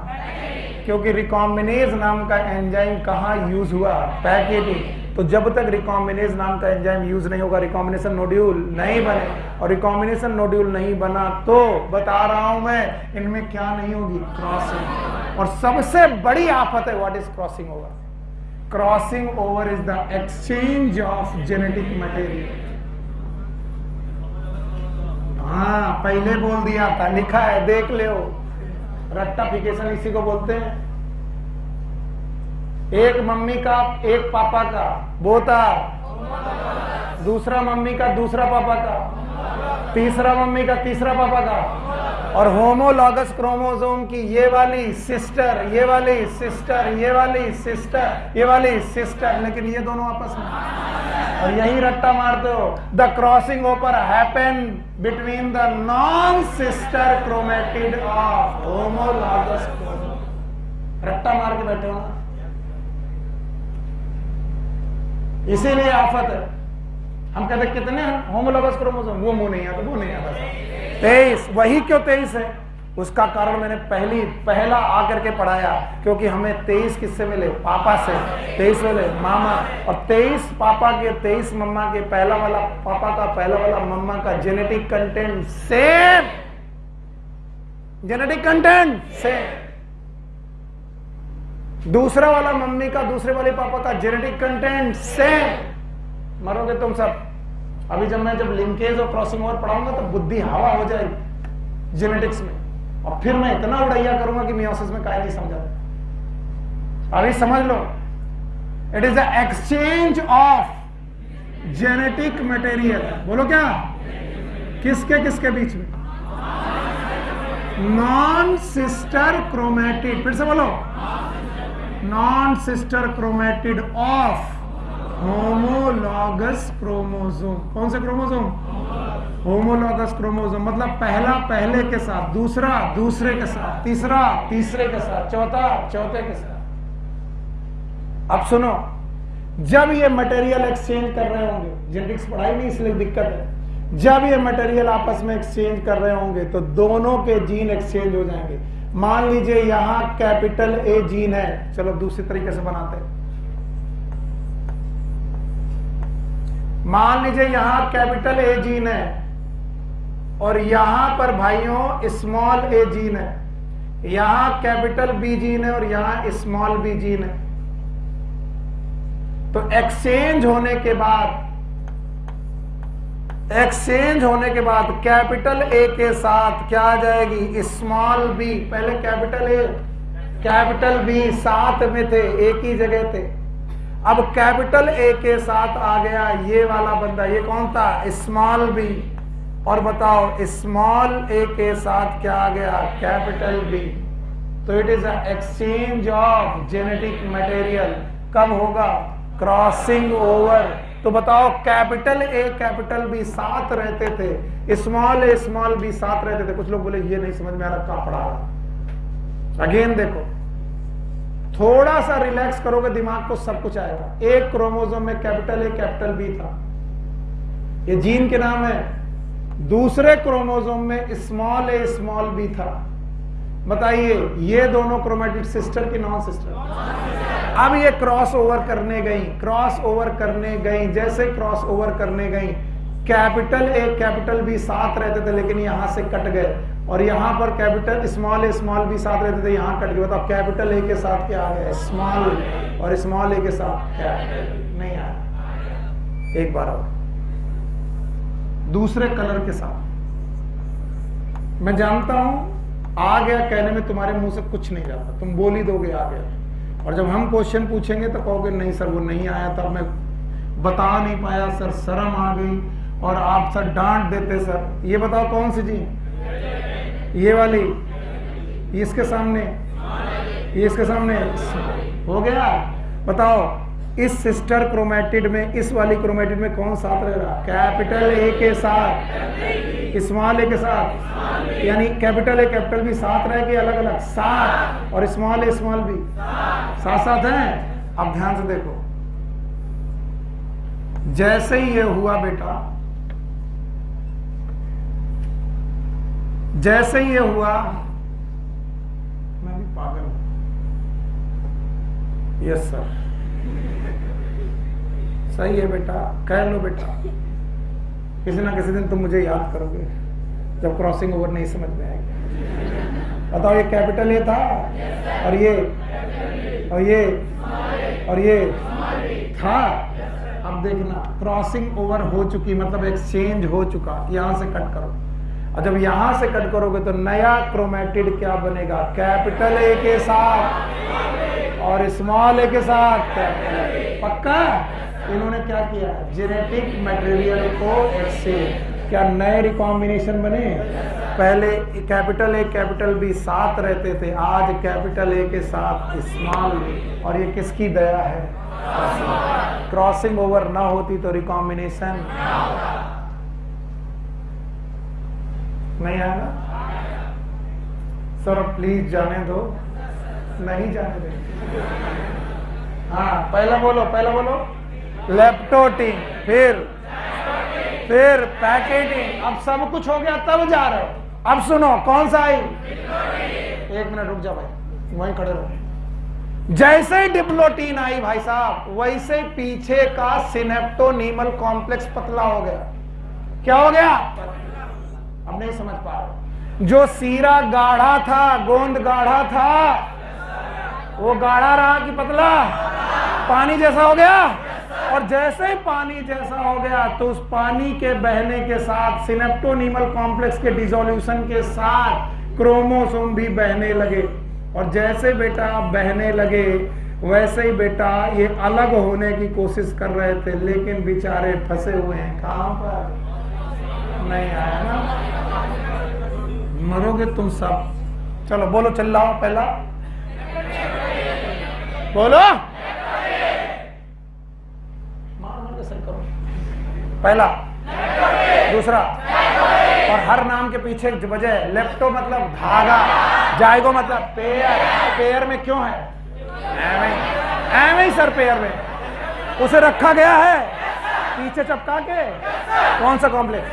क्योंकि रिकॉम्बिनेज नाम का एंजाइम कहां यूज हुआ? पैकेटिंग। तो जब तक रिकॉम्बिनेज नाम का एंजाइम यूज नहीं होगा रिकॉम्बिनेशन नोड्यूल नहीं बने। और रिकॉम्बिनेशन नोड्यूल नहीं बना तो बता रहा हूं मैं, इनमें क्या नहीं होगी? क्रॉसिंग। और सबसे बड़ी आफत है what is crossing over? Crossing over is the exchange of genetic material. हाँ, पहले बोल दिया था, लिखा है, देख लो। रट्टाफिकेशन इसी को बोलते हैं। एक मम्मी का एक पापा का बोता, दूसरा मम्मी का दूसरा पापा का, तीसरा मम्मी का तीसरा पापा का। और होमोलॉगस क्रोमोसोम की ये वाली सिस्टर, ये वाली सिस्टर, ये वाली सिस्टर, ये वाली सिस्टर, लेकिन ये दोनों आपस में। और यही रट्टा मारते हो। The crossing over happen between the non sister chromatid of homologous chromosome. रट्टा मार के बैठे हो ना, इसीलिए आफत है। हम कहते कितने होमोलॉगस क्रोमोसोम? वो मुंह नहीं आता, वो नहीं आता। 23। वही क्यों 23 है? उसका कारण मैंने पहला आकर के पढ़ाया। क्योंकि हमें 23 किससे मिले? पापा से। 23 मिले मामा। और 23 पापा के 23 मम्मा के, पहला वाला पापा का पहला वाला मम्मा का genetic content same. Genetic content same. दूसरा वाला मम्मी का दूसरे वाले पापा का जेनेटिक कंटेंट सेम। मरोगे तुम सब। अभी जब लिंकेज और क्रॉसिंग ओवर पढ़ाऊंगा तो बुद्धि हवा हो जाएगी जेनेटिक्स में। और फिर मैं इतना उड़ैया करूंगा कि मियोसिस में काय नहीं समझा। अभी समझ लो, it is the exchange of genetic material. बोलो क्या? किसके किसके बीच में? Non sister chromatid. फिर से बोलो, non sister chromatid of homologous chromosome. कौन से क्रोमोसोम? Homologous chromosome. मतलब पहला पहले के साथ, दूसरा दूसरे के साथ, तीसरा तीसरे के साथ, चौथा चौथे के साथ। अब सुनो, जब ये मटेरियल एक्सचेंज कर रहे होंगे, जेनेटिक्स पढ़ाई नहीं इसलिए दिक्कत है, जब ये मटेरियल आपस में एक्सचेंज कर रहे होंगे तो दोनों के जीन एक्सचेंज हो जाएंगे। मान लीजिए यहां कैपिटल ए जीन है, चलो दूसरे तरीके से बनाते हैं। मान लीजिए यहां कैपिटल ए जीन है और यहां पर भाइयों स्मॉल ए जीन है, यहां कैपिटल बी जीन है और यहां स्मॉल बी जीन है। तो एक्सचेंज होने के बाद कैपिटल ए के साथ क्या आ जाएगी? Small B. पहले कैपिटल ए कैपिटल बी साथ में थे, एक ही जगह थे। अब कैपिटल ए के साथ आ गया ये वाला बंदा, ये कौन था? Small B. और बताओ स्मॉल ए के साथ क्या आ गया? Capital B. तो it is a exchange of genetic material. कब होगा? Crossing over. तो बताओ कैपिटल ए कैपिटल बी साथ रहते थे, स्मॉल ए स्मॉल बी साथ रहते थे। कुछ लोग बोले ये नहीं समझ में आ रहा, क्या पढ़ा रहा। अगेन देखो, थोड़ा सा रिलैक्स करोगे दिमाग को सब कुछ आएगा। एक क्रोमोसोम में कैपिटल ए कैपिटल बी था, ये जीन के नाम है। दूसरे क्रोमोसोम में स्मॉल ए स्मॉल बी था। बताइए ये दोनों क्रोमेटिड सिस्टर की नॉन सिस्टर? अब ये क्रॉस ओवर करने गई, क्रॉस ओवर करने गई। जैसे क्रॉस ओवर करने गई कैपिटल ए कैपिटल बी साथ रहते थे लेकिन यहां से कट गए, और यहां पर कैपिटल स्मॉल बी साथ रहते थे, यहां कट गए। बताओ कैपिटल ए के साथ क्या आ गया? स्मॉल, और स्मॉल ए के साथ कैपिटल नहीं आया। एक बार और दूसरे कलर के साथ। मैं जानता हूं आ गया कहने में तुम्हारे मुंह से कुछ नहीं जाता, तुम बोल ही दोगे आ गया, और जब हम क्वेश्चन पूछेंगे तो कहोगे नहीं सर वो नहीं आया था, मैं बता नहीं पाया सर, शर्म आ गई, और आप सर डांट देते सर। ये बताओ कौन सी जी? ये वाली, इसके सामने, ये इसके सामने हो गया। बताओ इस सिस्टर क्रोमेटिड में, इस वाली क्रोमेटिड में कौन साथ रह रहा? कैपिटल ए के साथ स्मॉल ए के साथ, यानी कैपिटल ए कैपिटल बी साथ रह के अलग अलग साथ, और स्मॉल ए स्मॉल बी साथ साथ हैं। अब ध्यान से देखो, जैसे ही ये हुआ बेटा, जैसे ही ये हुआ, मैं भी पागल हूं। यस सर, सही है बेटा, कह लो बेटा, किसी ना किसी दिन तुम मुझे याद करोगे जब क्रॉसिंग ओवर नहीं समझ में आएगा। बताओ ये कैपिटल ए था, और ये और ये और ये था। अब देखना क्रॉसिंग ओवर हो चुकी, मतलब एक्सचेंज हो चुका। यहां से कट करो, और जब यहां से कट करोगे तो नया क्रोमेटिड क्या बनेगा? कैपिटल ए के साथ और स्मॉल ए के साथ। पक्का? इन्होंने क्या किया? जेनेटिक मटेरियल को एक्सचेंज। क्या नए रिकॉम्बिनेशन बने? पहले कैपिटल ए कैपिटल बी साथ रहते थे, आज कैपिटल ए के साथ स्मॉल ए। और ये किसकी दया है? क्रॉसिंग ओवर ना होती तो रिकॉम्बिनेशन नहीं आएगा। सर प्लीज जाने दो, नहीं जाने दे। हाँ पहला बोलो, पहला बोलो। लेप्टोटीन, फिर पैकेटिंग। अब सब कुछ हो गया तब जा रहे हो। अब सुनो कौन सा आई? एक मिनट रुक जा भाई, वहीं खड़े रहो। जैसे ही डिप्लोटीन आई भाई साहब, वैसे पीछे का सिनेप्टोनीमल कॉम्प्लेक्स पतला हो गया। क्या हो गया? अब नहीं समझ पा रहे। जो सीरा गाढ़ा था, गोंद गाढ़ा था, वो गाढ़ा रहा कि पतला? पानी जैसा हो गया। और जैसे ही पानी जैसा हो गया तो उस पानी के बहने के साथ, सिनेप्टोनीमल कॉम्प्लेक्स के डिसोल्यूशन के साथ, क्रोमोसोम भी बहने लगे। और जैसे बेटा बहने लगे, वैसे ही बेटा ये अलग होने की कोशिश कर रहे थे, लेकिन बेचारे फंसे हुए हैं। कहां पर? नहीं आया ना? मरोगे तुम सब। चलो बोलो, चिल्लाओ। पहला बोलो, मार के सही करो। पहला, दूसरा, और हर नाम के पीछे एक वजह। लेप्टो मतलब धागा, जाएगो मतलब पेयर। पेयर में क्यों है? एवं ही सर, पेयर में उसे रखा गया है पीछे चपका के। कौन सा कॉम्प्लेक्स?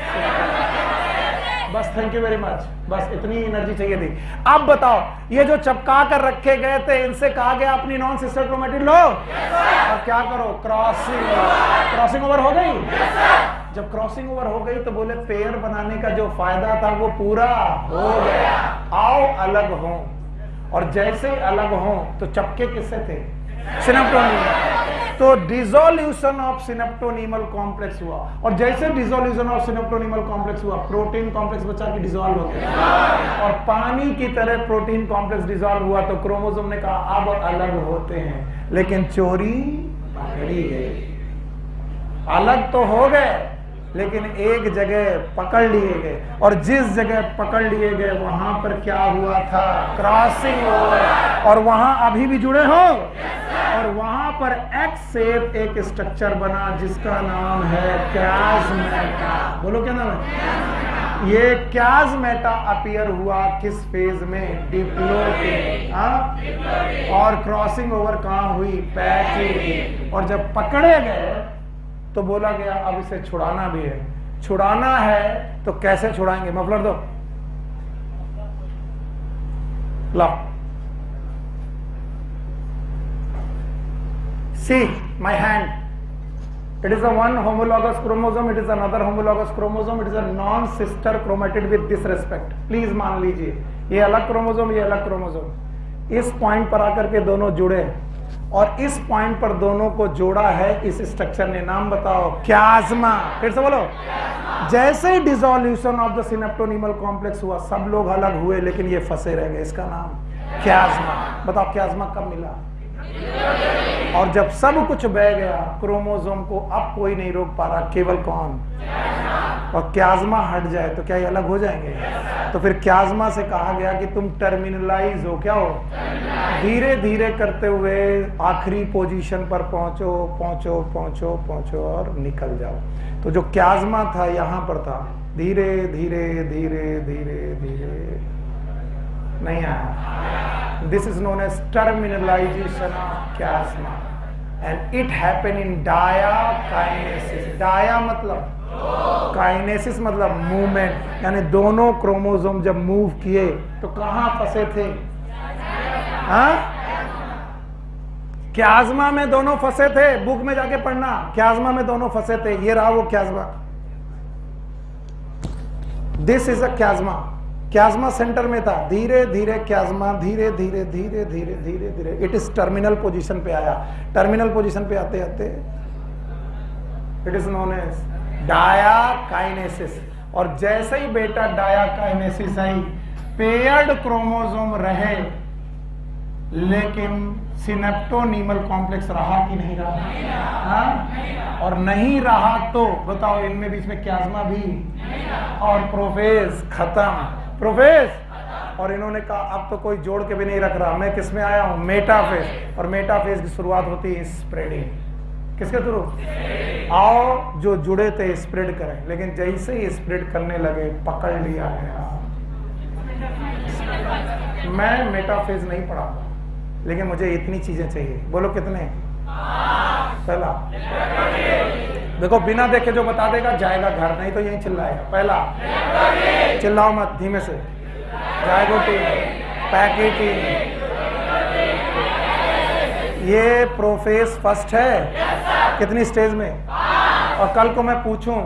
बस थैंक यू वेरी मच, बस इतनी एनर्जी चाहिए थी। अब बताओ, ये जो चपका कर रखे गए थे, इनसे कहा गया अपनी नॉन सिस्टर क्रोमेटिड लो, और क्या करो? क्रॉसिंग ओवर हो गई। जब क्रॉसिंग ओवर हो गई तो बोले पेयर बनाने का जो फायदा था वो पूरा हो गया, आओ अलग हो। और जैसे अलग हो तो चपके किससे थे? सिनेप्टोनीमल। तो डिसोल्यूशन ऑफ सिनेप्टोनीमल कॉम्प्लेक्स हुआ, और जैसे डिसोल्यूशन ऑफ सिनेप्टोनीमल कॉम्प्लेक्स हुआ, प्रोटीन कॉम्प्लेक्स बचा के डिसॉल्व हो गया, और पानी की तरह प्रोटीन कॉम्प्लेक्स डिसॉल्व हुआ। तो क्रोमोसोम ने कहा अब अलग होते हैं, लेकिन चोरी पकड़ी गई। अलग तो हो गए, लेकिन एक जगह पकड़ लिए गए, और जिस जगह पकड़ लिए गए वहां पर क्या हुआ था? Crossing over. और वहां अभी भी जुड़े हो, और वहां पर एक्स शेप एक स्ट्रक्चर बना जिसका नाम है क्याज़मेटा। बोलो क्या नाम है? ये क्याज़मेटा अपीयर हुआ किस फेज में? डिप्लोटीन। और क्रॉसिंग ओवर कहां हुई? पैकेटिंग। और जब पकड़े गए तो बोला गया अब इसे छुड़ाना भी है। छुड़ाना है तो कैसे छुड़ाएंगे? मफलर दो, लाओ। See my hand, It is a one homologous chromosome, it is another homologous chromosome, it is a non-sister chromatid with this respect. Please मान लीजिए ये अलग क्रोमोसोम, ये अलग क्रोमोसोम। इस पॉइंट पर आकर के दोनों जुड़े और इस पॉइंट पर दोनों को जोड़ा है इस स्ट्रक्चर ने। नाम बताओ, क्याज्मा। फिर से बोलो। जैसे ही डिसोल्यूशन ऑफ द सिनेप्टोनीमल कॉम्प्लेक्स हुआ, सब लोग अलग हुए लेकिन ये फंसे रह गए। इसका नाम क्याज्मा। बताओ क्याज्मा कब मिला? और जब सब कुछ बह गया, क्रोमोसोम को अब कोई नहीं रोक पा रहा, केवल कौन? और क्याज्मा हट जाए तो क्या ये अलग हो जाएंगे? तो फिर क्याज्मा से कहा गया कि तुम टर्मिनलाइज हो। क्या हो? धीरे धीरे करते हुए आखिरी पोजीशन पर पहुंचो पहुंचो पहुंचो पहुंचो और निकल जाओ। तो जो क्याज्मा था यहां पर था, धीरे धीरे धीरे धीरे धीरे नहीं आया। This is known as terminalisation of chiasma and it happen in diakinesis. Dia मतलब काइनेसिस मतलब मूवमेंट, यानी दोनों क्रोमोसोम जब मूव किए तो कहां फंसे थे? हाँ, क्याज्मा में दोनों फंसे थे। बुक में जाके पढ़ना, क्याज्मा में दोनों फंसे थे। ये रहा वो chiasma. This is a chiasma. Chiasma centre में था। धीरे धीरे क्याज्मा धीरे धीरे धीरे धीरे धीरे धीरे इट इज टर्मिनल पोजीशन पे आया। टर्मिनल पोजीशन पे आते आते इट इज नोन एज डायाकाइनेसिस। और जैसे ही बेटा डायाकाइनेसिस आई, पेयर्ड क्रोमोसोम रहे लेकिन सिनेप्टोनीमल कॉम्प्लेक्स रहा कि नहीं रहा? हाँ? और नहीं रहा तो बताओ, इनमें बीच में क्याज्मा भी और प्रोफेज खत्म। प्रोफेज और इन्होंने कहा अब तो कोई जोड़ के भी नहीं रख रहा, मैं किस में आया हूं? मेटाफेज। और मेटाफेज की शुरुआत होती है स्प्रेडिंग। किसके थ्रू? आओ जो जुड़े थे स्प्रेड करें, लेकिन जैसे ही स्प्रेड करने लगे पकड़ लिया गया। मैं मेटाफेज नहीं पढ़ाता, लेकिन मुझे इतनी चीजें चाहिए। बोलो कितने? पहला देखो, बिना देखे जो बता देगा जाएगा घर, नहीं तो यहीं चिल्लाएगा। पहला, चिल्लाओ मत, धीमे से। जायगोटीन, पैकेटीन, ये प्रोफेज फर्स्ट है। कितनी स्टेज में? और कल को मैं पूछूं,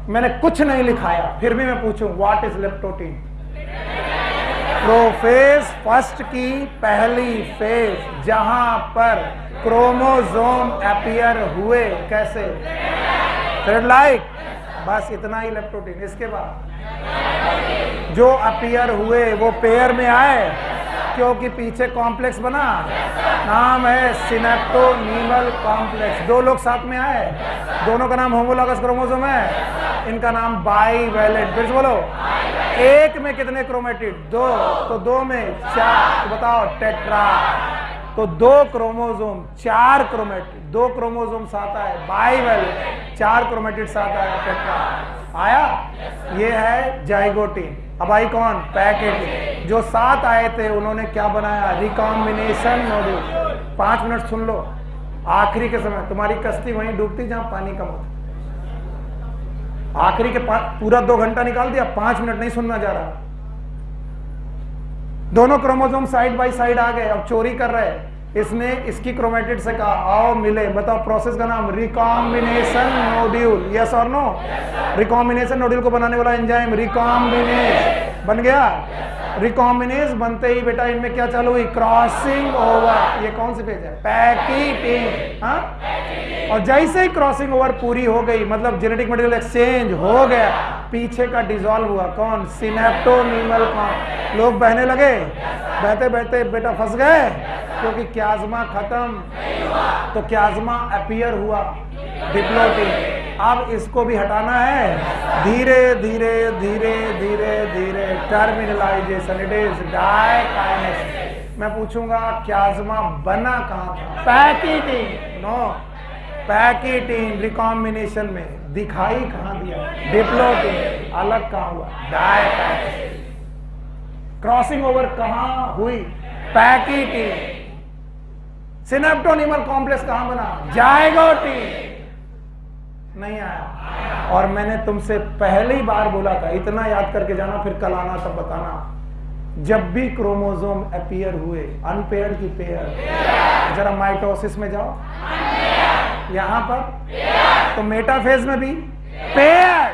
मैंने कुछ नहीं लिखाया फिर भी मैं पूछूं what is leptotene? Prophase first की पहली फेज, जहां पर क्रोमोसोम अपीयर हुए। कैसे? Thread like. बस इतना ही लेप्टोटीन। इसके बाद जो अपीयर हुए वो पेयर में आए, क्योंकि पीछे कॉम्प्लेक्स बना, नाम है सिनेप्टोनीमल कॉम्प्लेक्स। दो लोग साथ में आए, दोनों का नाम होमोलॉगस क्रोमोसोम है, इनका नाम बाईवैलेंट। फिर से बोलो, एक में कितने क्रोमेटिड? दो। तो दो में चार। तो बताओ टेट्रा। तो दो क्रोमोसोम चार क्रोमेटिड, दो क्रोमोसोम साथ आए बाईवैलेंट, चार क्रोमेटिड साथ आया टेट्रा। आया? ये है जाइगोटीन। अब आई कौन? पैकेटीन। जो साथ आए थे उन्होंने क्या बनाया? Recombination nodule. 5 मिनट सुन लो, आखिरी के समय तुम्हारी कश्ती वहीं डूबती जहां पानी कम होता। आखिरी के पूरा 2 घंटा निकाल दिया, 5 मिनट नहीं सुनना जा रहा। दोनों क्रोमोसोम साइड बाय साइड आ गए, अब चोरी कर रहे हैं। इसने इसकी क्रोमेटिड से कहा आओ मिले। बताओ प्रोसेस का नाम रिकॉम्बिनेशन नोड्यूल। यस और नो? रिकॉम्बिनेशन नोड्यूल को बनाने वाला एंजाइम रिकॉम्बिनेज बन गया। रिकॉम्बिनेज बनते ही बेटा इनमें क्या चालू हुई? Crossing over. ये कौन सी पेज है? पैकेटीन। हाँ? और जैसे ही क्रॉसिंग ओवर पूरी हो गई, मतलब जेनेटिक मटेरियल एक्सचेंज हो गया, पीछे का डिसॉल्व हुआ कौन? सिनेप्टोनीमल कॉम्प्लेक्स। लोग बहने लगे, बहते बहते बेटा फंस गए, क्योंकि क्याज्मा खत्म। तो क्याज्मा अपीयर हुआ डिप्लोटीन। अब इसको भी हटाना है, धीरे धीरे धीरे धीरे धीरे टर्मिनलाइजेशन। It is diakinesis. मैं पूछूंगा क्याज्मा बना कहां था? पैकेटीन। नो, पैकेटीन रिकॉम्बिनेशन में। दिखाई कहां दिया? डिप्लोटीन। अलग कहां हुआ? डायकाइनेसिस। क्रॉसिंग ओवर कहां हुई? पैकेटीन। सिनेप्टोनीमल कॉम्प्लेक्स कहां बना? जाइगोटीन। नहीं आया। और मैंने तुमसे पहली बार बोला था, इतना याद करके जाना, फिर कल आना तब बताना। जब भी क्रोमोसोम अपीयर हुए, अनपेयर्ड की पेयर, जरा माइटोसिस में जाओ, यहां पर तो मेटाफेज में भी पेयर,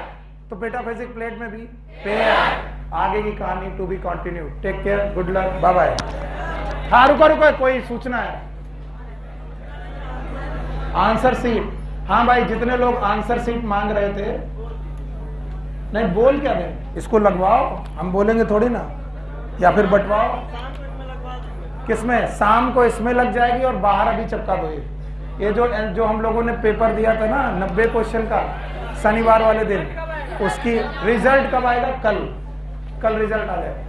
तो मेटाफेजिक प्लेट में भी पेयर। आगे की कहानी to be continue. Take care, good luck, bye bye. हाँ रुको रुको, कोई सूचना है? आंसर सीट, हाँ भाई जितने लोग आंसर सीट मांग रहे थे, नहीं बोल क्या दे, इसको लगवाओ, हम बोलेंगे थोड़ी ना, या फिर बंटवाओ। किसमें? शाम को इसमें लग जाएगी और बाहर अभी चिपका दो। ये जो हम लोगों ने पेपर दिया था ना 90 क्वेश्चन का शनिवार वाले दिन, उसकी रिजल्ट कब आएगा? कल रिजल्ट आ जाएगा।